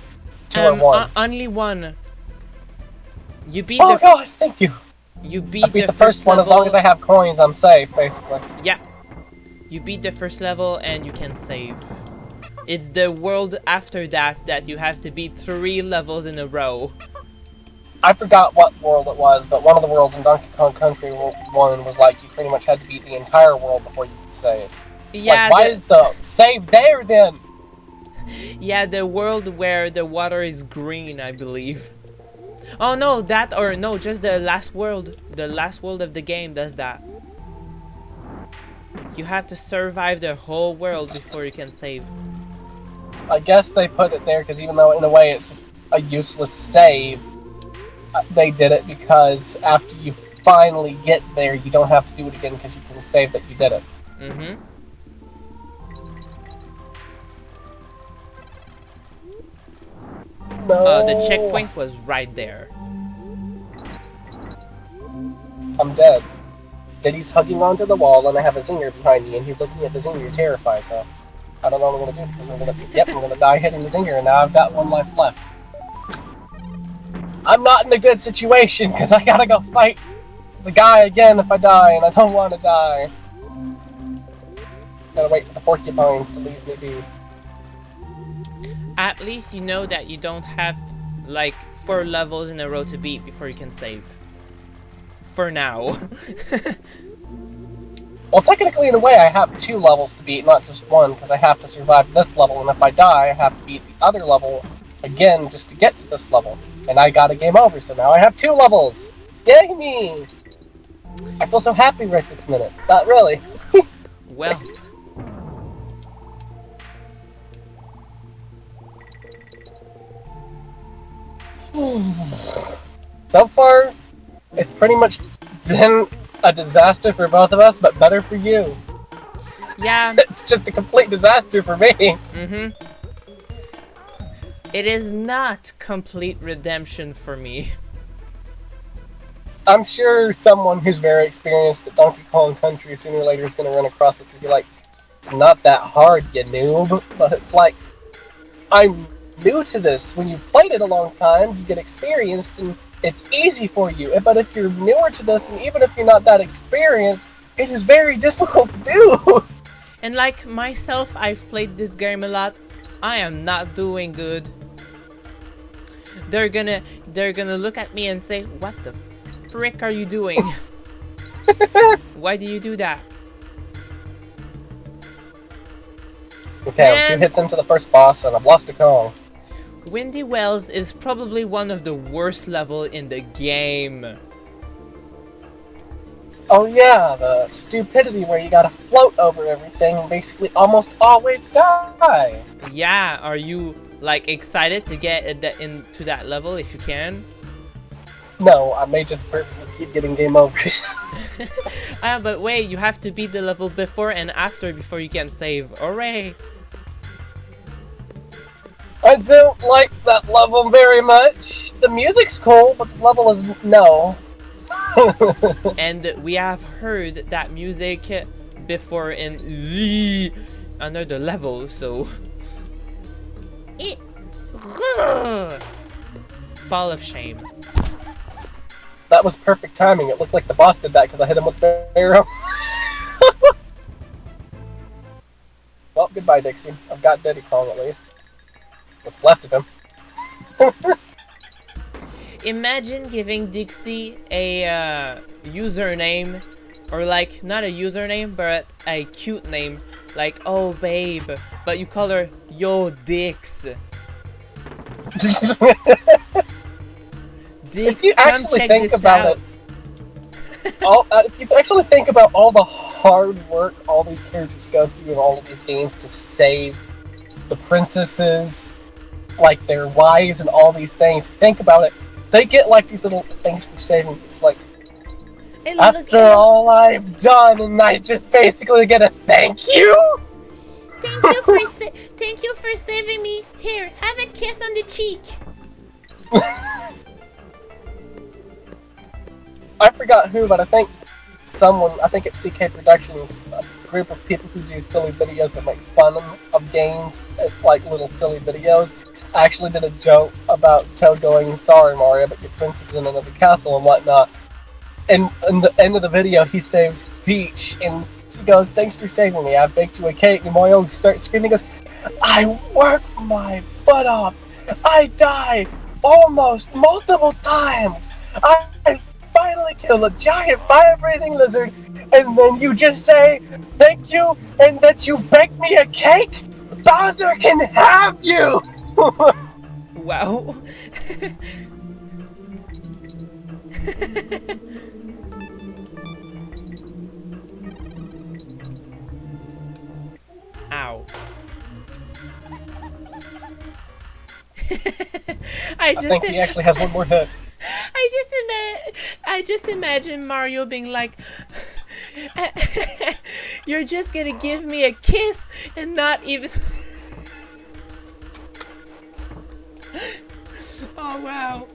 2 or 1? Only 1. You beat Oh god, thank you! You beat the first one. As long as I have coins, I'm safe, basically. Yeah. You beat the first level and you can save. It's the world after that you have to beat 3 levels in a row. I forgot what world it was, but one of the worlds in Donkey Kong Country 1 was like you pretty much had to beat the entire world before you could save. It's like, why is the save there then? Yeah, the world where the water is green, I believe. Oh no, just the last world. The last world of the game does that. You have to survive the whole world before you can save. I guess they put it there because even though in a way it's a useless save, they did it because after you finally get there, you don't have to do it again because you can save that you did it. No. The checkpoint was right there. I'm dead. Diddy's hugging onto the wall, and I have a zinger behind me, and he's looking at the zinger, terrified, so I don't know what I'm gonna do, because I'm gonna die hitting the zinger, and now I've got 1 life left. I'm not in a good situation, because I gotta go fight the guy again if I die, and I don't want to die. Gotta wait for the porcupines to leave me be. At least you know that you don't have, like, 4 levels in a row to beat before you can save. For now. Well, technically, in a way, I have 2 levels to beat, not just 1, because I have to survive this level, and if I die, I have to beat the other level again just to get to this level. And I got a game over, so now I have 2 levels! Yay me! I feel so happy right this minute. Not really. Well. So far, it's pretty much been a disaster for both of us, but better for you. Yeah. It's just a complete disaster for me. It is not complete redemption for me. I'm sure someone who's very experienced at Donkey Kong Country sooner or later is going to run across this and be like, it's not that hard, you noob. But it's like, I'm new to this. When you've played it a long time, you get experience and it's easy for you. But if you're newer to this, and even if you're not that experienced, it is very difficult to do. And like myself, I've played this game a lot. I am not doing good. They're gonna look at me and say, what the frick are you doing? Why do you do that? Okay, I'm 2 hits into the first boss and I've lost a Kong. Windy Wells is probably one of the worst levels in the game. Oh yeah, the stupidity where you gotta float over everything and basically almost always die. Yeah, are you like excited to get into that level if you can? No, I may just purposely keep getting game overs. But wait, you have to beat the level before and after before you can save. Hooray! I don't like that level very much. The music's cool, but the level is no. And we have heard that music before in the another level, so fall of shame. That was perfect timing. It looked like the boss did that because I hit him with the arrow. Well, goodbye, Dixie. I've got Diddy Kong at least. What's left of him. Imagine giving Dixie a username Or like, not a username, but a cute name. Like, oh babe, but you call her Yo Dix. Dix, if you come actually check think this about out. it, if you actually think about all the hard work all these characters go through in all of these games to save the princesses, like their wives and all these things, if you think about it, they get like these little things for saving. It's like, after all I've done, and I just basically get a thank you? Thank you for saving me. Here, have a kiss on the cheek. I forgot who, but I think it's CK Productions, a group of people who do silly videos that make fun of games, like little silly videos. I actually did a joke about Toad going, sorry Mario, but your princess is in another castle and whatnot. And in the end of the video, he saves Peach, and she goes, thanks for saving me, I baked you a cake. And Mario starts screaming, goes, I worked my butt off. I died almost multiple times. I finally killed a giant fire-breathing lizard, and then you just say thank you and that you've baked me a cake? Bowser can have you! Wow. Ow. I think he actually has one more hit. I just imagine Mario being like, you're just gonna give me a kiss and not even... Oh wow.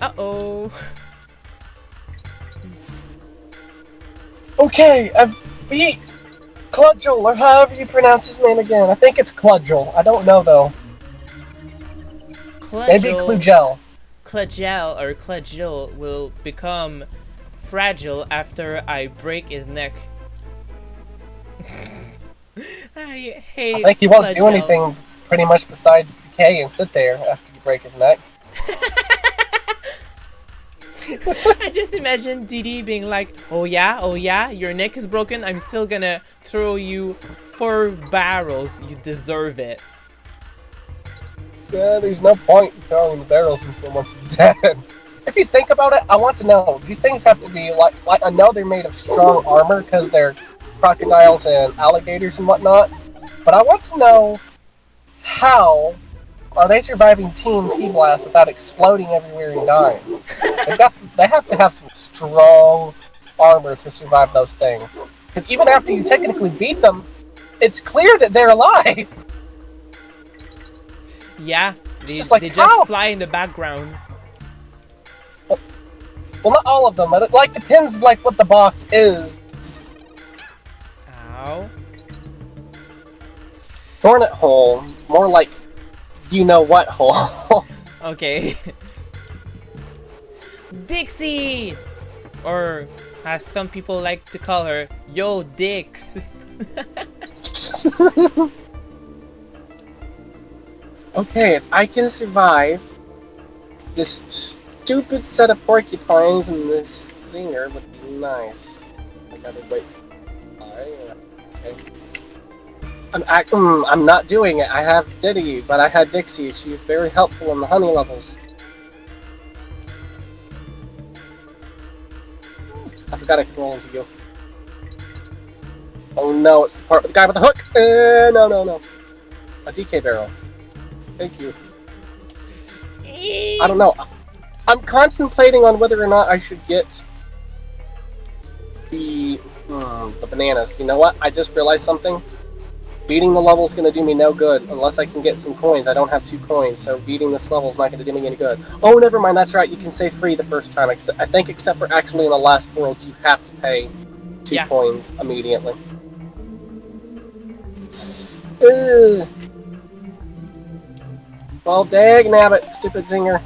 Uh-oh. Okay, I've beat Cludgel, or however you pronounce his name again. I think it's Cludgel. I don't know though. Maybe Clugel. Cludgel will become fragile after I break his neck. I hate I think he won't do anything pretty much besides decay and sit there after you break his neck. I just imagine Didi being like, oh yeah, your neck is broken, I'm still gonna throw you 4 barrels, you deserve it. Yeah, there's no point in throwing the barrels into him once he's dead. If you think about it, I want to know, these things have to be like I know they're made of strong armor because they're crocodiles and alligators and whatnot, but I want to know, how are they surviving Team T-Blast without exploding everywhere and dying? They have to have some strong armor to survive those things. Because even after you technically beat them, it's clear that they're alive! Yeah, they just fly in the background. Well, not all of them, but it depends what the boss is. Ow. Hornet hole, more like you know what hole. Okay. Dixie! Or as some people like to call her, Yo Dix. Okay, if I can survive this stupid set of porcupines and this zinger would be nice. I gotta wait for okay. I'm not doing it. I have Diddy, but I had Dixie. She's very helpful in the honey levels. I forgot I could roll into you. Oh no, it's the part with the guy with the hook! No. A DK barrel. Thank you. I don't know. I'm contemplating on whether or not I should get the bananas. You know what? I just realized something. Beating the level is going to do me no good unless I can get some coins. I don't have 2 coins, so beating this level is not going to do me any good. Oh, never mind. That's right. You can say free the first time. I think except for actually in the last world, you have to pay 2 coins immediately. Well, dag-nabbit, stupid zinger.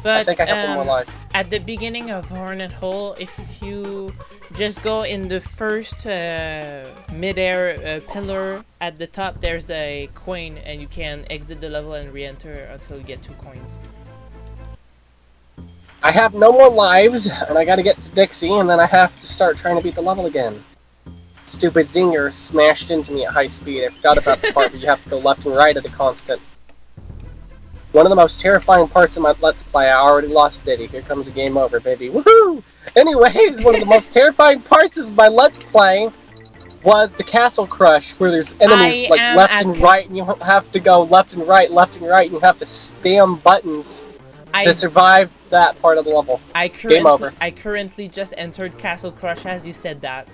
But I think I have 1 more life. At the beginning of Hornet Hole, if you just go in the first mid-air pillar at the top, there's a coin, and you can exit the level and re-enter until you get 2 coins. I have no more lives, and I gotta get to Dixie, and then I have to start trying to beat the level again. Stupid Zinger smashed into me at high speed. I forgot about the part where you have to go left and right at a constant. One of the most terrifying parts of my Let's Play, I already lost Diddy. Here comes a game over, baby. Woohoo! Anyways, one of the most terrifying parts of my Let's Play was the Castle Crush, where there's enemies like left and right, and you have to go left and right, and you have to spam buttons to survive that part of the level. Game over. I currently just entered Castle Crush as you said that.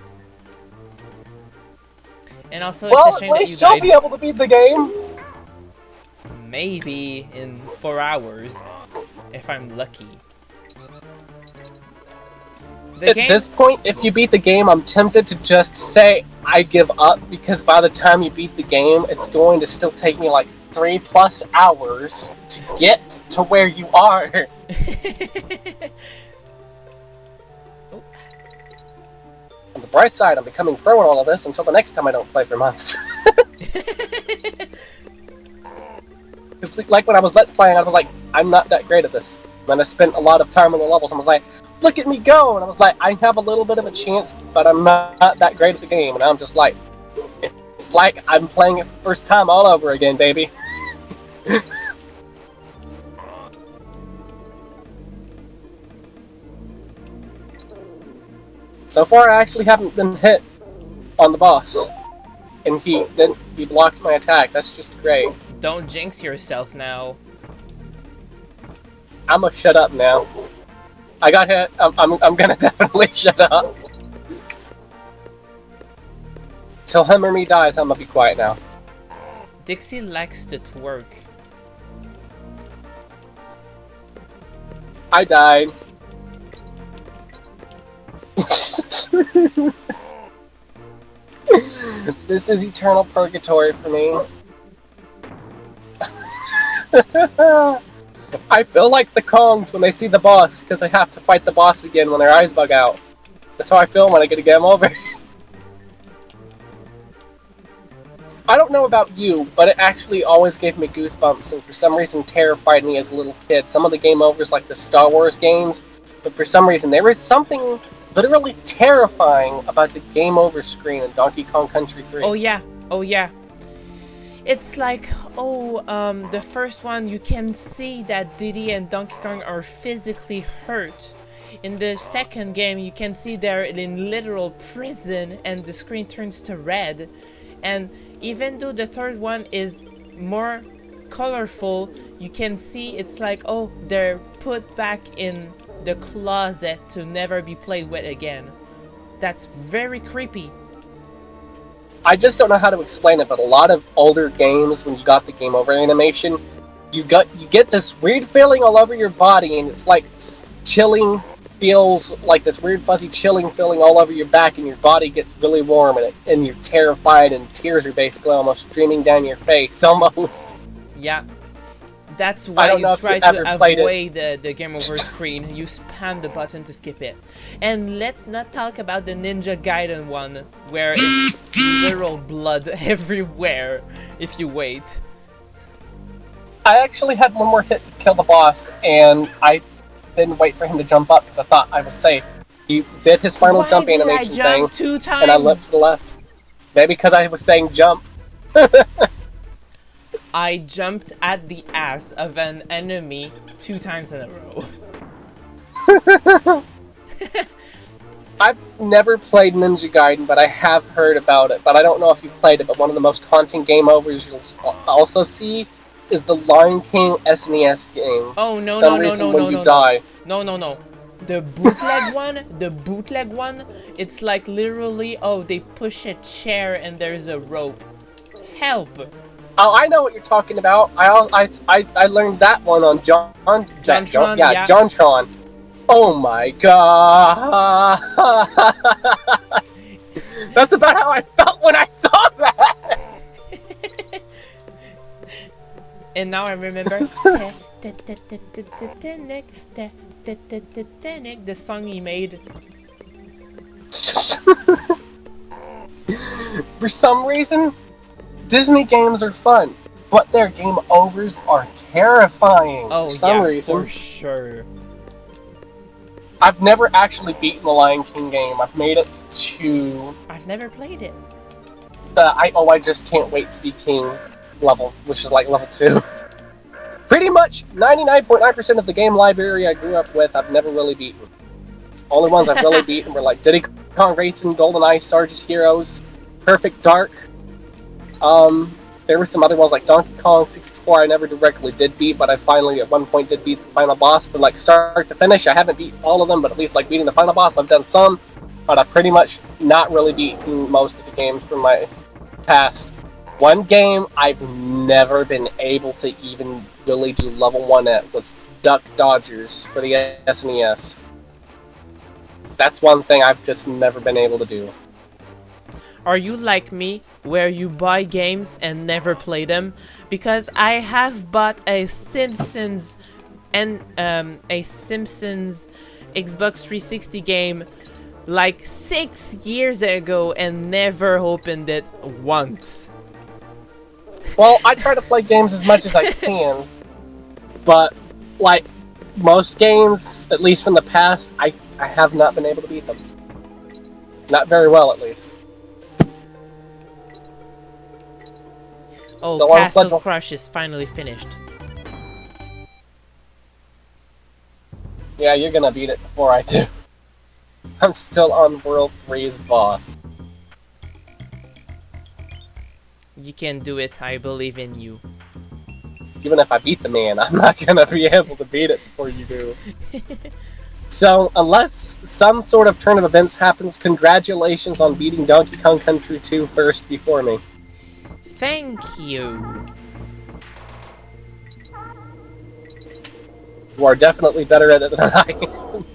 And also, it's a shame at least you'll be able to beat the game. Maybe in 4 hours, if I'm lucky. At this point, if you beat the game, I'm tempted to just say I give up, because by the time you beat the game, it's going to still take me like 3+ hours to get to where you are. On the bright side, I'm becoming pro in all of this until the next time I don't play for months. Because like when I was Let's Playing, I was like, I'm not that great at this. And then I spent a lot of time on the levels, and I was like, look at me go! And I was like, I have a little bit of a chance, but I'm not that great at the game. And I'm just like, it's like I'm playing it for the first time all over again, baby. So far, I actually haven't been hit on the boss. And he blocked my attack. That's just great. Don't jinx yourself now. I'ma shut up now. I got hit. I'm gonna definitely shut up. Till him or me dies, I'm gonna be quiet now. Dixie likes to twerk. I died. This is eternal purgatory for me. I feel like the Kongs when they see the boss, because I have to fight the boss again when their eyes bug out. That's how I feel when I get a game over. I don't know about you, but it actually always gave me goosebumps, and for some reason terrified me as a little kid. Some of the game overs, like the Star Wars games, but for some reason there was something literally terrifying about the game over screen in Donkey Kong Country 3. Oh yeah, oh yeah. It's like, the first one, you can see that Diddy and Donkey Kong are physically hurt. In the second game, you can see they're in literal prison and the screen turns to red. And even though the third one is more colorful, you can see it's like, oh, they're put back in the closet to never be played with again. That's very creepy. I just don't know how to explain it, but a lot of older games, when you got the game over animation, you get this weird feeling all over your body, and it's like chilling, feels like this weird fuzzy chilling feeling all over your back, and your body gets really warm, and you're terrified, and tears are basically almost streaming down your face, almost. Yeah. That's why you try to avoid the game over screen. You spam the button to skip it. And let's not talk about the Ninja Gaiden one, where it's literal blood everywhere if you wait. I actually had one more hit to kill the boss, and I didn't wait for him to jump up because I thought I was safe. He did his final jump animation thing, 2 times? And I leapt to the left. Maybe because I was saying jump. I jumped at the ass of an enemy 2 times in a row. I've never played Ninja Gaiden, but I have heard about it. But I don't know if you've played it, but one of the most haunting game overs you'll also see is the Lion King SNES game. Oh, no, For some reason, when you die. No. The bootleg one, it's like literally, oh, they push a chair and there's a rope. Help! Oh, I know what you're talking about. I learned that one on JonTron. Oh my god! That's about how I felt when I saw that. And now I remember the song he made. For some reason, Disney games are fun, but their game overs are terrifying for some reason. For sure. I've never actually beaten the Lion King game. I've made it to... I've never played it. I just can't wait to be king level, which is like level 2. Pretty much 99.9% of the game library I grew up with, I've never really beaten. Only ones I've really beaten were like Diddy Kong Racing, GoldenEye, Sarge's Heroes, Perfect Dark. There were some other ones like Donkey Kong 64 I never directly did beat, but I finally at one point did beat the final boss from like start to finish. I haven't beat all of them, but at least like beating the final boss I've done some, but I've pretty much not really beaten most of the games from my past. One game I've never been able to even really do level 1 at was Duck Dodgers for the SNES. That's one thing I've just never been able to do. Are you like me, where you buy games and never play them? Because I have bought a Simpsons and a Simpsons Xbox 360 game like 6 years ago and never opened it once. Well, I try to play games as much as I can, but like most games, at least from the past, I have not been able to beat them. Not very well, at least. Oh, Castle Crush is finally finished. Yeah, you're gonna beat it before I do. I'm still on World 3's boss. You can do it, I believe in you. Even if I beat the man, I'm not gonna be able to beat it before you do. So, unless some sort of turn of events happens, congratulations on beating Donkey Kong Country 2 first before me. Thank you. You are definitely better at it than I am.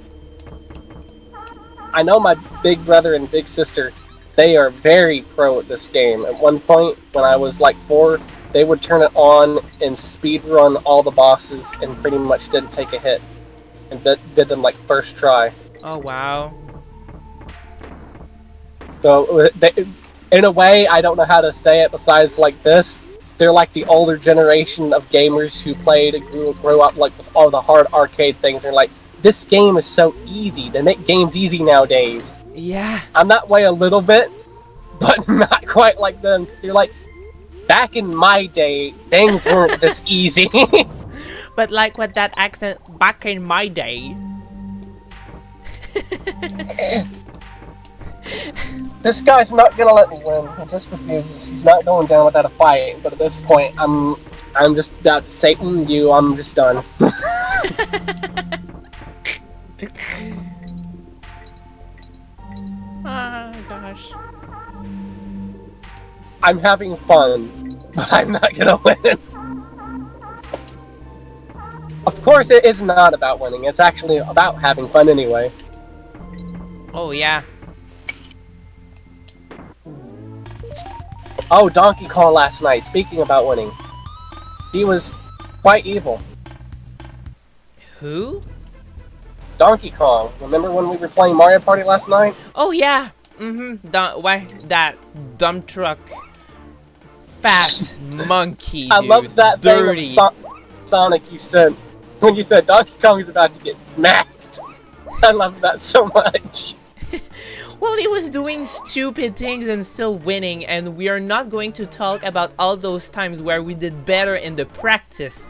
I know my big brother and big sister, they are very pro at this game. At one point, when I was like 4, they would turn it on and speedrun all the bosses and pretty much didn't take a hit. And did them like first try. Oh, wow. So, in a way, I don't know how to say it besides like this. They're like the older generation of gamers who played and grew up like with all the hard arcade things. They're like, this game is so easy. They make games easy nowadays. Yeah. I'm that way a little bit, but not quite like them. They're like, back in my day, things weren't this easy. But like with that accent, back in my day. This guy's not gonna let me win. He just refuses. He's not going down without a fight. But at this point, I'm just about to say, you. I'm just done. Ah, gosh. I'm having fun, but I'm not gonna win. Of course, it is not about winning. It's actually about having fun anyway. Oh, yeah. Oh, Donkey Kong last night. Speaking about winning, he was quite evil. Who? Donkey Kong. Remember when we were playing Mario Party last night? Oh, yeah. Why that dump truck fat monkey, dude. I love that dirty thing of Sonic you said when you said Donkey Kong is about to get smacked. I love that so much. Well, he was doing stupid things and still winning, and we are not going to talk about all those times where we did better in the practice.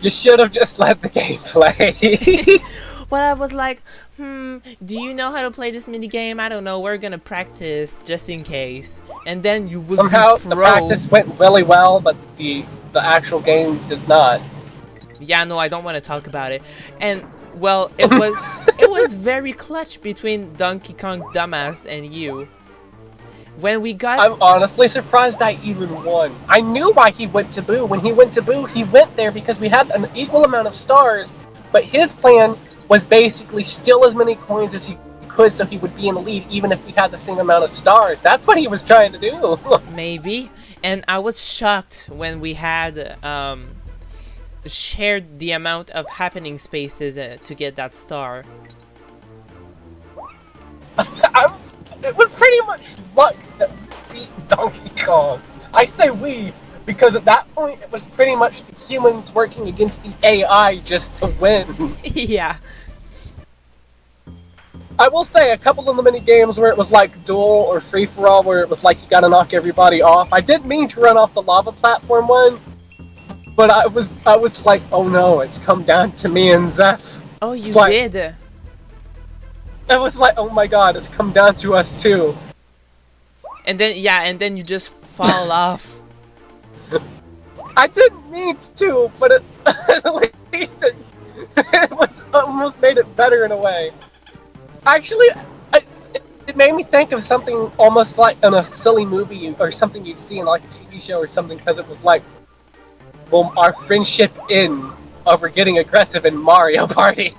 You should have just let the game play. Well, I was like, do you know how to play this minigame? I don't know, we're gonna practice just in case. And then you would Somehow be pro. The practice went really well, but the actual game did not. Yeah, no, I don't want to talk about it. And well, it was very clutch between Donkey Kong Dumbass and you. When we got... I'm honestly surprised I even won. I knew why he went to Boo. When he went to Boo, he went there because we had an equal amount of stars, but his plan was basically steal as many coins as he could so he would be in the lead even if we had the same amount of stars. That's what he was trying to do. Maybe. And I was shocked when we had shared the amount of happening spaces to get that star. It was pretty much luck that beat Donkey Kong. I say we, Because at that point, it was pretty much the humans working against the AI just to win. Yeah. I will say, a couple of the mini games where it was like duel or free for all, where it was like you gotta knock everybody off. I didn't mean to run off the lava platform one, but I was like, oh no, it's come down to me and Zeph. Oh, you like, did. It was like, oh my god, it's come down to us too. And then you just fall off. I didn't mean to, but at least it was almost made it better in a way. Actually, it made me think of something almost like in a silly movie or something you'd see in like a TV show or something, because it was like, well, our friendship in over getting aggressive in Mario Party.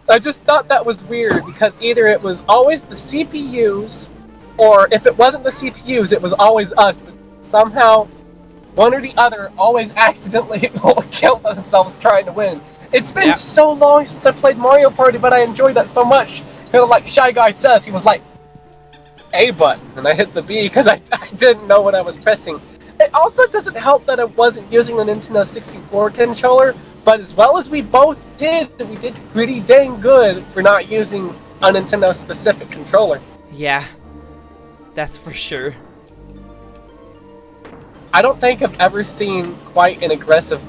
I just thought that was weird, because either it was always the CPUs, or if it wasn't the CPUs, it was always us. But somehow, one or the other always accidentally will kill themselves trying to win. It's been so long since I played Mario Party, but I enjoyed that so much. Kind of like Shy Guy says, he was like, A button, and I hit the B because I didn't know what I was pressing. It also doesn't help that I wasn't using a Nintendo 64 controller, but as well as we both did, we did pretty dang good for not using a Nintendo specific controller. Yeah, that's for sure. I don't think I've ever seen quite an aggressive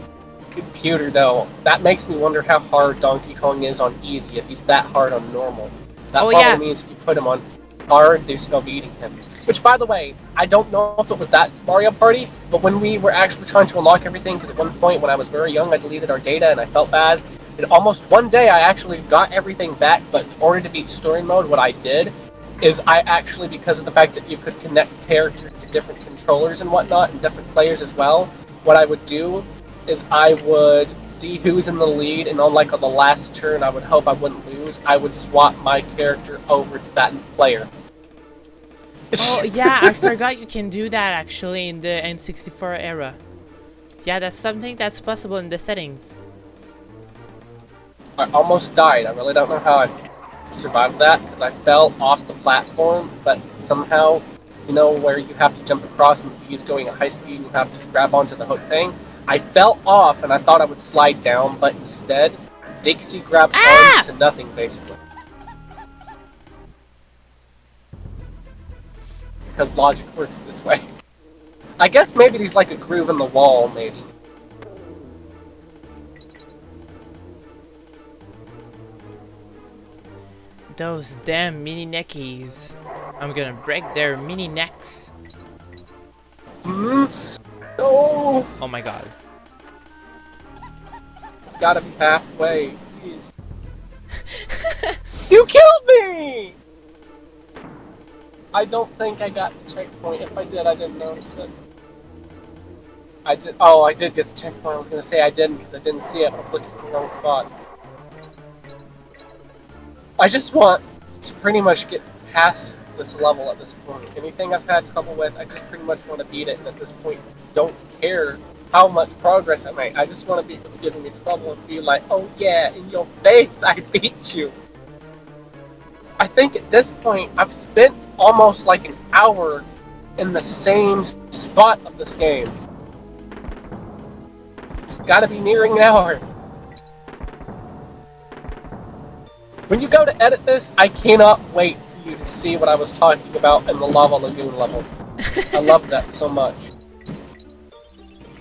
computer, though. That makes me wonder how hard Donkey Kong is on easy, if he's that hard on normal. That probably means if you put him on hard, there's no beating him. Which, by the way, I don't know if it was that Mario Party, but when we were actually trying to unlock everything, because at one point when I was very young, I deleted our data and I felt bad. And almost one day I actually got everything back, but in order to beat story mode, what I did is I actually, because of the fact that you could connect characters to different controllers and whatnot, and different players as well, what I would do is I would see who's in the lead, and on the last turn, I would hope I wouldn't lose. I would swap my character over to that player. Oh yeah, I forgot you can do that actually in the N64 era. Yeah, that's something that's possible in the settings. I almost died. I really don't know how I survived that, because I fell off the platform, but somehow, you know, where you have to jump across and he's going at high speed and you have to grab onto the hook thing. I fell off and I thought I would slide down, but instead, Dixie grabbed onto nothing, basically. Because logic works this way. I guess maybe there's like a groove in the wall, maybe. Those damn mini neckies. I'm gonna break their mini necks. No! Oh my god. Gotta be halfway, please. You killed me! I don't think I got the checkpoint. If I did, I didn't notice it. I did. Oh, I did get the checkpoint. I was gonna say I didn't because I didn't see it. I was looking in the wrong spot. I just want to pretty much get past this level at this point. Anything I've had trouble with, I just pretty much want to beat it. And at this point, don't care how much progress I make. I just want to beat what's giving me trouble and be like, oh yeah, in your face, I beat you. I think at this point, I've spent almost like an hour in the same spot of this game. It's gotta be nearing an hour. When you go to edit this, I cannot wait for you to see what I was talking about in the Lava Lagoon level. I love that so much.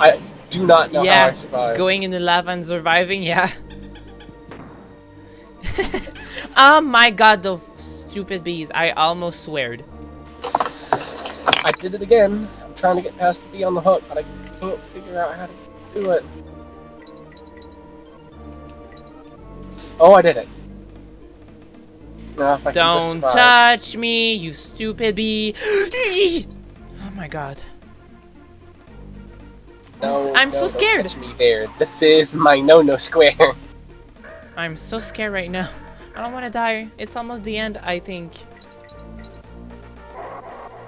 I do not know how I survived. Going in the lava and surviving, yeah. Oh my god, those stupid bees. I almost sweared. I did it again. I'm trying to get past the bee on the hook, but I can't figure out how to do it. Oh, I did it. Now if I Don't touch me, you stupid bee. Oh my god. No, I'm so scared. Don't touch me there. This is my no-no square. I'm so scared right now. I don't want to die. It's almost the end, I think.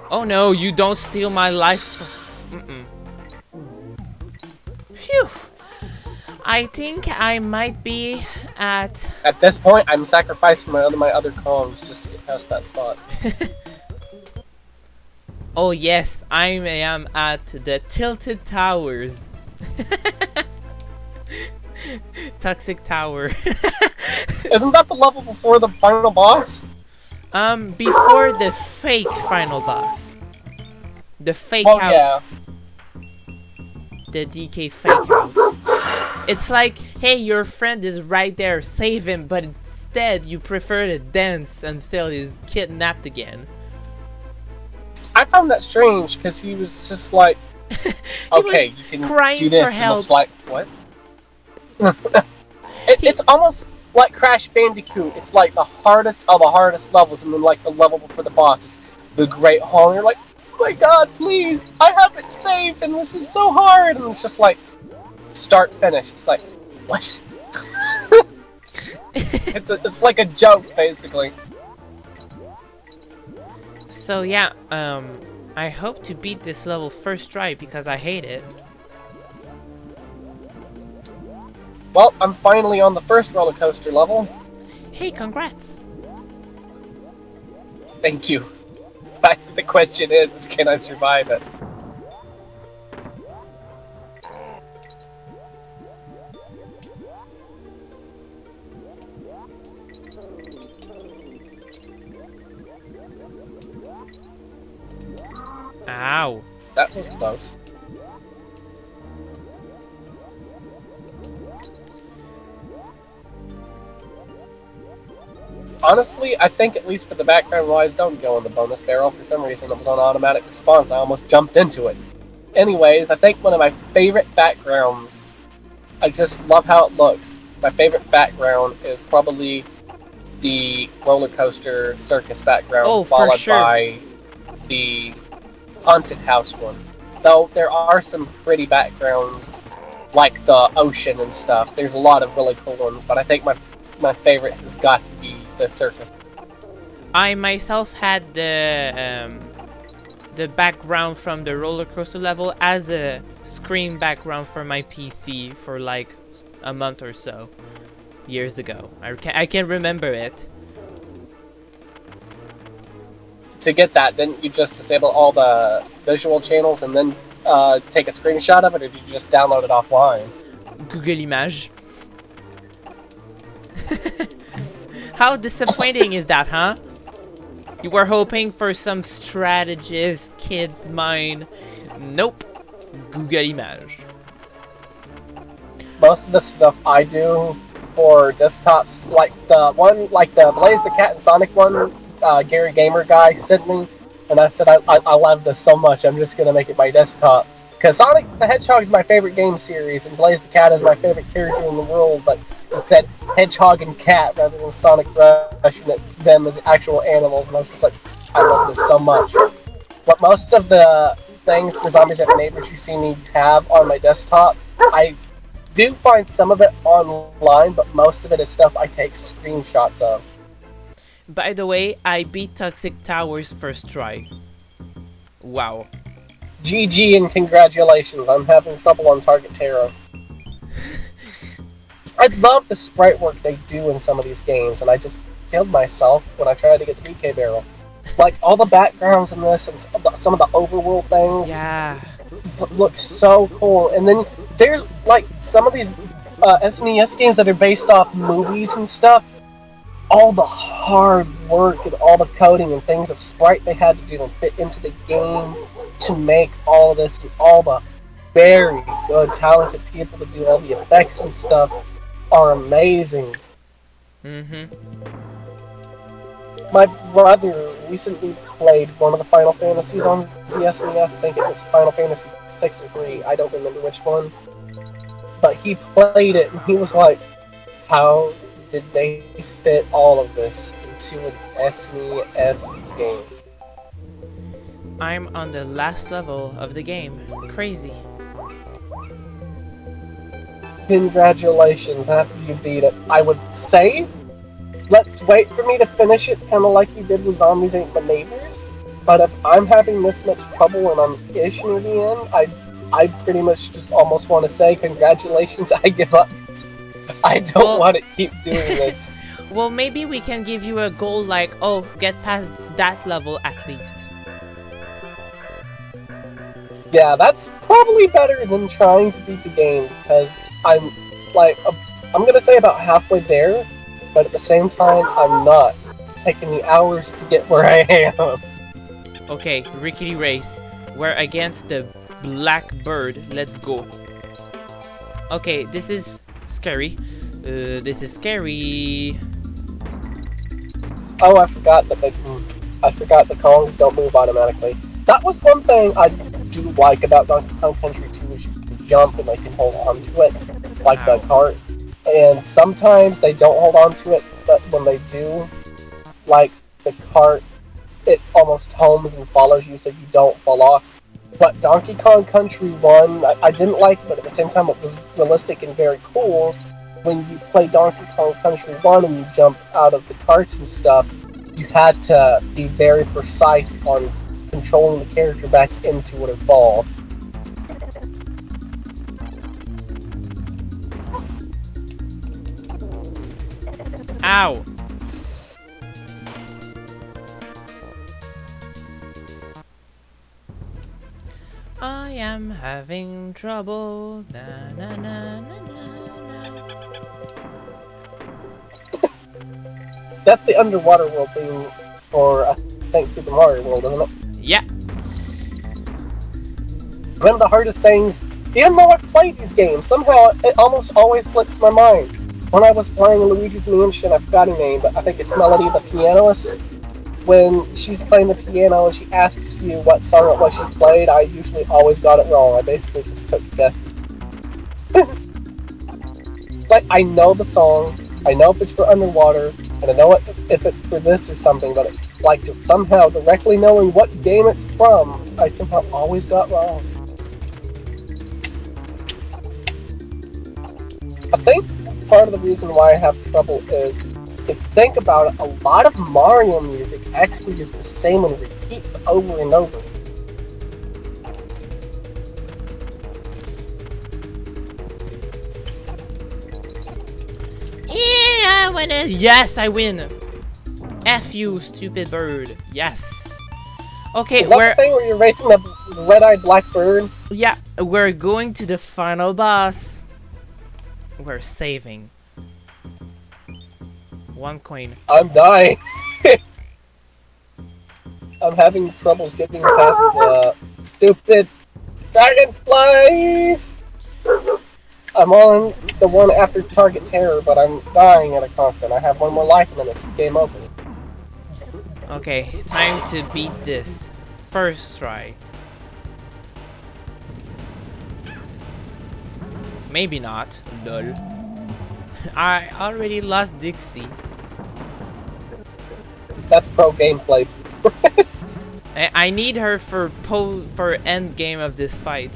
Oh no, you don't steal my life. Phew. I think I might be at... At this point, I'm sacrificing my other Kongs just to get past that spot. Oh yes, I am at the Tilted Towers. Toxic Tower. Isn't that the level before the final boss? Before the fake final boss. The fake Well, out. yeah. The DK fake out. It's like, hey, your friend is right there, save him, but instead you prefer to dance until he's kidnapped again. I found that strange because he was just like, okay, you can do this, and it's like, what? It's almost like Crash Bandicoot. It's like the hardest of the hardest levels, and then like the level before the boss is the Great Hall. And you're like, oh my god, please, I have it saved, and this is so hard. And it's just like, start, finish. It's like, what? it's like a joke, basically. So yeah, I hope to beat this level first try because I hate it. Well, I'm finally on the first roller coaster level. Hey, congrats! Thank you. But the question is can I survive it? Ow. That was close. Honestly, I think at least for the background wise, don't go in the bonus barrel. For some reason, it was on automatic response. I almost jumped into it. Anyways, I think one of my favorite backgrounds, I just love how it looks. My favorite background is probably the roller coaster circus background, followed by the haunted house one. Though there are some pretty backgrounds, like the ocean and stuff. There's a lot of really cool ones, but I think my favorite has got to be the circus. I myself had the background from the roller coaster level as a screen background for my PC for like a month or so years ago. I can remember it. To get that, didn't you just disable all the visual channels and then take a screenshot of it, or did you just download it offline? Google Image. How disappointing is that, huh? You were hoping for some strategist kid's mind. Nope. Google Image. Most of the stuff I do for desktops, like the Blaze the Cat and Sonic one, Gary Gamer guy sent me, and I said I love this so much, I'm just gonna make it my desktop. Because Sonic the Hedgehog is my favorite game series, and Blaze the Cat is my favorite character in the world, but it said Hedgehog and Cat rather than Sonic Rush, and it's them as actual animals, and I was just like, I love this so much. But most of the things for Zombies at Neighbors you see me have on my desktop, I do find some of it online, but most of it is stuff I take screenshots of. By the way, I beat Toxic Towers first try. Wow. GG and congratulations, I'm having trouble on Target Terror. I love the sprite work they do in some of these games, and I just killed myself when I tried to get the DK barrel. Like, all the backgrounds in this and some of the overworld things. Yeah. Look so cool. And then there's, like, some of these SNES games that are based off movies and stuff. All the hard work and all the coding and things of sprite they had to do and fit into the game to make all of this, and all the very good, talented people to do all the effects and stuff are amazing. My brother recently played one of the Final Fantasies on the SNES. I think it was Final Fantasy 6 or 3. I don't remember which one. But he played it and he was like, how did they fit all of this into an SNES game? I'm on the last level of the game. Crazy. Congratulations after you beat it. I would say, let's wait for me to finish it, kind of like you did with Zombies Ain't My Neighbors. But if I'm having this much trouble and I'm ish near the end, I pretty much just almost want to say congratulations, I give up. I don't want to keep doing this. Well, maybe we can give you a goal like, oh, get past that level at least. Yeah, that's probably better than trying to beat the game, because I'm, like, I'm gonna say about halfway there, but at the same time, I'm not. It's taking me hours to get where I am. Okay, Rickety Race. We're against the Black Bird. Let's go. Okay, this is scary. This is scary. Oh, I forgot that I forgot the Kongs don't move automatically. That was one thing I do like about Donkey Kong Country 2 is you can jump and they can hold on to it, like Ow. the cart. And sometimes they don't hold on to it, but when they do, like the cart, it almost homes and follows you so you don't fall off. But Donkey Kong Country 1, I didn't like it, but at the same time it was realistic and very cool. When you play Donkey Kong Country 1 and you jump out of the carts and stuff, you had to be very precise on controlling the character back into it or fall. Ow! I am having trouble. Na, na, na, na, na, na. That's the underwater world theme for, I think, Super Mario World, isn't it? Yeah. One of the hardest things, even though I've played these games, somehow it almost always slips my mind. When I was playing Luigi's Mansion, I forgot her name, but I think it's Melody the pianist. When she's playing the piano and she asks you what song it was she played, I usually always got it wrong. I basically just took guesses. It's like I know the song, I know if it's for underwater, and I know if it's for this or something, but like somehow directly knowing what game it's from, I somehow always got wrong. I think part of the reason why I have trouble is, if you think about it, a lot of Mario music actually is the same and repeats over and over. Yeah, I win it. Yes, I win. F you, stupid bird. Yes. Okay, is that the thing where you're racing the red-eyed black bird? Yeah, we're going to the final boss. We're saving. 1 coin. I'm dying. I'm having troubles getting past the stupid dragonflies. I'm on the one after Target Terror, but I'm dying at a constant. I have 1 more life and then it's game over. Okay, time to beat this. First try. Maybe not. Lol. I already lost Dixie. That's pro gameplay. I need her for end game of this fight.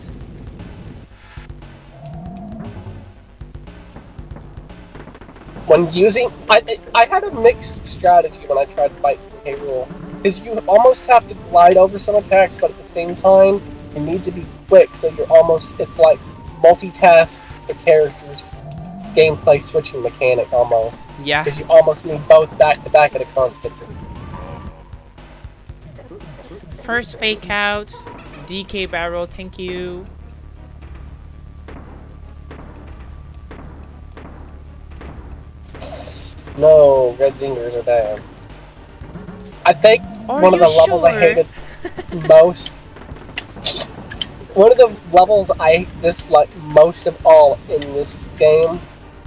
When using, I had a mixed strategy when I tried to fight K. Rool, because you almost have to glide over some attacks, but at the same time you need to be quick. So you're almost, it's like multitask the characters' gameplay switching mechanic almost. Yeah. Because you almost need both back to back at a constant. First fake out. DK barrel, thank you. No, red zingers are bad. I think one of the levels I hated most. One of the levels I dislike most of all in this game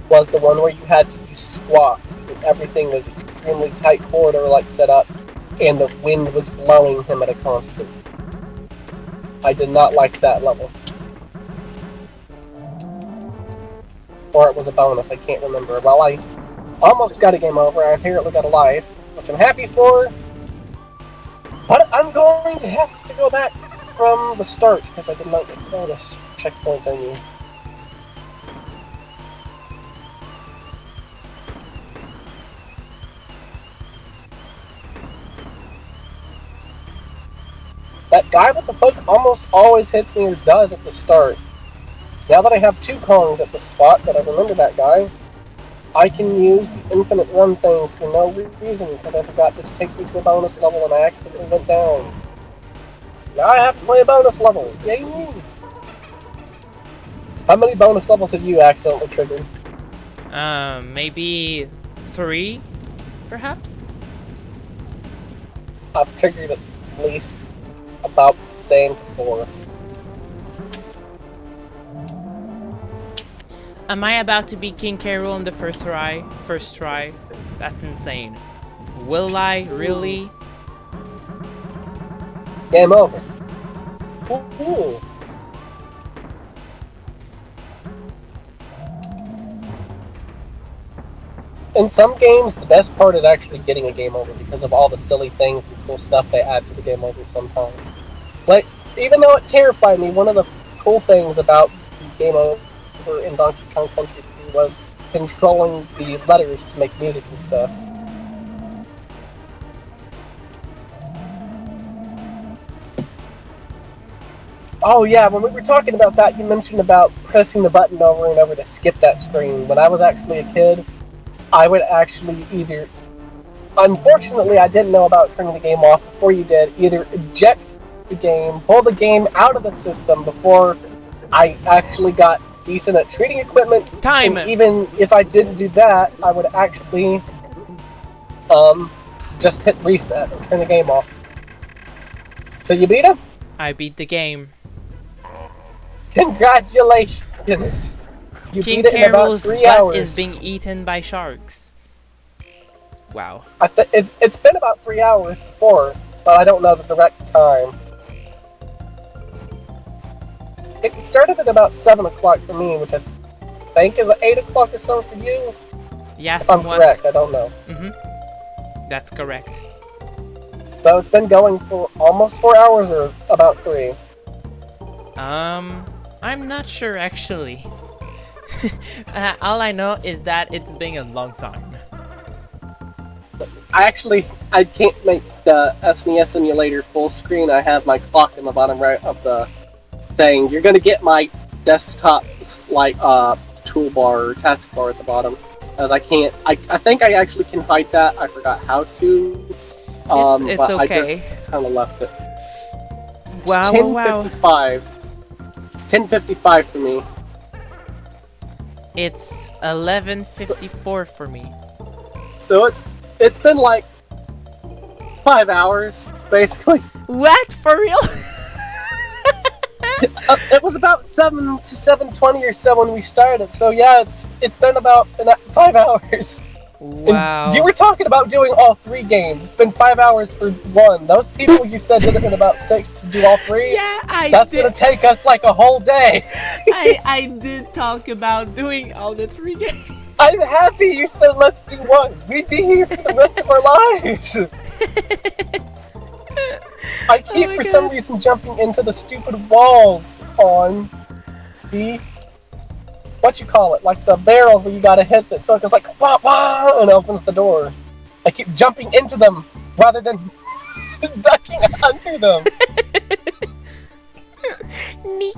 was the one where you had to use squawks and everything was extremely tight corridor like set up and the wind was blowing him at a constant. I did not like that level. Or it was a bonus, I can't remember. Well, I almost got a game over, I apparently got a life, which I'm happy for. But I'm going to have to go back from the start because I did not get bonus checkpoint thingy. That guy with the hook almost always hits me, or does at the start. Now that I have 2 Kongs at the spot that I remember that guy, I can use the infinite run thing for no reason because I forgot this takes me to a bonus level and I accidentally went down. Now I have to play a bonus level. Yay! How many bonus levels have you accidentally triggered? Maybe 3, perhaps? I've triggered at least about the same to 4. Am I about to beat King K. Rool on the first try? First try? That's insane. Will I? Really? Game over. Ooh. In some games, the best part is actually getting a game over because of all the silly things and cool stuff they add to the game over sometimes. Like, even though it terrified me, one of the cool things about game over in Donkey Kong Country 3 was controlling the letters to make music and stuff. Oh yeah, when we were talking about that, you mentioned about pressing the button over and over to skip that screen. When I was actually a kid, I would actually either... Unfortunately, I didn't know about turning the game off before you did. Either eject the game, pull the game out of the system before I actually got decent at treating equipment. Time! And even if I didn't do that, I would actually just hit reset and turn the game off. So you beat him? I beat the game. Congratulations! You King beat it in about Carol's 3 butt hours. is being eaten by sharks. Wow. It's been about 3 hours to 4, but I don't know the direct time. It started at about 7 o'clock for me, which I think is 8 o'clock or so for you. Yeah, if I'm correct, I don't know. That's correct. So it's been going for almost 4 hours or about 3? I'm not sure actually. All I know is that it's been a long time. I can't make the SNES emulator full screen. I have my clock in the bottom right of the thing. You're gonna get my desktop like toolbar or taskbar at the bottom, as I can't. I think I actually can hide that. I forgot how to. It's but okay. I just kind of left it. Wow! It's 10:55. It's 10:55 for me. It's 11:54 for me. So it's been like 5 hours, basically. What? For real? It was about 7 to 7:20 or so when we started. So yeah, it's been about 5 hours. Wow. And you were talking about doing all 3 games. It's been 5 hours for 1. Those people you said did it in about 6 to do all 3. Yeah, That's gonna take us like a whole day. I did talk about doing all the 3 games. I'm happy you said let's do 1. We'd be here for the rest of our lives. I keep for some reason jumping into the stupid walls on the like the barrels where you gotta hit that, so it goes like wah wah and opens the door. I keep jumping into them rather than ducking under them. Neek.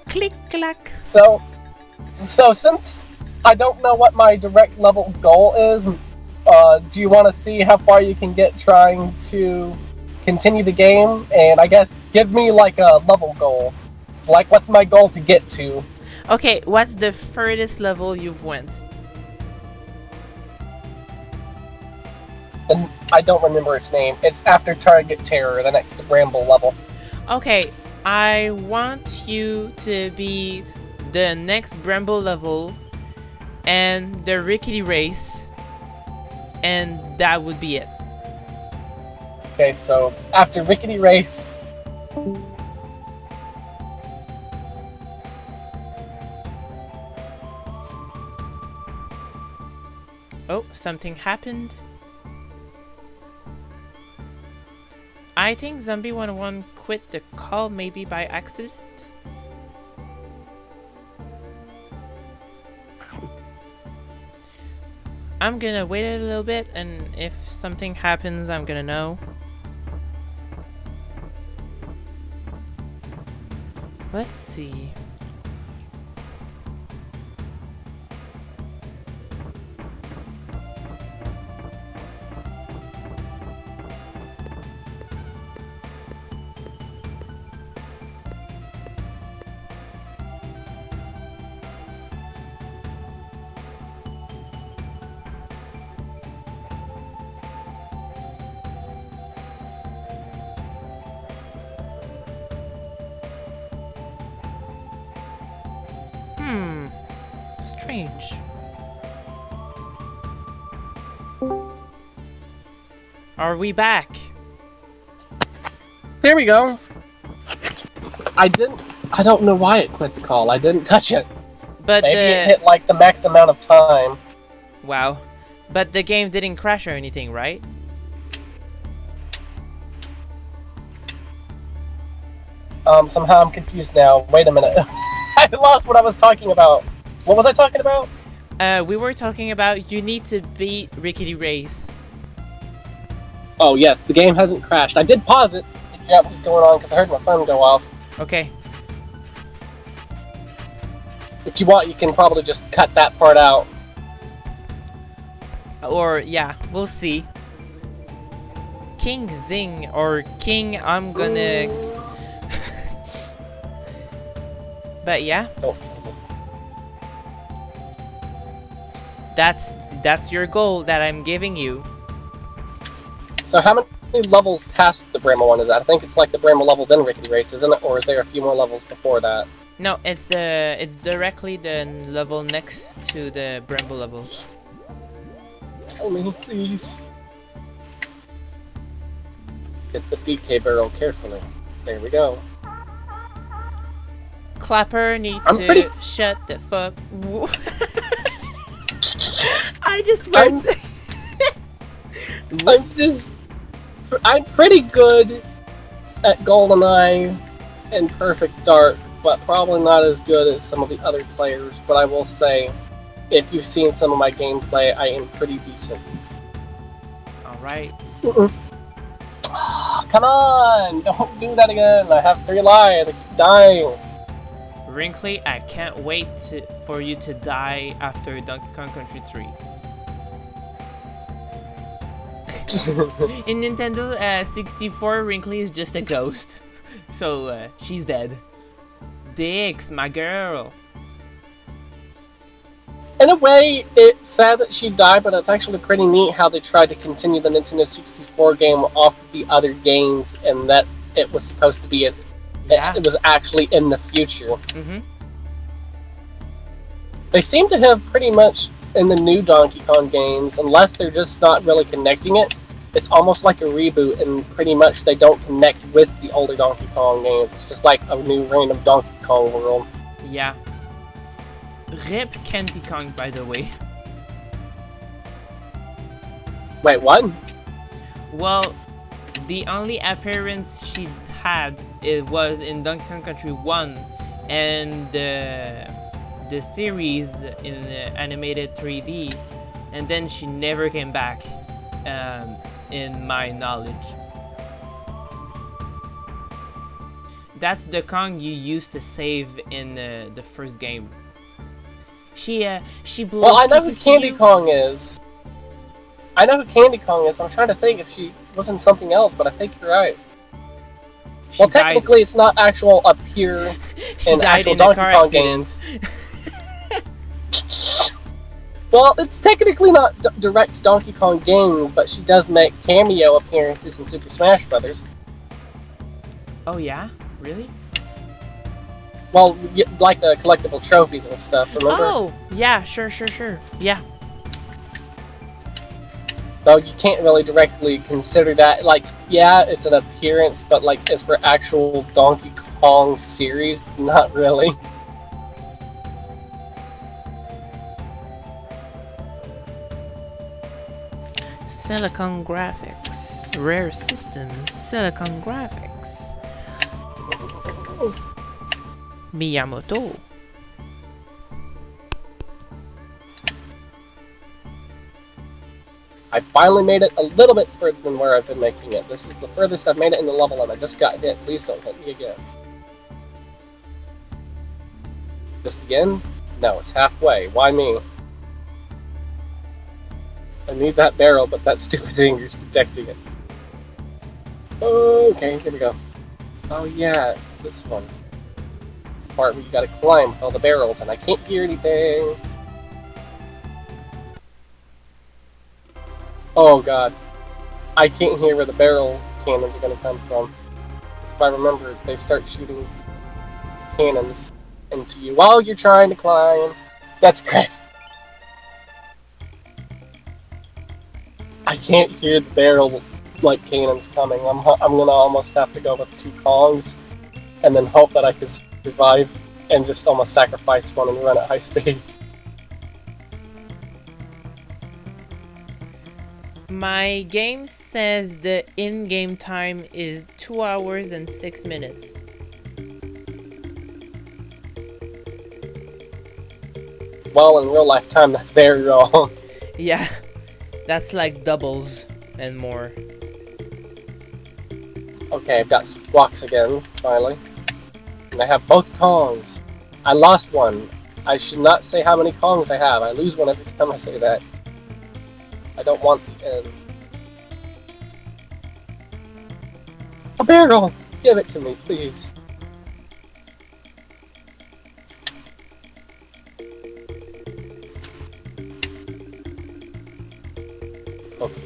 Click clack. So since I don't know what my direct level goal is, do you want to see how far you can get trying to continue the game? And I guess give me like a level goal. Like, what's my goal to get to? Okay, what's the furthest level you've went? And I don't remember its name. It's after Target Terror, the next Bramble level. Okay, I want you to beat the next Bramble level and the Rickety Race, and that would be it. Okay, so after Rickety Race... Oh, something happened. I think Zombie 101 quit the call maybe by accident. I'm gonna wait a little bit, and if something happens, I'm gonna know. Let's see. Strange. Are we back? There we go. I don't know why it quit the call. I didn't touch it. But maybe it hit like the max amount of time. Wow. But the game didn't crash or anything, right? Somehow I'm confused now. Wait a minute. I lost what I was talking about. What was I talking about? We were talking about you need to beat Rickety Race. Oh, yes. The game hasn't crashed. I did pause it to figure out what was going on because I heard my phone go off. Okay. If you want, you can probably just cut that part out. Or, yeah, we'll see. King Zing, or King I'm gonna... But yeah. Oh. That's your goal that I'm giving you. So how many levels past the Bramble one is that? I think it's like the Bramble level then Rickety Race, isn't it? Or is there a few more levels before that? No, it's directly the level next to the Bramble level. Tell me, please. Get the DK barrel carefully. There we go. Clapper needs to shut the fuck. I just went. I'm pretty good at GoldenEye and Perfect Dark, but probably not as good as some of the other players. But I will say, if you've seen some of my gameplay, I am pretty decent. Alright. Come on! Don't do that again! I have 3 lives, I keep dying! Wrinkly, I can't wait for you to die after Donkey Kong Country 3. In Nintendo 64, Wrinkly is just a ghost. So, she's dead. Dix, my girl. In a way, it's sad that she died, but it's actually pretty neat how they tried to continue the Nintendo 64 game off of the other games, and that it was supposed to be it was actually in the future. Mm-hmm. They seem to have pretty much in the new Donkey Kong games, unless they're just not really connecting it, it's almost like a reboot, and pretty much they don't connect with the older Donkey Kong games. It's just like a new random Donkey Kong world. Yeah. RIP Candy Kong, by the way. Wait, what? Well, the only appearance she had was in Donkey Kong Country 1 and the series in animated 3D, and then she never came back, in my knowledge. That's the Kong you used to save in the first game. She blew. Well, I know who Candy Kong is. I know who Candy Kong is, but I'm trying to think if she was in something else, but I think you're right. Well, technically, it's not actual up here in actual Donkey Kong games. Well, it's technically not direct Donkey Kong games, but she does make cameo appearances in Super Smash Brothers. Oh yeah? Really? Well, like the collectible trophies and stuff, remember? Oh! Yeah, sure. Yeah. Though you can't really directly consider that, like, yeah, it's an appearance, but like, as for actual Donkey Kong series, not really. Silicon Graphics. Rare Systems. Silicon Graphics. Miyamoto. I finally made it a little bit further than where I've been making it. This is the furthest I've made it in the level, and I just got hit. Please don't hit me again. Just again? No, it's halfway. Why me? I need that barrel, but that stupid Zinger's protecting it. Okay, here we go. Oh yeah, it's this one. Part where you gotta climb with all the barrels, and I can't hear anything. Oh god. I can't hear where the barrel cannons are gonna come from. If I remember, they start shooting cannons into you while you're trying to climb. That's great. I can't hear the barrel like cannons coming. I'm gonna almost have to go with 2 Kongs and then hope that I can survive and just almost sacrifice one and run at high speed. My game says the in-game time is 2 hours and 6 minutes. Well, in real life time, that's very wrong. Yeah, that's like doubles and more. Okay, I've got rocks again, finally. And I have both Kongs. I lost one. I should not say how many Kongs I have. I lose one every time I say that. I don't want the end. A barrel! Give it to me, please. Okay.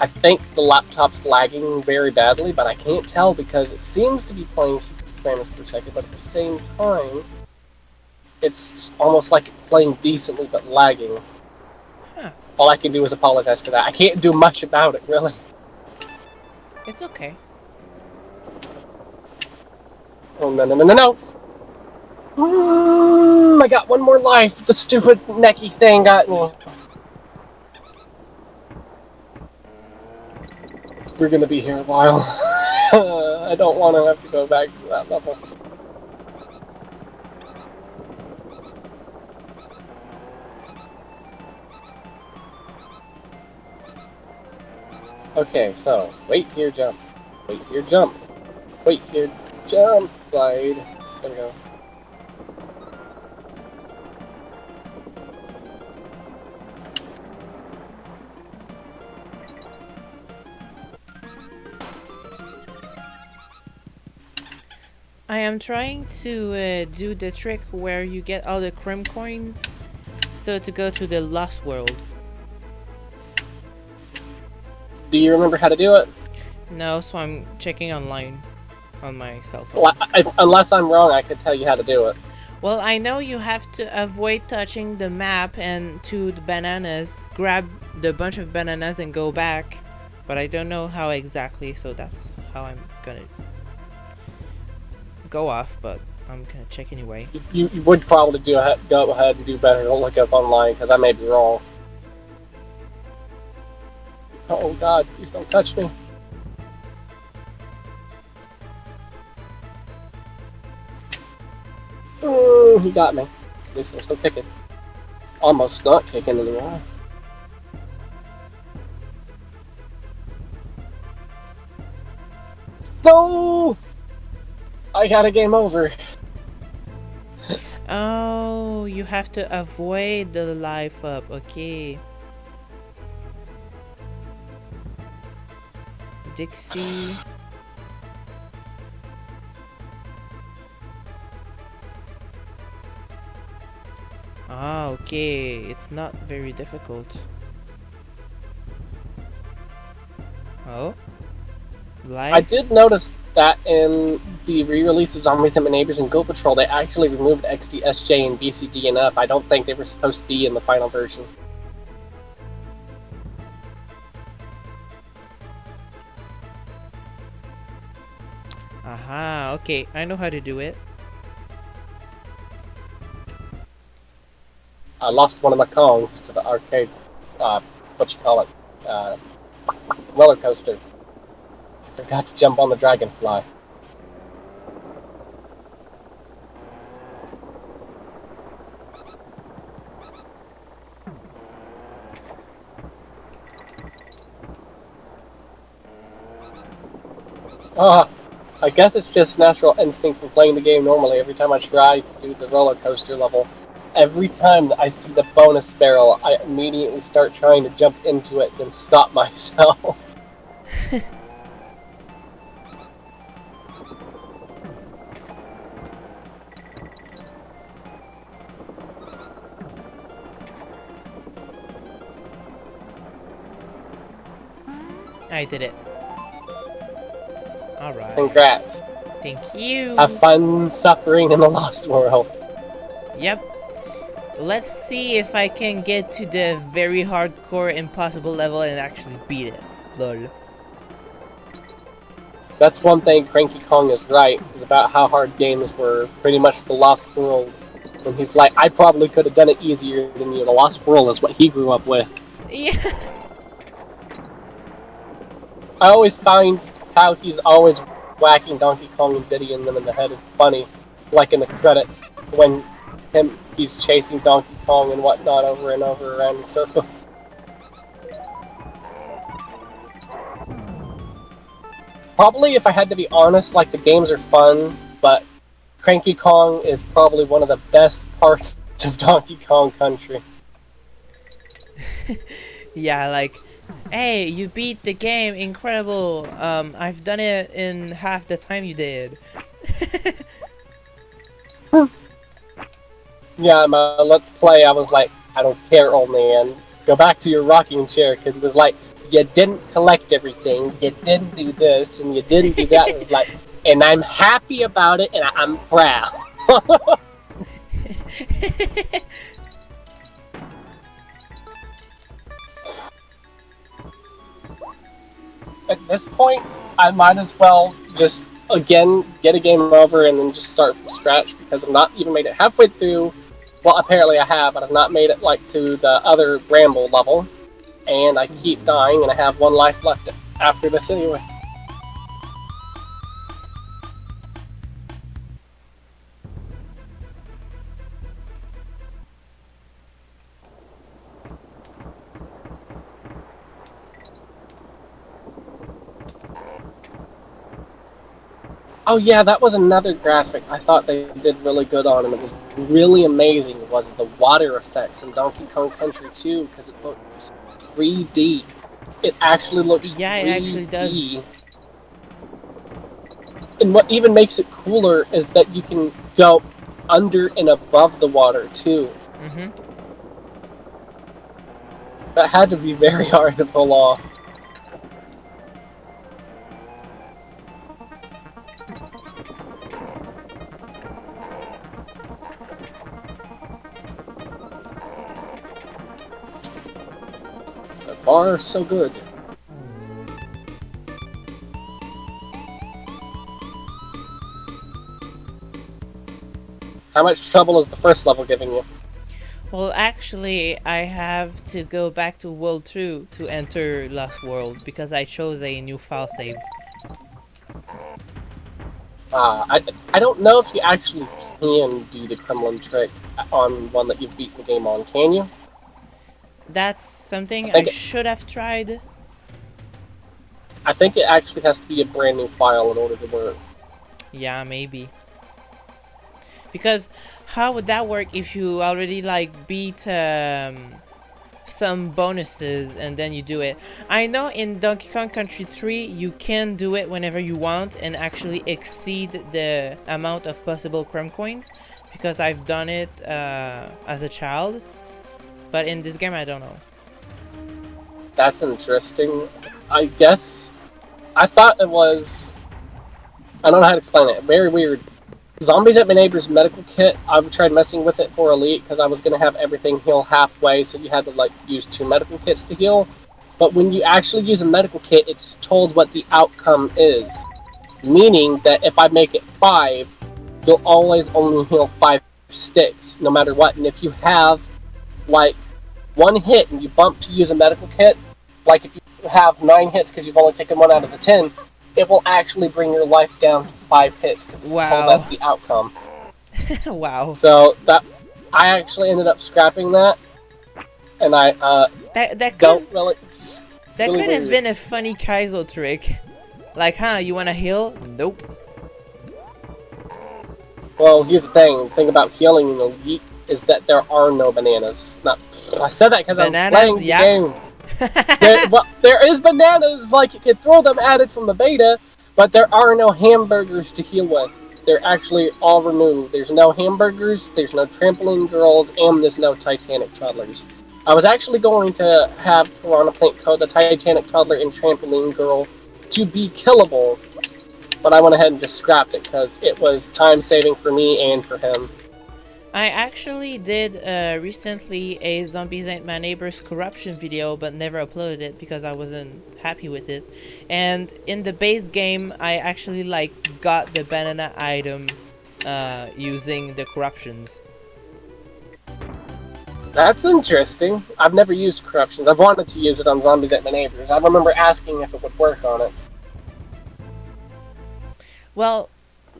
I think the laptop's lagging very badly, but I can't tell because it seems to be playing 60 frames per second, but at the same time, it's almost like it's playing decently but lagging. Huh. All I can do is apologize for that. I can't do much about it, really. It's okay. Oh, no, no, no, no, no! I got one more life. The stupid necky thing got me. We're gonna be here a while. I don't want to have to go back to that level. Okay, so, wait here, jump. Wait here, jump. Wait here, jump, glide. There we go. I am trying to do the trick where you get all the crim coins, so to go to the Lost World. Do you remember how to do it? No, so I'm checking online on my cell phone. Well, unless I'm wrong, I could tell you how to do it. Well, I know you have to avoid touching the map and to the bananas, grab the bunch of bananas and go back, but I don't know how exactly, so that's how I'm gonna go off, but I'm gonna check anyway. You would probably go ahead and do better to look up online, because I may be wrong. Oh god, please don't touch me. Oh, he got me. At least I'm still kicking. Almost not kicking anymore. No! I got a game over. Oh, you have to avoid the life up, okay. Dixie. Ah, okay. It's not very difficult. Oh? Life? I did notice that in the re-release of Zombies and My Neighbors and Go Patrol, they actually removed XD, SJ, and BCD and F. I don't think they were supposed to be in the final version. Aha, okay. I know how to do it. I lost one of my Kongs to the arcade, roller coaster. I forgot to jump on the dragonfly. I guess it's just natural instinct from playing the game normally. Every time I try to do the roller coaster level, every time that I see the bonus barrel, I immediately start trying to jump into it, then stop myself. I did it. Alright. Congrats. Thank you. Have fun suffering in the Lost World. Yep. Let's see if I can get to the very hardcore impossible level and actually beat it. Lol. That's one thing Cranky Kong is right, is about how hard games were. Pretty much the Lost World. When he's like, I probably could have done it easier than you. The Lost World is what he grew up with. Yeah. I always find how he's always whacking Donkey Kong and Diddy and them in the head is funny. Like in the credits, when he's chasing Donkey Kong and whatnot over and over around in circles. Probably, if I had to be honest, like, the games are fun, but Cranky Kong is probably one of the best parts of Donkey Kong Country. Yeah, like, hey, you beat the game, incredible. I've done it in half the time you did. Yeah, my Let's Play, I was like, I don't care, old man. Go back to your rocking chair, because it was like, you didn't collect everything, you didn't do this, and you didn't do that. It was like, and I'm happy about it, and I'm proud. At this point, I might as well just, again, get a game over and then just start from scratch, because I've not even made it halfway through. Well, apparently I have, but I've not made it, like, to the other Bramble level. And I keep dying, and I have one life left after this anyway. Oh yeah, that was another graphic I thought they did really good on, and it was really amazing, was the water effects in Donkey Kong Country 2, because it looks 3D. It actually looks 3D. Yeah, it actually does. And what even makes it cooler is that you can go under and above the water, too. Mm-hmm. That had to be very hard to pull off. So far, so good. How much trouble is the first level giving you? Well, actually, I have to go back to World 2 to enter Lost World because I chose a new file save. I don't know if you actually can do the Kremlin trick on one that you've beaten the game on, can you? That's something I should have tried. I think it actually has to be a brand new file in order to work. Yeah, maybe. Because how would that work if you already like beat some bonuses and then you do it? I know in Donkey Kong Country 3 you can do it whenever you want and actually exceed the amount of possible Crumb Coins, because I've done it as a child. But in this game I don't know. That's interesting. I guess I thought it was, I don't know how to explain it. Very weird. Zombies at My Neighbor's medical kit, I tried messing with it for Elite because I was going to have everything heal halfway, so you had to like use 2 medical kits to heal. But when you actually use a medical kit, it's told what the outcome is. Meaning that if I make it 5, you'll always only heal 5 sticks, no matter what. And if you have like 1 hit and you bump to use a medical kit, like if you have 9 hits because you've only taken 1 out of the 10, it will actually bring your life down to 5 hits because it's told that's the outcome. Wow. So that I actually ended up scrapping that, and I that don't really. That really could have been a funny Kaizo trick. Like, huh? You wanna heal? Nope. Well, here's the thing. The thing about healing in Elite is that there are no bananas. Not, I said that because I'm playing the game. There is bananas, like you can throw them at it from the beta, but there are no hamburgers to heal with. They're actually all removed. There's no hamburgers, there's no trampoline girls, and there's no Titanic toddlers. I was actually going to have Piranha Plant code the Titanic Toddler and Trampoline Girl to be killable, but I went ahead and just scrapped it because it was time saving for me and for him. I actually did recently a Zombies Ain't My Neighbors corruption video, but never uploaded it because I wasn't happy with it. And in the base game, I actually like got the banana item using the corruptions. That's interesting. I've never used corruptions. I've wanted to use it on Zombies Ain't My Neighbors. I remember asking if it would work on it. Well,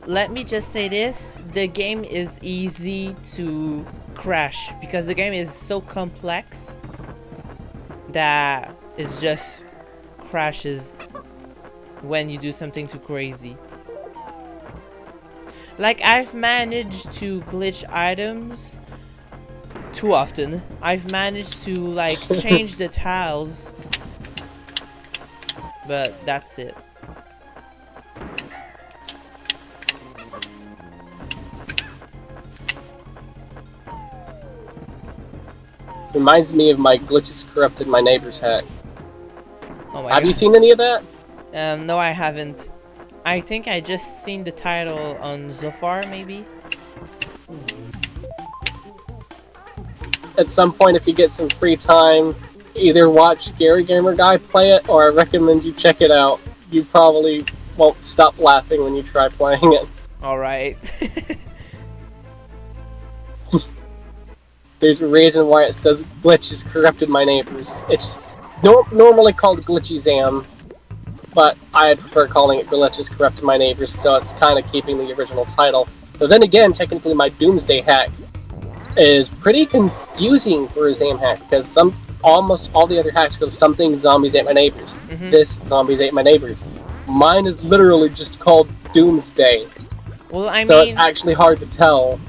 let me just say this, the game is easy to crash because the game is so complex that it just crashes when you do something too crazy. Like, I've managed to glitch items too often. I've managed to like change the tiles, but that's it. Reminds me of my glitches corrupted my neighbor's hat. Oh my Have God. you seen any of that? No, I haven't. I think I just seen the title on Zofar, maybe. At some point, if you get some free time, either watch Gary Gamer Guy play it, or I recommend you check it out. You probably won't stop laughing when you try playing it. Alright. There's a reason why it says glitches corrupted my neighbors. It's normally called Glitchy Zam, but I prefer calling it glitches corrupted my neighbors, so it's kind of keeping the original title. But then again, technically my Doomsday hack is pretty confusing for a Zam hack, because almost all the other hacks go something Zombies Ate My Neighbors. This Zombies Ate My Neighbors. Mine is literally just called Doomsday. Well, I so mean, it's actually hard to tell.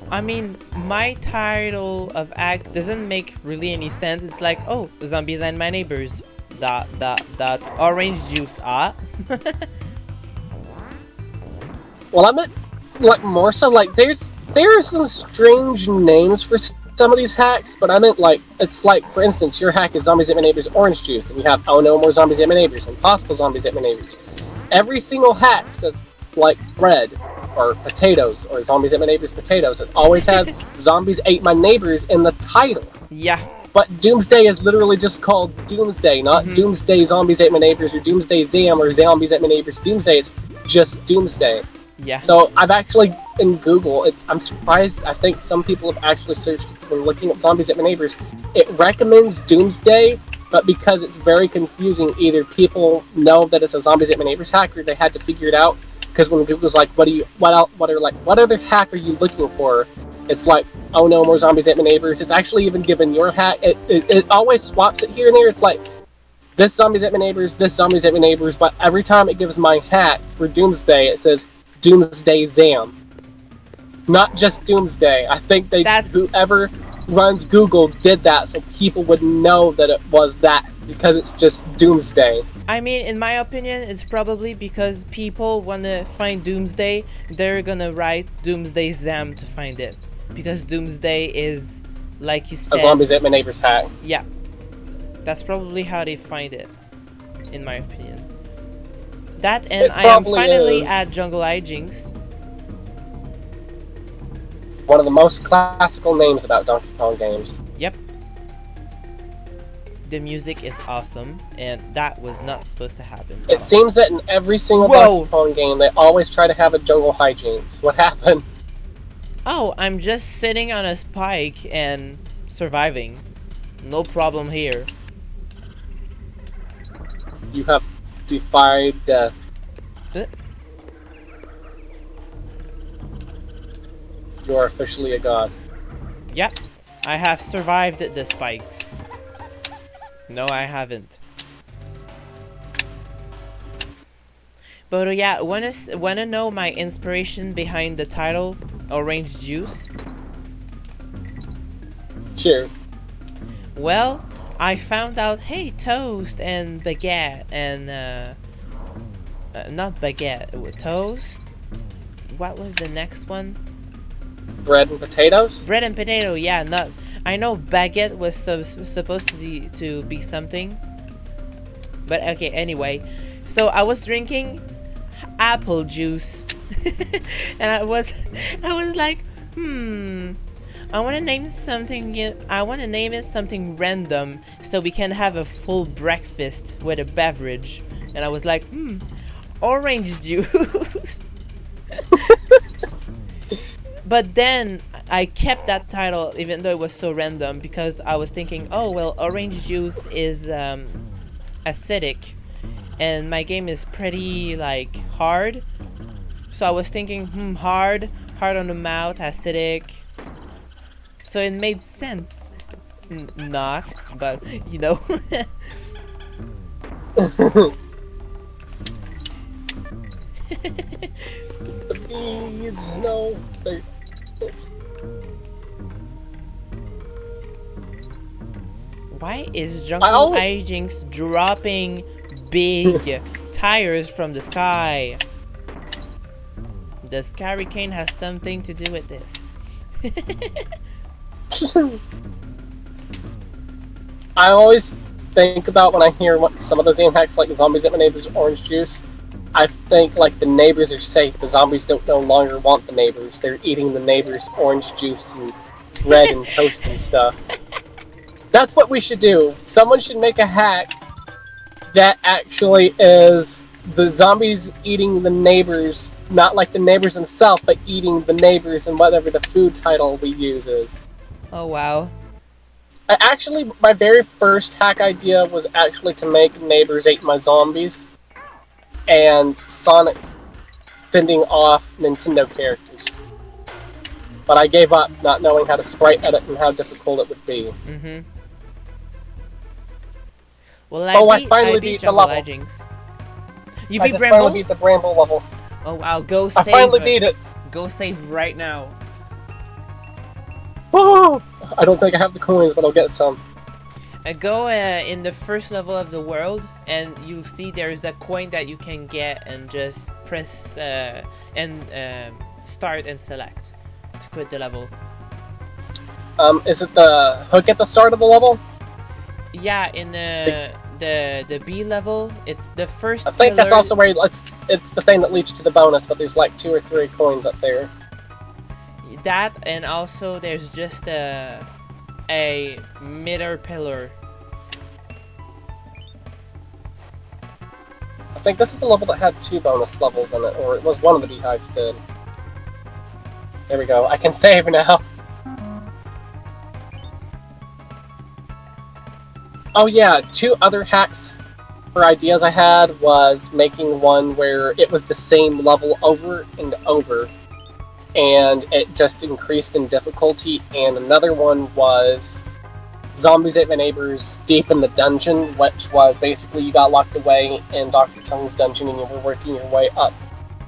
I mean, my title of act doesn't make really any sense. It's like, oh, Zombies and My Neighbors. ... Orange juice, ah. Well, I meant like more so like there's some strange names for some of these hacks, but I meant like it's like, for instance, your hack is Zombies Ate My Neighbors Orange Juice, and you have Oh No More Zombies Ate My Neighbors and Possible Zombies Ate My Neighbors. Every single hack says like bread or potatoes or Zombies Ate My Neighbors potatoes. It always has Zombies Ate My Neighbors in the title. Yeah. But Doomsday is literally just called Doomsday, not Doomsday Zombies Ate My Neighbors or Doomsday Zam or Zombies Ate My Neighbors Doomsday. It's just Doomsday. Yeah. So I've actually, in Google, I'm surprised, I think some people have actually searched it when looking up Zombies Ate My Neighbors. It recommends Doomsday, but because it's very confusing, either people know that it's a Zombies Ate My Neighbors hack, or they had to figure it out. Because when Google's like, what other hack are you looking for? It's like, Oh No More Zombies Ate My Neighbors. It's actually even given your hack. It always swaps it here and there. It's like, this Zombies Ate My Neighbors, this Zombies Ate My Neighbors, but every time it gives my hack for Doomsday, it says Doomsday Zam. Not just Doomsday. I think whoever runs Google did that so people would know that it was that, because it's just Doomsday. I mean, in my opinion, it's probably because people want to find Doomsday, they're gonna write Doomsday Zam to find it. Because Doomsday is, like you said, a Zombies Ate My Neighbors hack. Yeah. That's probably how they find it, in my opinion. That, and I am finally at Jungle Hijinks. One of the most classical names about Donkey Kong games. Yep. The music is awesome, and that was not supposed to happen. It seems that in every single Donkey Kong game, they always try to have a Jungle Hijinks. What happened? Oh, I'm just sitting on a spike and surviving. No problem here. You have defied death. You are officially a god. Yep, I have survived the spikes. No, I haven't. But yeah, wanna know my inspiration behind the title, Orange Juice? Sure. Well, I found out, hey, toast and baguette and not baguette, toast. What was the next one? bread and potatoes? Bread and potato, yeah. Not. I know baguette was supposed to be something. But okay, anyway. So I was drinking apple juice. And I was like, I want to name it something random so we can have a full breakfast with a beverage. And I was like, orange juice. But then I kept that title even though it was so random because I was thinking, oh well, orange juice is acidic and my game is pretty like hard. So I was thinking, hard on the mouth, acidic. So it made sense. Not, but you know. The bees, no. Why is Jungle Hijinks dropping big tires from the sky? Does Hurricane has something to do with this? I always think about when I hear some of those game hacks like zombies at my neighbor's orange juice. I think like the neighbors are safe. The zombies don't no longer want the neighbors. They're eating the neighbors' orange juice and bread and toast and stuff. That's what we should do. Someone should make a hack that actually is the zombies eating the neighbors, not like the neighbors themselves, but eating the neighbors and whatever the food title we use is. Oh wow. Actually, my very first hack idea was actually to make neighbors ate my zombies and Sonic fending off Nintendo characters. But I gave up, not knowing how to sprite edit and how difficult it would be. Well, I finally beat the level. You beat Bramble? Finally beat the Bramble level. Oh wow, go save. I finally beat it. Go save right now. Woo! I don't think I have the coins, but I'll get some. Go in the first level of the world, and you'll see there's a coin that you can get, and just press and start and select to quit the level. Is it the hook at the start of the level? Yeah, in the B level, it's the first. I think that's also where it's the thing that leads you to the bonus, but there's like 2 or 3 coins up there. That, and also there's just a middle pillar. I think this is the level that had 2 bonus levels in it, or it was one of the beehives did. There we go. I can save now. Oh yeah, 2 other hacks or ideas I had was making one where it was the same level over and over, and it just increased in difficulty, and another one was Zombies Ate My Neighbors Deep in the Dungeon, which was basically you got locked away in Dr. Tongue's dungeon and you were working your way up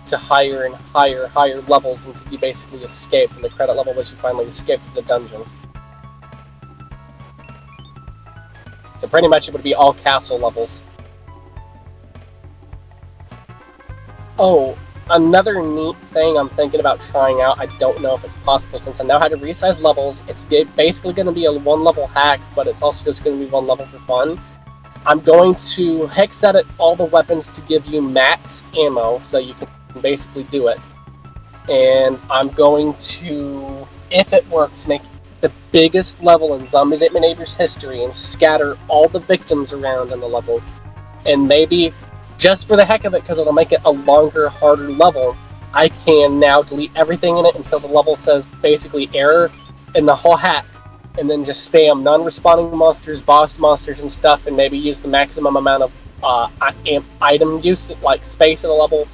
to higher and higher levels until you basically escaped, and the credit level was you finally escaped the dungeon. So pretty much it would be all castle levels. Oh, another neat thing I'm thinking about trying out, I don't know if it's possible since I know how to resize levels. It's basically going to be a 1-level hack, but it's also just going to be 1 level for fun. I'm going to hex edit all the weapons to give you max ammo, so you can basically do it. And I'm going to, if it works, make the biggest level in Zombies Ate My Neighbors history and scatter all the victims around in the level. And maybe, just for the heck of it, because it'll make it a longer, harder level, I can now delete everything in it until the level says basically error in the whole hack, and then just spam non-responding monsters, boss monsters, and stuff, and maybe use the maximum amount of item use, like space in the level,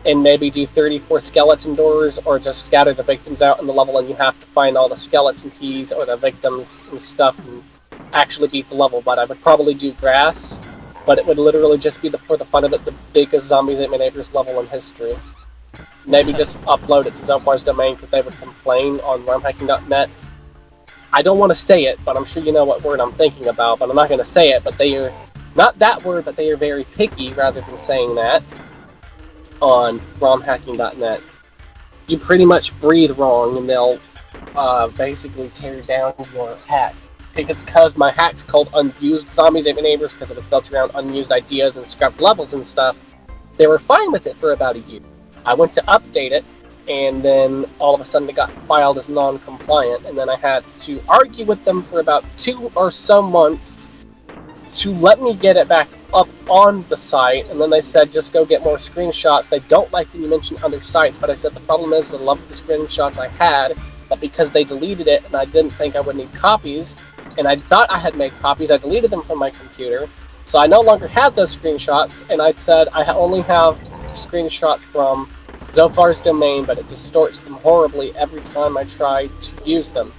and maybe do 34 skeleton doors, or just scatter the victims out in the level and you have to find all the skeleton keys or the victims and stuff and actually beat the level. But I would probably do grass, but it would literally just be, for the fun of it, the biggest Zombies Ate My Neighbors level in history. Maybe just upload it to Zelfar's domain because they would complain on ROMhacking.net. I don't want to say it, but I'm sure you know what word I'm thinking about, but I'm not going to say it, but they are, not that word, but they are very picky rather than saying that on ROMhacking.net. You pretty much breathe wrong and they'll basically tear down your hack. It's because my hack's called Unused Zombies Ate My Neighbors because it was built around unused ideas and scrubbed levels and stuff. They were fine with it for about a year. I went to update it, and then all of a sudden it got filed as non-compliant, and then I had to argue with them for about 2 or so months to let me get it back up on the site, and then they said just go get more screenshots. They don't like when you mention other sites, but I said the problem is I love the screenshots I had, but because they deleted it and I didn't think I would need copies, and I thought I had made copies, I deleted them from my computer, so I no longer had those screenshots, and I said I only have screenshots from Zophar's domain, but it distorts them horribly every time I try to use them.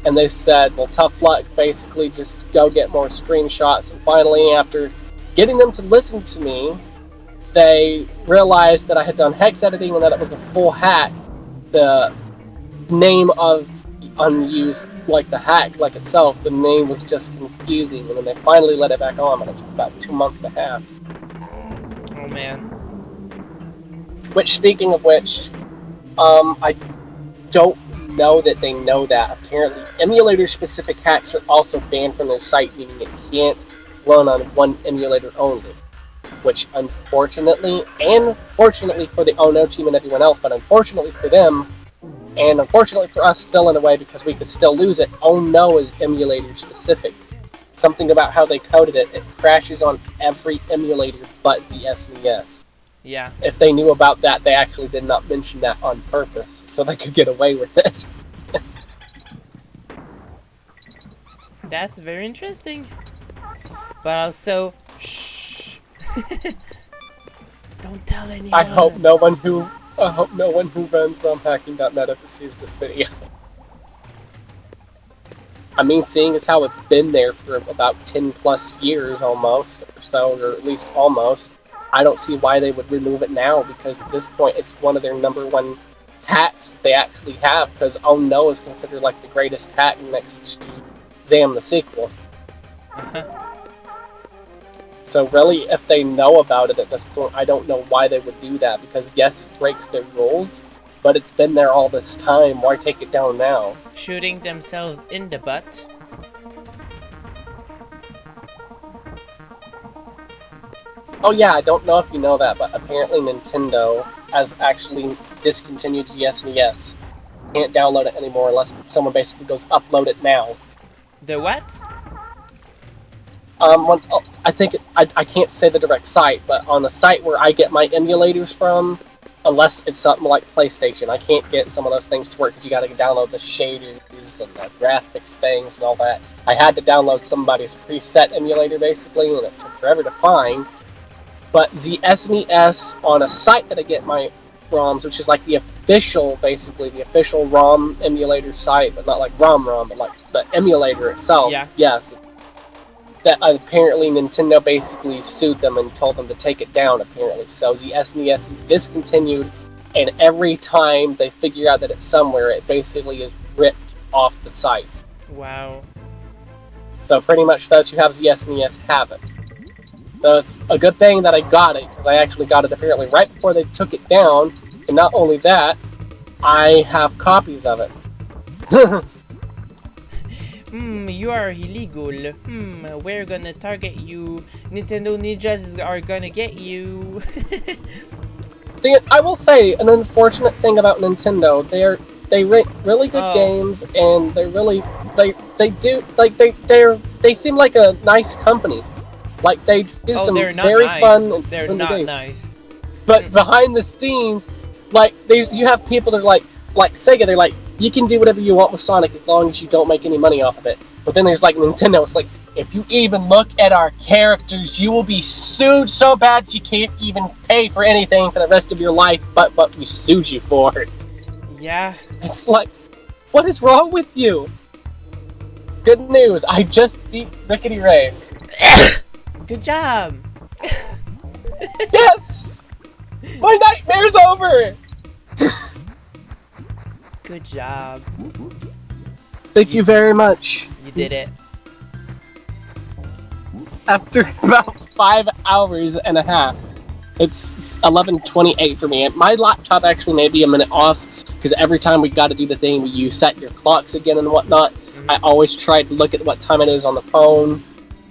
And they said, well, tough luck, basically just go get more screenshots. And finally, after getting them to listen to me, they realized that I had done hex editing and that it was a full hack. The name of unused, like the hack, like itself, the name was just confusing. And then they finally let it back on, and it took about 2 months and a half. Oh, man. Which, speaking of which, I don't know that they know that. Apparently, emulator-specific hacks are also banned from their site, meaning it can't run on one emulator only. Which, unfortunately, and fortunately for the Oh No team and everyone else, but unfortunately for them, and unfortunately for us still in a way because we could still lose it, Oh No is emulator-specific. Something about how they coded it, it crashes on every emulator but the SNES. Yeah. If they knew about that, they actually did not mention that on purpose, so they could get away with it. That's very interesting. But also, shh. Don't tell anyone. I hope no one who runs romhacking.net ever sees this video. I mean, seeing as how it's been there for about 10 plus years almost, or so, or at least almost, I don't see why they would remove it now, because at this point it's one of their #1 hacks they actually have, because Oh No is considered like the greatest hack next to Zam the sequel. So really, if they know about it at this point, I don't know why they would do that, because yes, it breaks their rules, but it's been there all this time, why take it down now? Shooting themselves in the butt. Oh yeah, I don't know if you know that, but apparently Nintendo has actually discontinued the SNES. Can't download it anymore unless someone basically goes upload it now. The what? I think I can't say the direct site, but on the site where I get my emulators from, unless it's something like PlayStation, I can't get some of those things to work because you got to download the shaders, the graphics things, and all that. I had to download somebody's preset emulator basically, and it took forever to find. But the SNES on a site that I get my ROMs, which is like the official, basically the official ROM emulator site, but not like ROM, but like the emulator itself. Yeah. Yes. That apparently Nintendo basically sued them and told them to take it down, apparently. So the SNES is discontinued, and every time they figure out that it's somewhere, it basically is ripped off the site. Wow. So pretty much those who have the SNES have it. So it's a good thing that I got it, because I actually got it apparently right before they took it down, and not only that, I have copies of it. You are illegal. We're gonna target you. Nintendo ninjas are gonna get you. I will say, an unfortunate thing about Nintendo, they make really good games, and they seem like a nice company. Like, they do some very fun and they're not games. nice. But behind the scenes, like, you have people that are like Sega, they're like, you can do whatever you want with Sonic as long as you don't make any money off of it. But then there's like Nintendo, it's like, if you even look at our characters, you will be sued so bad that you can't even pay for anything for the rest of your life but what we sued you for. Yeah. It's like, what is wrong with you? Good news, I just beat Rickety Race. Good job! Yes! My nightmare's over! Good job. Thank you very much. You did it. After about 5 hours and a half. It's 11:28 for me. My laptop actually may be a minute off because every time we got to do the thing where you set your clocks again and whatnot, I always try to look at what time it is on the phone,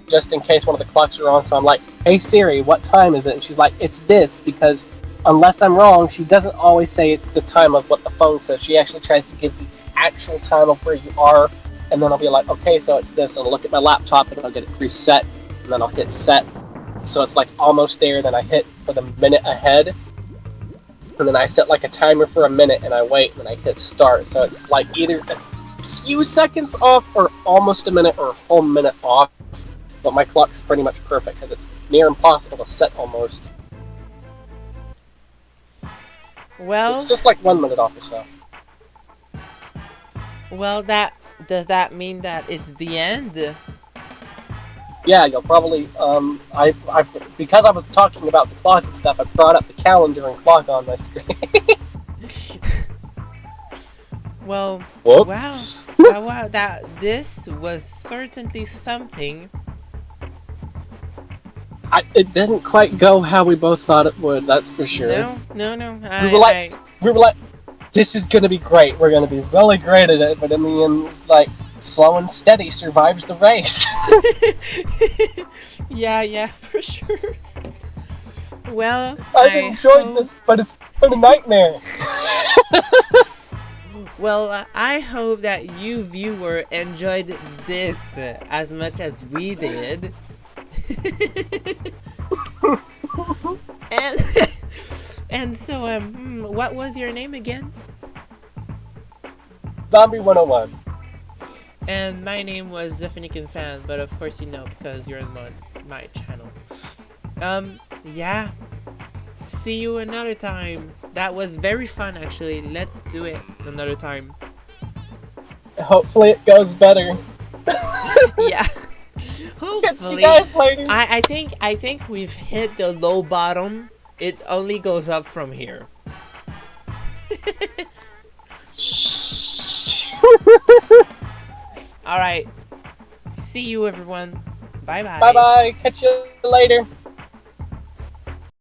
just in case one of the clocks are on. So I'm like, hey Siri, what time is it? And she's like, it's this, because unless I'm wrong, she doesn't always say it's the time of what the phone says. She actually tries to give the actual time of where you are, and then I'll be like, okay, so it's this, and I'll look at my laptop and I'll get it preset, and then I'll hit set. So it's like almost there, then I hit for the minute ahead, and then I set like a timer for a minute, and I wait, and then I hit start. So it's like either a few seconds off, or almost a minute, or a whole minute off. But my clock's pretty much perfect, because it's near impossible to set almost. Well, it's just like 1 minute off or so. Well, does that mean that it's the end? Yeah, you'll probably, because I was talking about the clock and stuff, I brought up the calendar and clock on my screen. Well, whoops. Wow, this was certainly something. It didn't quite go how we both thought it would, that's for sure. No. We were like, this is gonna be great, we're gonna be really great at it, but in the end, it's like, slow and steady survives the race. Yeah, for sure. Well, I've enjoyed this, but it's been a nightmare. Well, I hope that you, viewer, enjoyed this as much as we did. and so, what was your name again? Zombie 101. And my name was zefennekinfan, but of course you know because you're on my channel. Yeah. See you another time. That was very fun, actually. Let's do it another time. Hopefully it goes better. Yeah. Hopefully. Catch you guys later. I think we've hit the low bottom. It only goes up from here. Alright. See you, everyone. Bye-bye. Bye-bye. Catch you later.